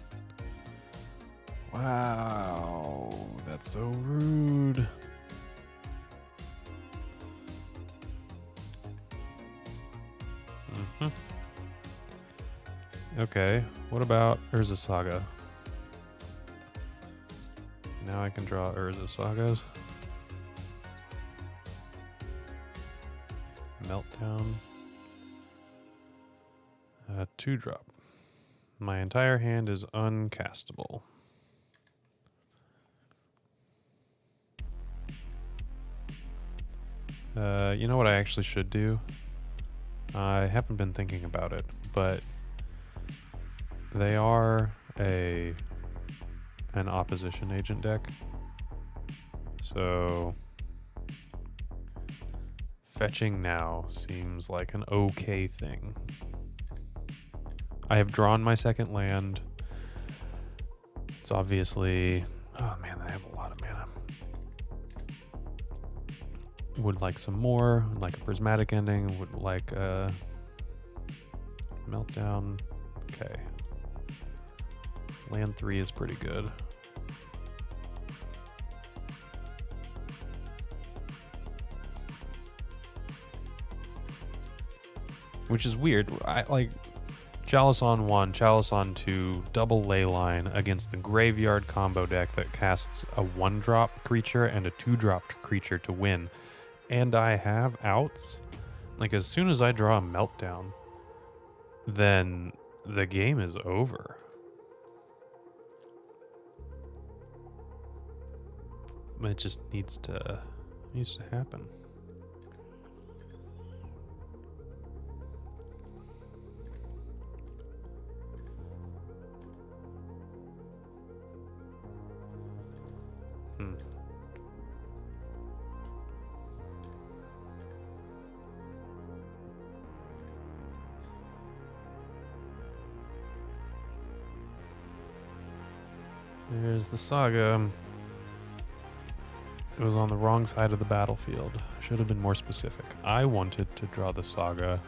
wow, that's so rude. Okay, what about Urza Saga? Now I can draw Urza Sagas. Meltdown. 2-drop. My entire hand is uncastable. You know what I actually should do? I haven't been thinking about it, but they are an opposition agent deck. So fetching now seems like an okay thing. I have drawn my second land. It's obviously... Oh man, I have a lot of mana. Would like some more, would like a prismatic ending, would like a meltdown. Okay. Land 3 is pretty good. Which is weird. I like Chalice on 1, Chalice on 2, double Leyline against the graveyard combo deck that casts a 1-drop creature and a 2-drop creature to win. And I have outs. Like, as soon as I draw a meltdown, then the game is over. It just needs to happen. There's the saga. It was on the wrong side of the battlefield. Should have been more specific. I wanted to draw the saga,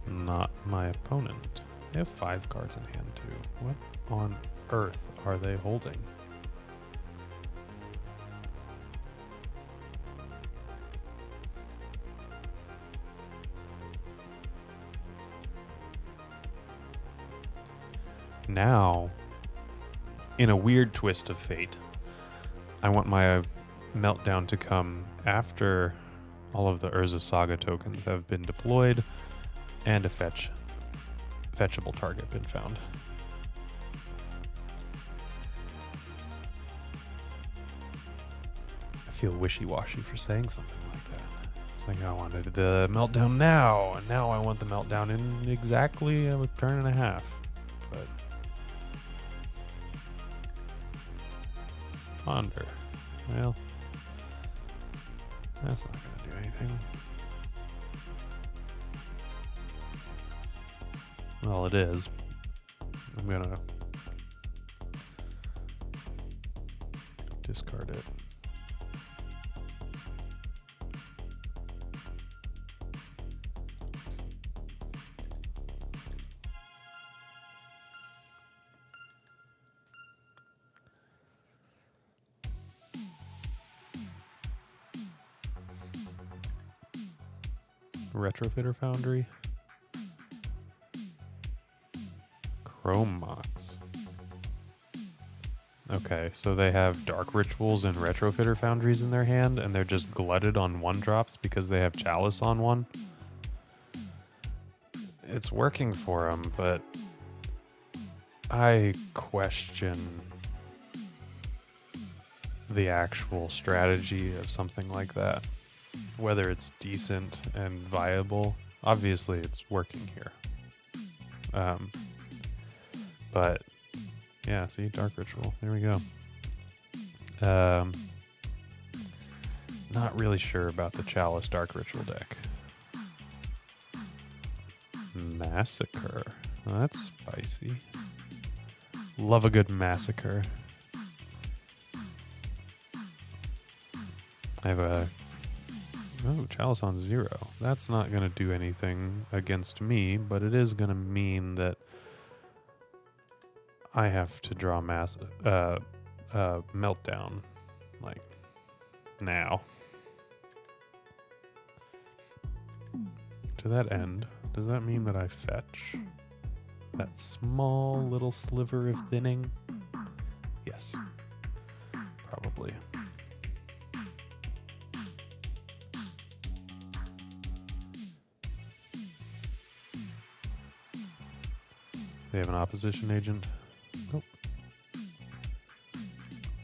not my opponent. They have 5 cards in hand too. What on earth are they holding? Now, in a weird twist of fate, I want my meltdown to come after all of the Urza Saga tokens have been deployed and a fetchable target been found. I feel wishy-washy for saying something like that. Like I wanted the meltdown now, and now I want the meltdown in exactly a turn and a half. But ponder. Well, that's not going to do anything. Well, it is. I'm going to discard it. Retrofitter Foundry. Chrome Mox. Okay, so they have Dark Rituals and Retrofitter Foundries in their hand, and they're just glutted on 1-drops because they have Chalice on 1. It's working for them, but I question the actual strategy of something like that. Whether it's decent and viable. Obviously, it's working here. But, yeah, see, Dark Ritual. There we go. Not really sure about the Chalice Dark Ritual deck. Massacre. Oh, that's spicy. Love a good Massacre. I have a... Oh, Chalice on 0. That's not going to do anything against me, but it is going to mean that I have to draw Meltdown, like, now. To that end, does that mean that I fetch that small little sliver of thinning? Yes. Probably. They have an opposition agent. Nope.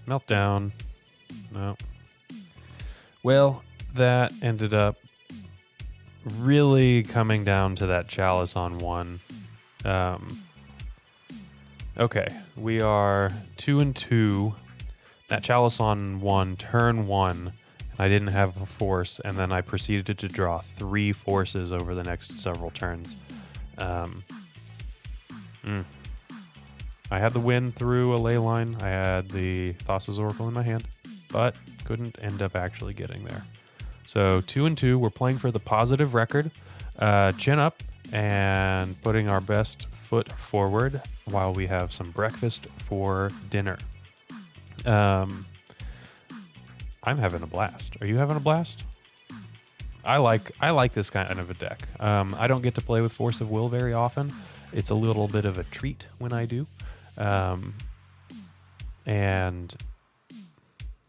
Meltdown. No. Well, that ended up really coming down to that Chalice on 1. Okay, we are 2-2. That Chalice on 1, turn 1, and I didn't have a force, and then I proceeded to draw 3 forces over the next several turns. I had the win through a ley line. I had the Thassa's Oracle in my hand, but couldn't end up actually getting there. So 2-2, we're playing for the positive record. Chin up and putting our best foot forward while we have some breakfast for dinner. I'm having a blast. Are you having a blast? I like this kind of a deck. I don't get to play with Force of Will very often. It's a little bit of a treat when I do. And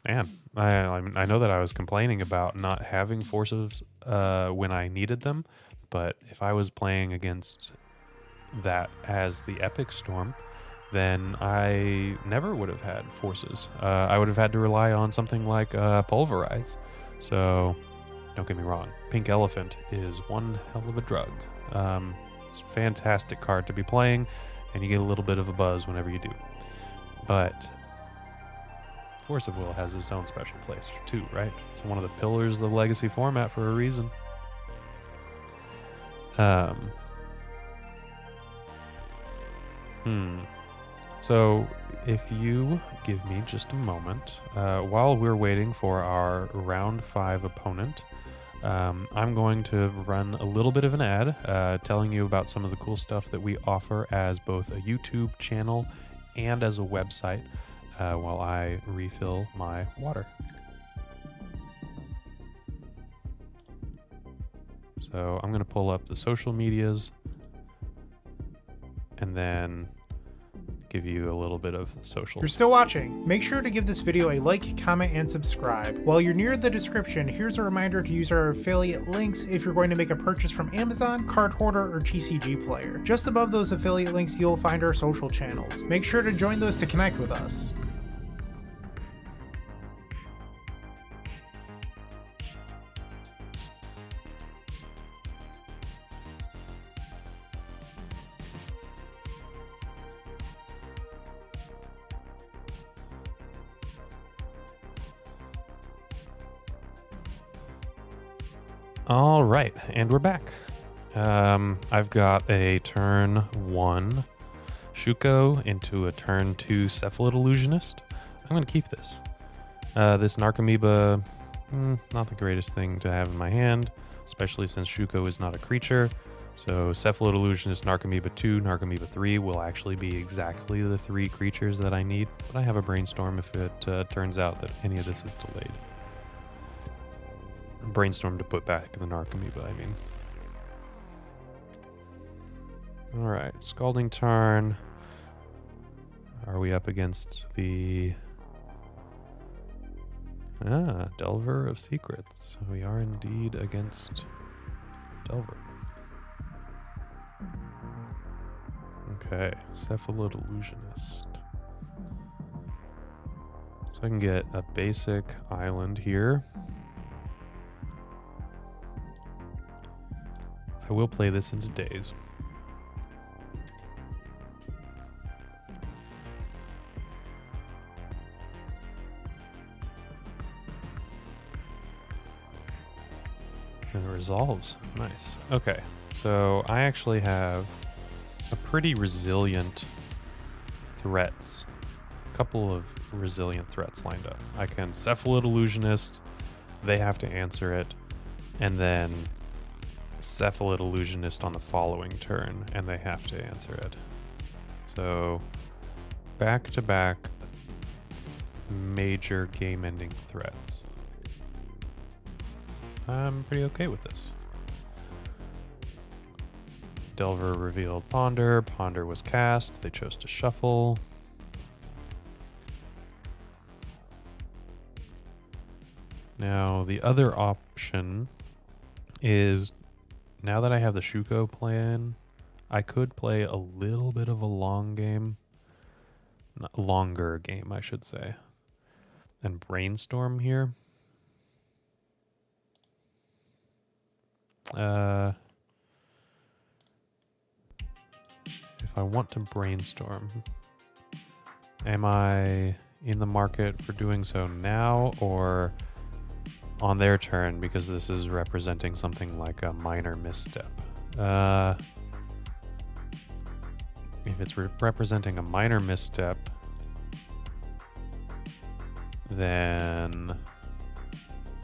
man, I know that I was complaining about not having forces when I needed them, but if I was playing against that as the Epic Storm, then I never would have had forces. I would have had to rely on something like Pulverize. So don't get me wrong, Pink Elephant is one hell of a drug. It's a fantastic card to be playing, and you get a little bit of a buzz whenever you do. But Force of Will has its own special place too, right? It's one of the pillars of the Legacy format for a reason. So if you give me just a moment, while we're waiting for our round 5 opponent, I'm going to run a little bit of an ad telling you about some of the cool stuff that we offer as both a YouTube channel and as a website while I refill my water. So I'm going to pull up the social medias and then give you a little bit of social. You're still watching. Make sure to give this video a like, comment, and subscribe. While you're near the description, here's a reminder to use our affiliate links if you're going to make a purchase from Amazon, Card Hoarder, or TCG Player. Just above those affiliate links, you'll find our social channels. Make sure to join those to connect with us. All right, and we're back. I've got a turn 1 Shuko into a turn 2 Cephalid Illusionist. I'm going to keep this. This Narcomoeba, not the greatest thing to have in my hand, especially since Shuko is not a creature. So Cephalid Illusionist, Narcomoeba 2, Narcomoeba 3 will actually be exactly the 3 creatures that I need, but I have a Brainstorm if it turns out that any of this is delayed. Brainstorm to put back the Narcomoeba, I mean. Alright, Scalding Tarn. Are we up against the... Delver of Secrets. We are indeed against Delver. Okay, Cephalid Illusionist. So I can get a basic island here. I will play this into Daze. And it resolves. Nice. Okay, so I actually have a pretty resilient threats. A couple of resilient threats lined up. I can Cephalid Illusionist, they have to answer it, and then Cephalid Illusionist on the following turn, and they have to answer it. So, back-to-back major game-ending threats. I'm pretty okay with this. Delver revealed Ponder. Ponder was cast. They chose to shuffle. Now, the other option is, now that I have the Shuko plan, I could play a little bit of a long game. Not longer game, I should say. And Brainstorm here. If I want to brainstorm, am I in the market for doing so now or on their turn, because this is representing something like a minor misstep? If it's representing a minor misstep, then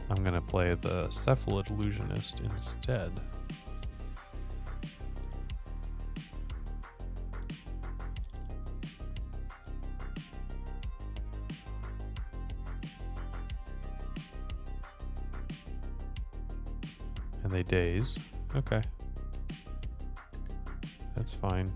I'm going to play the Cephalid Illusionist instead. And they daze. Okay. That's fine.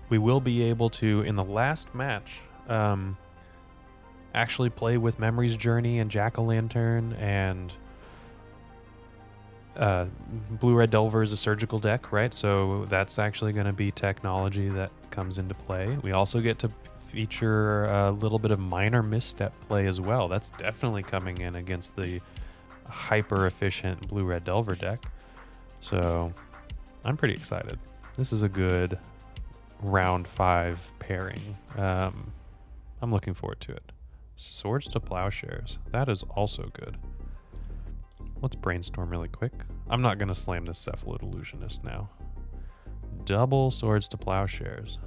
We will be able to, in the last match, actually play with Memory's Journey and Jack-o'-lantern, and Blue Red Delver is a surgical deck, right? So that's actually going to be technology that comes into play. We also get to feature a little bit of minor misstep play as well. That's definitely coming in against the hyper efficient Blue Red Delver deck. So I'm pretty excited. This is a good round 5 pairing. I'm looking forward to it. Swords to Plowshares. That is also good. Let's brainstorm really quick. I'm not going to slam this Cephalid Illusionist now. Double Swords to Plowshares.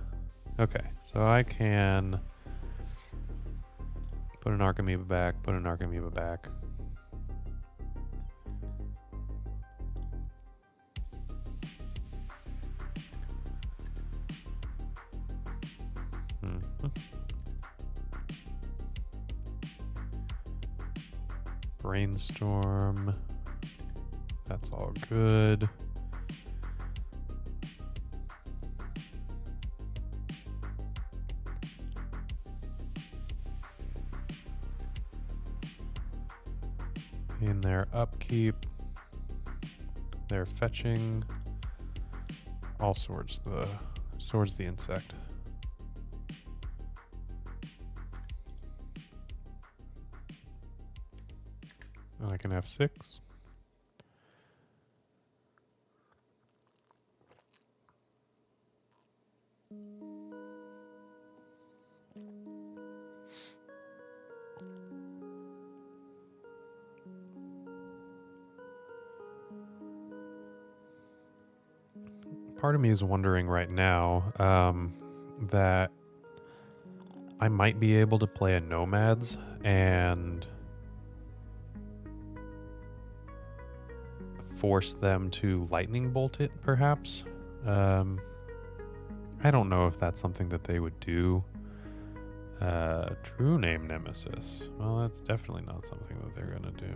Okay, so I can put an Narcomoeba back, put an Narcomoeba back. Brainstorm. That's all good. In their upkeep, they're fetching all swords. The sword's the insect. And I can have 6. Part of me is wondering right now that I might be able to play a Nomads and force them to lightning bolt it, perhaps. I don't know if that's something that they would do. True name Nemesis. Well, that's definitely not something that they're going to do.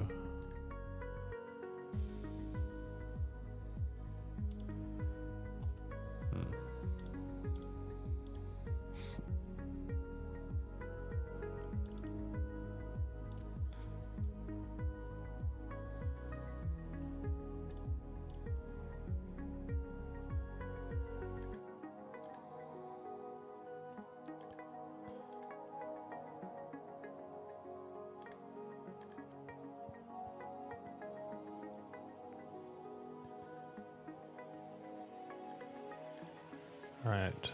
Alright.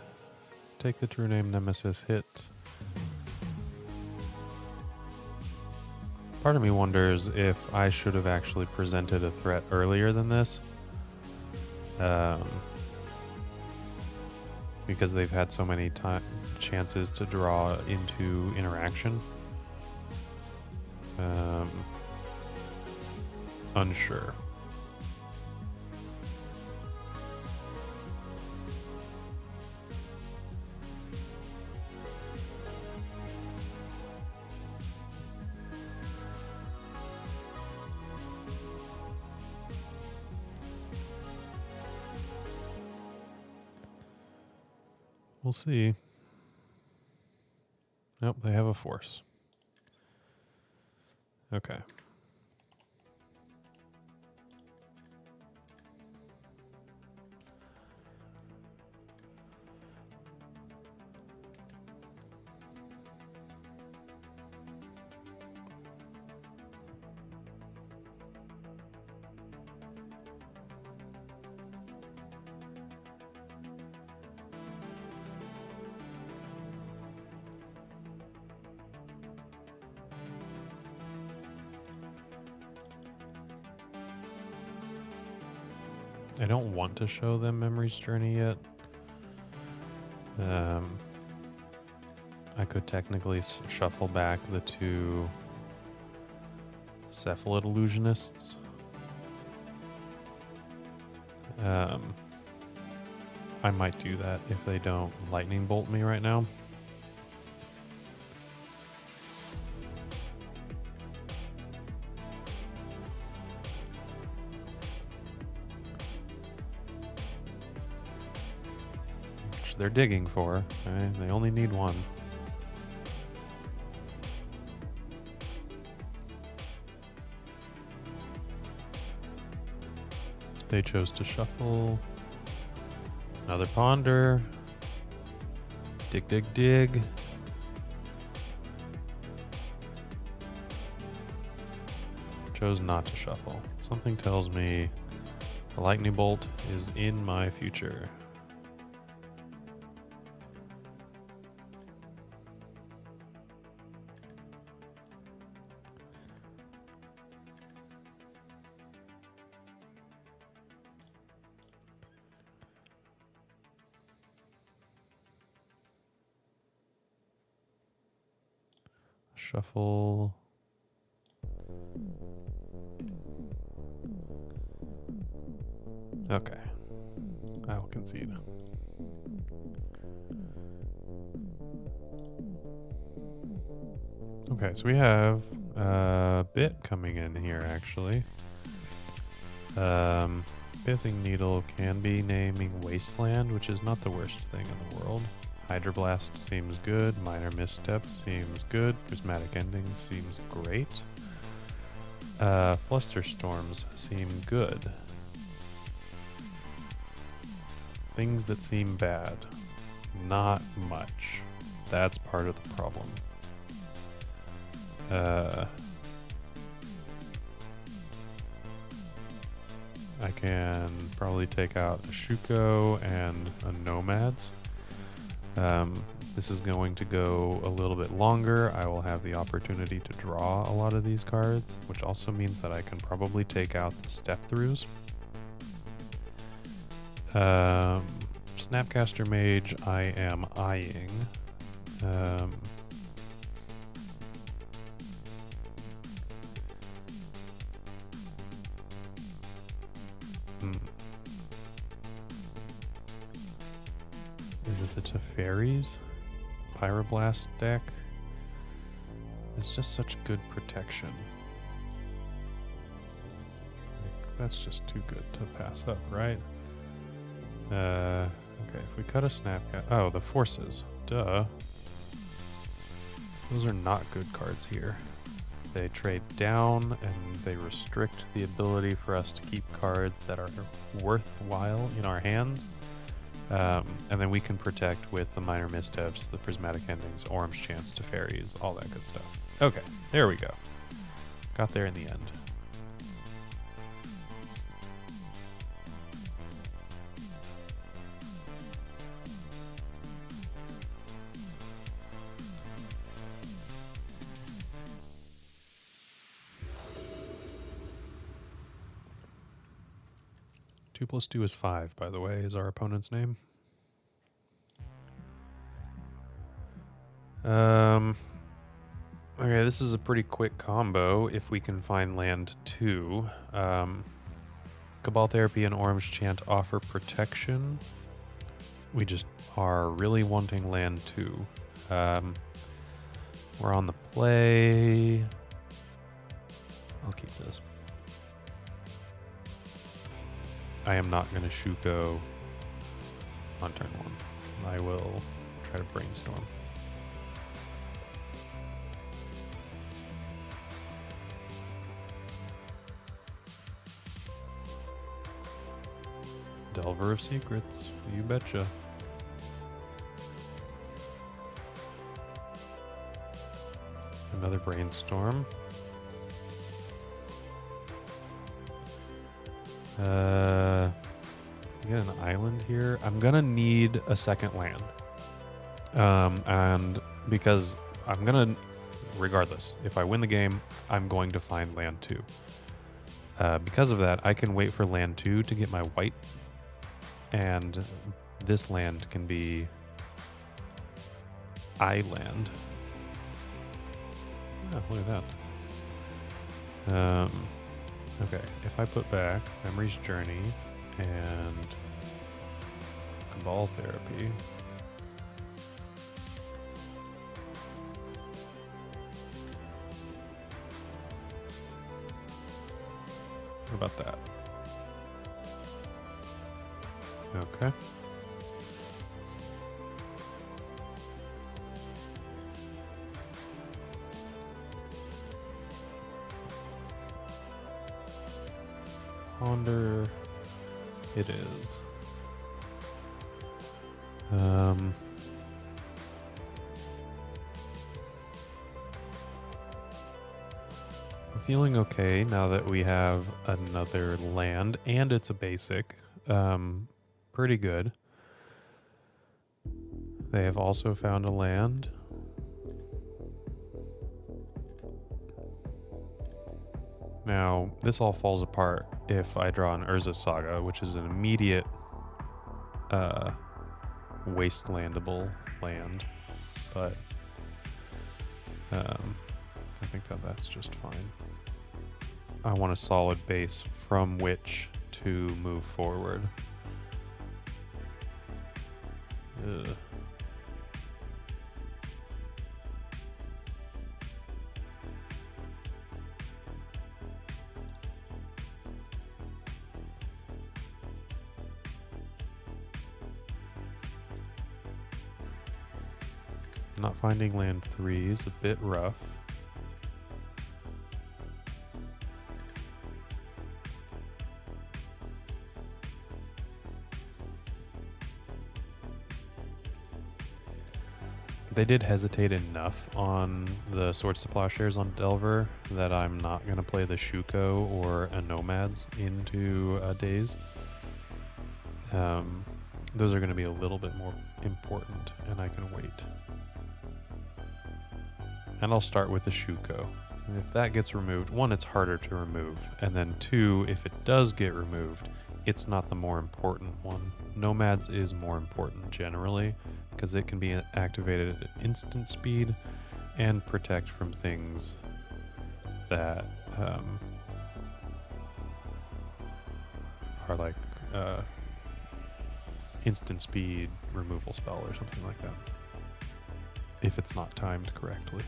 Take the true name Nemesis hit. Part of me wonders if I should have actually presented a threat earlier than this. Because they've had so many chances to draw into interaction. Unsure. We'll see. Nope, they have a force. Okay. I don't want to show them Memory's Journey yet. I could technically shuffle back the 2 Cephalid Illusionists. I might do that if they don't lightning bolt me right now. Which they're digging for. Okay? They only need 1. They chose to shuffle. Another ponder. Dig, dig, dig. Chose not to shuffle. Something tells me the lightning bolt is in my future. Shuffle. Okay. I will concede. Okay, so we have a bit coming in here, actually. Pithing Needle can be naming Wasteland, which is not the worst thing in the world. Hydroblast seems good. Minor Misstep seems good. Prismatic Endings seems great. Flusterstorms seem good. Things that seem bad. Not much. That's part of the problem. I can probably take out a Shuko and a Nomads. This is going to go a little bit longer. I will have the opportunity to draw a lot of these cards, which also means that I can probably take out the step-throughs. Snapcaster Mage I am eyeing. Is it the Teferis? Pyroblast deck? It's just such good protection. Like, that's just too good to pass up, right? Okay, if we cut a Snapcast... Oh, the Forces. Duh. Those are not good cards here. They trade down, and they restrict the ability for us to keep cards that are worthwhile in our hand. And then we can protect with the Minor Missteps, the Prismatic Endings, Orm's Chance to Fairies, all that good stuff. Okay, there we go. Got there in the end. Two plus 2 is 5, by the way, is our opponent's name. Okay, this is a pretty quick combo if we can find land 2. Cabal Therapy and Orm's Chant offer protection. We just are really wanting land 2. We're on the play. I'll keep this. I am not going to Shuko on turn 1. I will try to brainstorm. Delver of Secrets, you betcha. Another brainstorm. Get an island here. I'm gonna need a second land. And because I'm gonna, regardless, if I win the game, I'm going to find land 2. Because of that, I can wait for land 2 to get my white, and this land can be island. Oh, look at that. Okay, if I put back Memory's Journey and Cabal Therapy. What about that? Okay. Ponder it is. I'm feeling okay now that we have another land and it's a basic. Pretty good. They have also found a land. Now, this all falls apart if I draw an Urza Saga, which is an immediate wastelandable land, but I think that that's just fine. I want a solid base from which to move forward. Ugh. Not finding land 3 is a bit rough. They did hesitate enough on the Swords to Plowshares on Delver that I'm not going to play the Shuko or a Nomads into Days. Those are going to be a little bit more important, and I can wait. And I'll start with the Shuko. And if that gets removed, 1, it's harder to remove, and then 2, if it does get removed, it's not the more important one. Nomads is more important generally, because it can be activated at instant speed and protect from things that are like instant speed removal spell or something like that, if it's not timed correctly.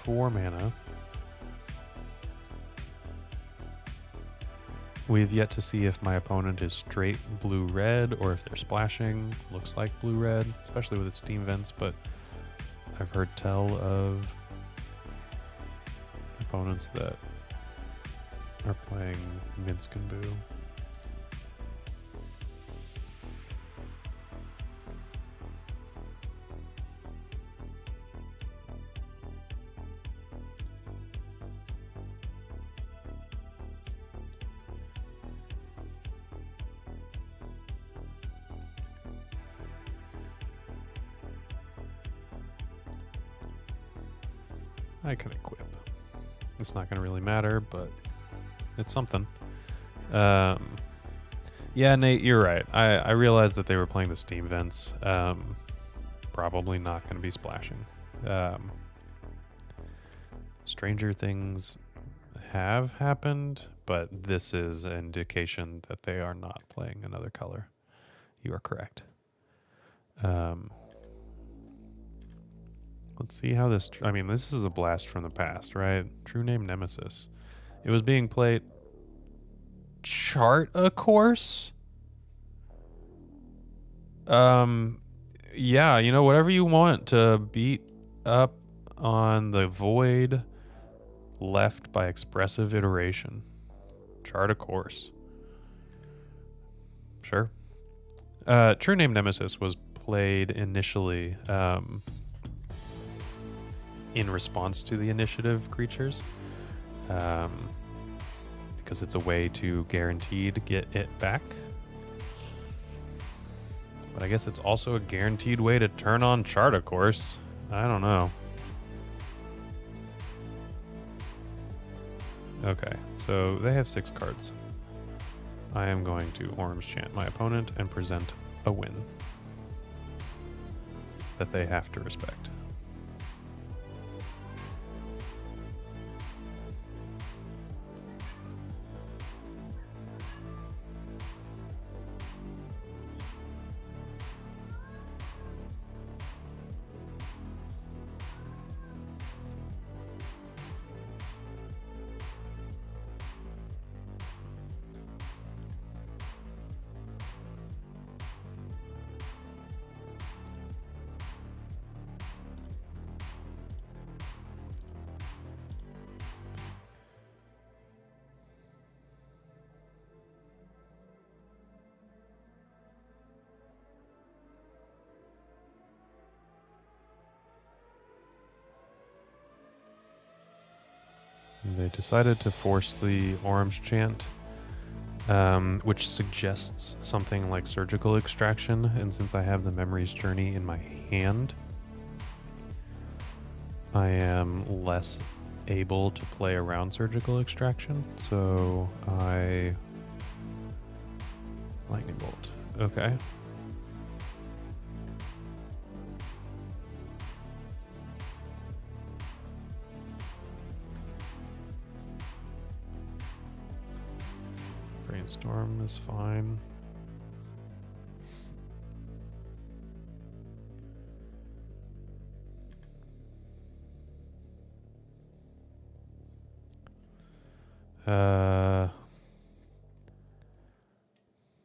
Four mana. We've yet to see if my opponent is straight blue-red or if they're splashing. Looks like blue-red, especially with its steam vents, but I've heard tell of opponents that are playing Minsk and Boo. I can equip. It's not going to really matter, but it's something. Yeah, Nate, you're right. I realized that they were playing the steam vents. Probably not going to be splashing. Stranger things have happened, but this is an indication that they are not playing another color. You are correct. Let's see how this... I mean, this is a blast from the past, right? True name Nemesis. It was being played... Chart a course? Yeah, you know, whatever you want to beat up on the void left by expressive iteration. Chart a course. Sure. True name Nemesis was played initially... in response to the initiative creatures, because it's a way to guarantee to get it back. But I guess it's also a guaranteed way to turn on Chart, of course. I don't know. Okay, so they have 6 cards. I am going to Orange Chant my opponent and present a win that they have to respect. They decided to force the Orange Chant, which suggests something like Surgical Extraction, and since I have the Memory's Journey in my hand, I am less able to play around Surgical Extraction, so I... Lightning Bolt. Okay. Brainstorm is fine.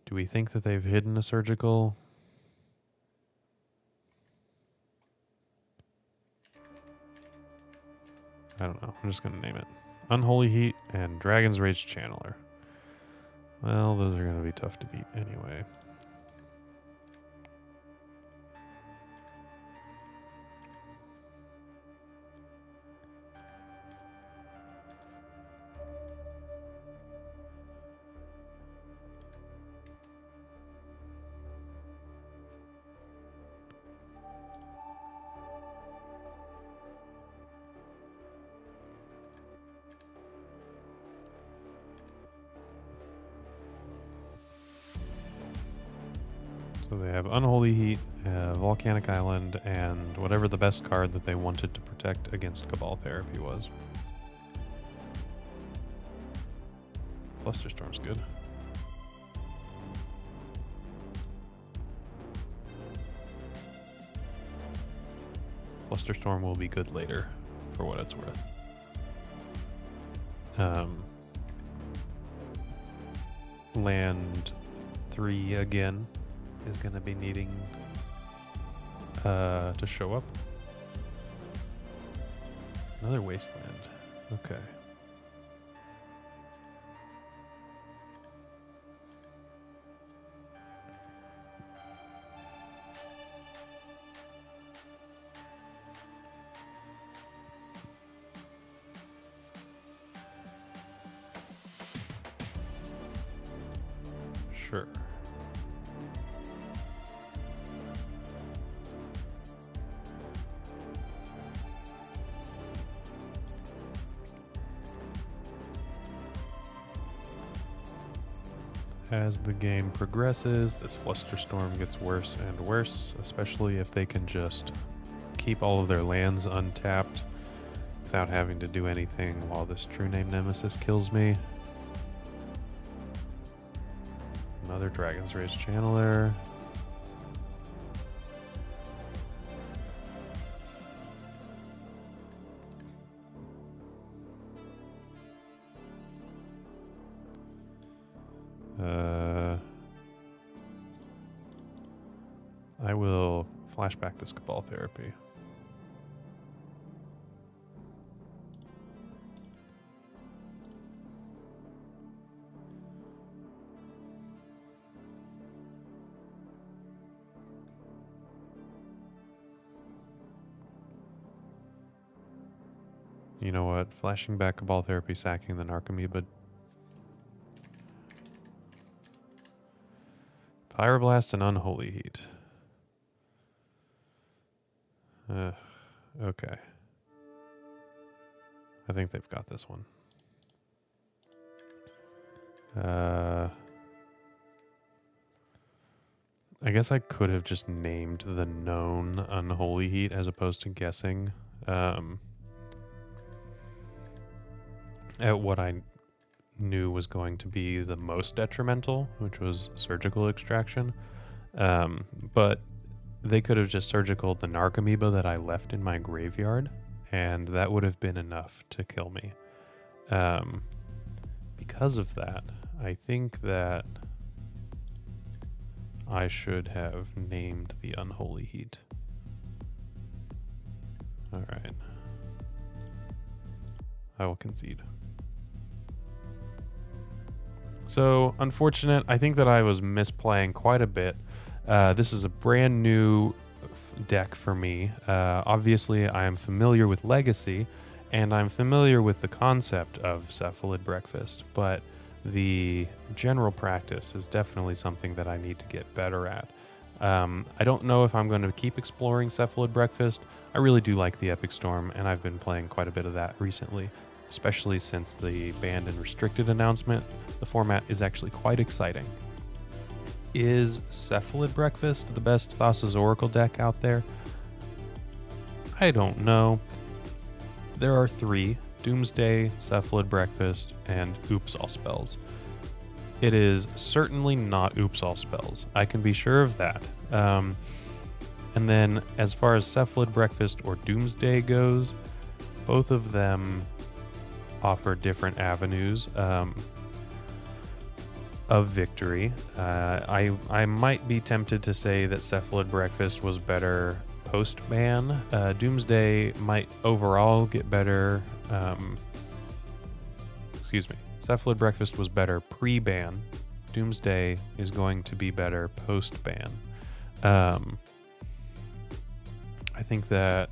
Do we think that they've hidden a surgical? I don't know. I'm just going to name it. Unholy Heat and Dragon's Rage Channeler. Well, those are going to be tough to beat anyway. So they have Unholy Heat, Volcanic Island, and whatever the best card that they wanted to protect against Cabal Therapy was. Flusterstorm's good. Flusterstorm will be good later, for what it's worth. Land 3 again is going to be needing to show up. Another Wasteland. Okay. Sure. As the game progresses, this Flusterstorm gets worse and worse, especially if they can just keep all of their lands untapped without having to do anything while this True Name Nemesis kills me. Another Dragon's Rage Channeler. I will flashback this Cabal Therapy. You know what? Flashing back Cabal Therapy, sacking the Narcomoeba. Pyroblast and Unholy Heat. Okay. I think they've got this one. I guess I could have just named the known Unholy Heat as opposed to guessing at what I knew was going to be the most detrimental, which was surgical extraction. But they could have just surgicaled the Narcomoeba that I left in my graveyard, and that would have been enough to kill me. Because of that, I think that I should have named the Unholy Heat. Alright. I will concede. So, unfortunate. I think that I was misplaying quite a bit. This is a brand new deck for me. Obviously, I am familiar with Legacy, and I'm familiar with the concept of Cephalid Breakfast, but the general practice is definitely something that I need to get better at. I don't know if I'm going to keep exploring Cephalid Breakfast. I really do like the Epic Storm, and I've been playing quite a bit of that recently, especially since the banned and restricted announcement. The format is actually quite exciting. Is Cephalid Breakfast the best Thassa's Oracle deck out there? I don't know. There are 3: Doomsday, Cephalid Breakfast, and Oops All Spells. It is certainly not Oops All Spells. I can be sure of that. And then as far as Cephalid Breakfast or Doomsday goes, both of them offer different avenues of victory. I might be tempted to say that Cephalid Breakfast was better post-ban. Doomsday might overall get better. Excuse me. Cephalid Breakfast was better pre-ban. Doomsday is going to be better post-ban. I think that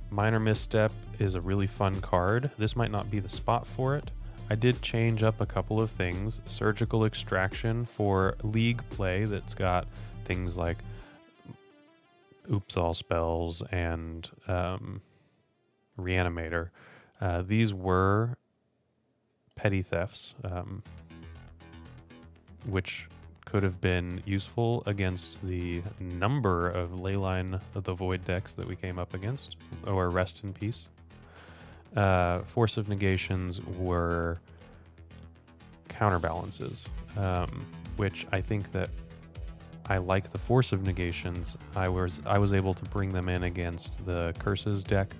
Minor Misstep is a really fun card. This might not be the spot for it. I did change up a couple of things. Surgical Extraction for League play that's got things like Oops All Spells and Reanimator. These were petty thefts, which could have been useful against the number of Leyline of the Void decks that we came up against, or Rest in Peace. Force of Negations were counterbalances, which I think that I like the Force of Negations. I was able to bring them in against the Curses deck,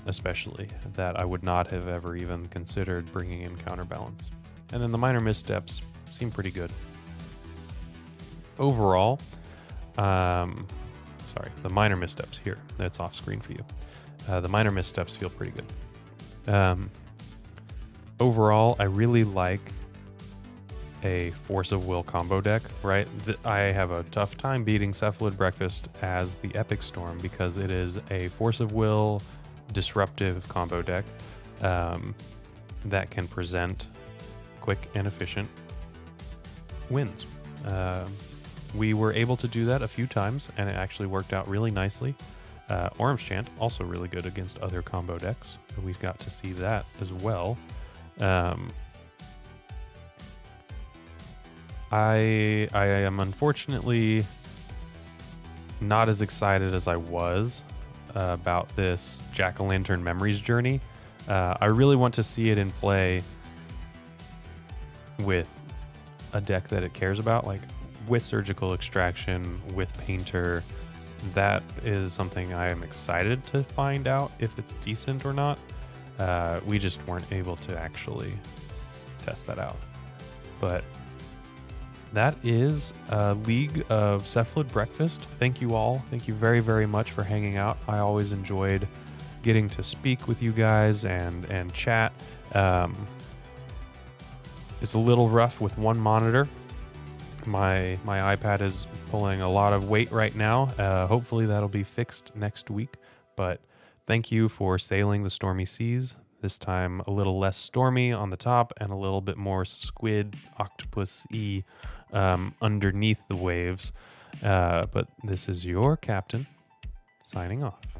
especially, that I would not have ever even considered bringing in counterbalance. And then the Minor Missteps seem pretty good. Overall, sorry, the Minor Missteps here. That's off screen for you. The Minor Missteps feel pretty good. Overall, I really like a Force of Will combo deck, right? I have a tough time beating Cephalid Breakfast as the Epic Storm because it is a Force of Will disruptive combo deck that can present quick and efficient wins. We were able to do that a few times, and it actually worked out really nicely. Orange Chant, also really good against other combo decks. We got to see that as well. I am unfortunately not as excited as I was about this Jack-o'-lantern Memories journey. I really want to see it in play with a deck that it cares about, like with Surgical Extraction, with Painter. That is something I am excited to find out if it's decent or not. We just weren't able to actually test that out. But that is League of Cephalid Breakfast. Thank you all. Thank you very, very much for hanging out. I always enjoyed getting to speak with you guys and chat. It's a little rough with one monitor. My iPad is pulling a lot of weight right now. Hopefully that'll be fixed next week. But thank you for sailing the stormy seas. This time a little less stormy on the top and a little bit more squid, octopus-y underneath the waves. But this is your captain, signing off.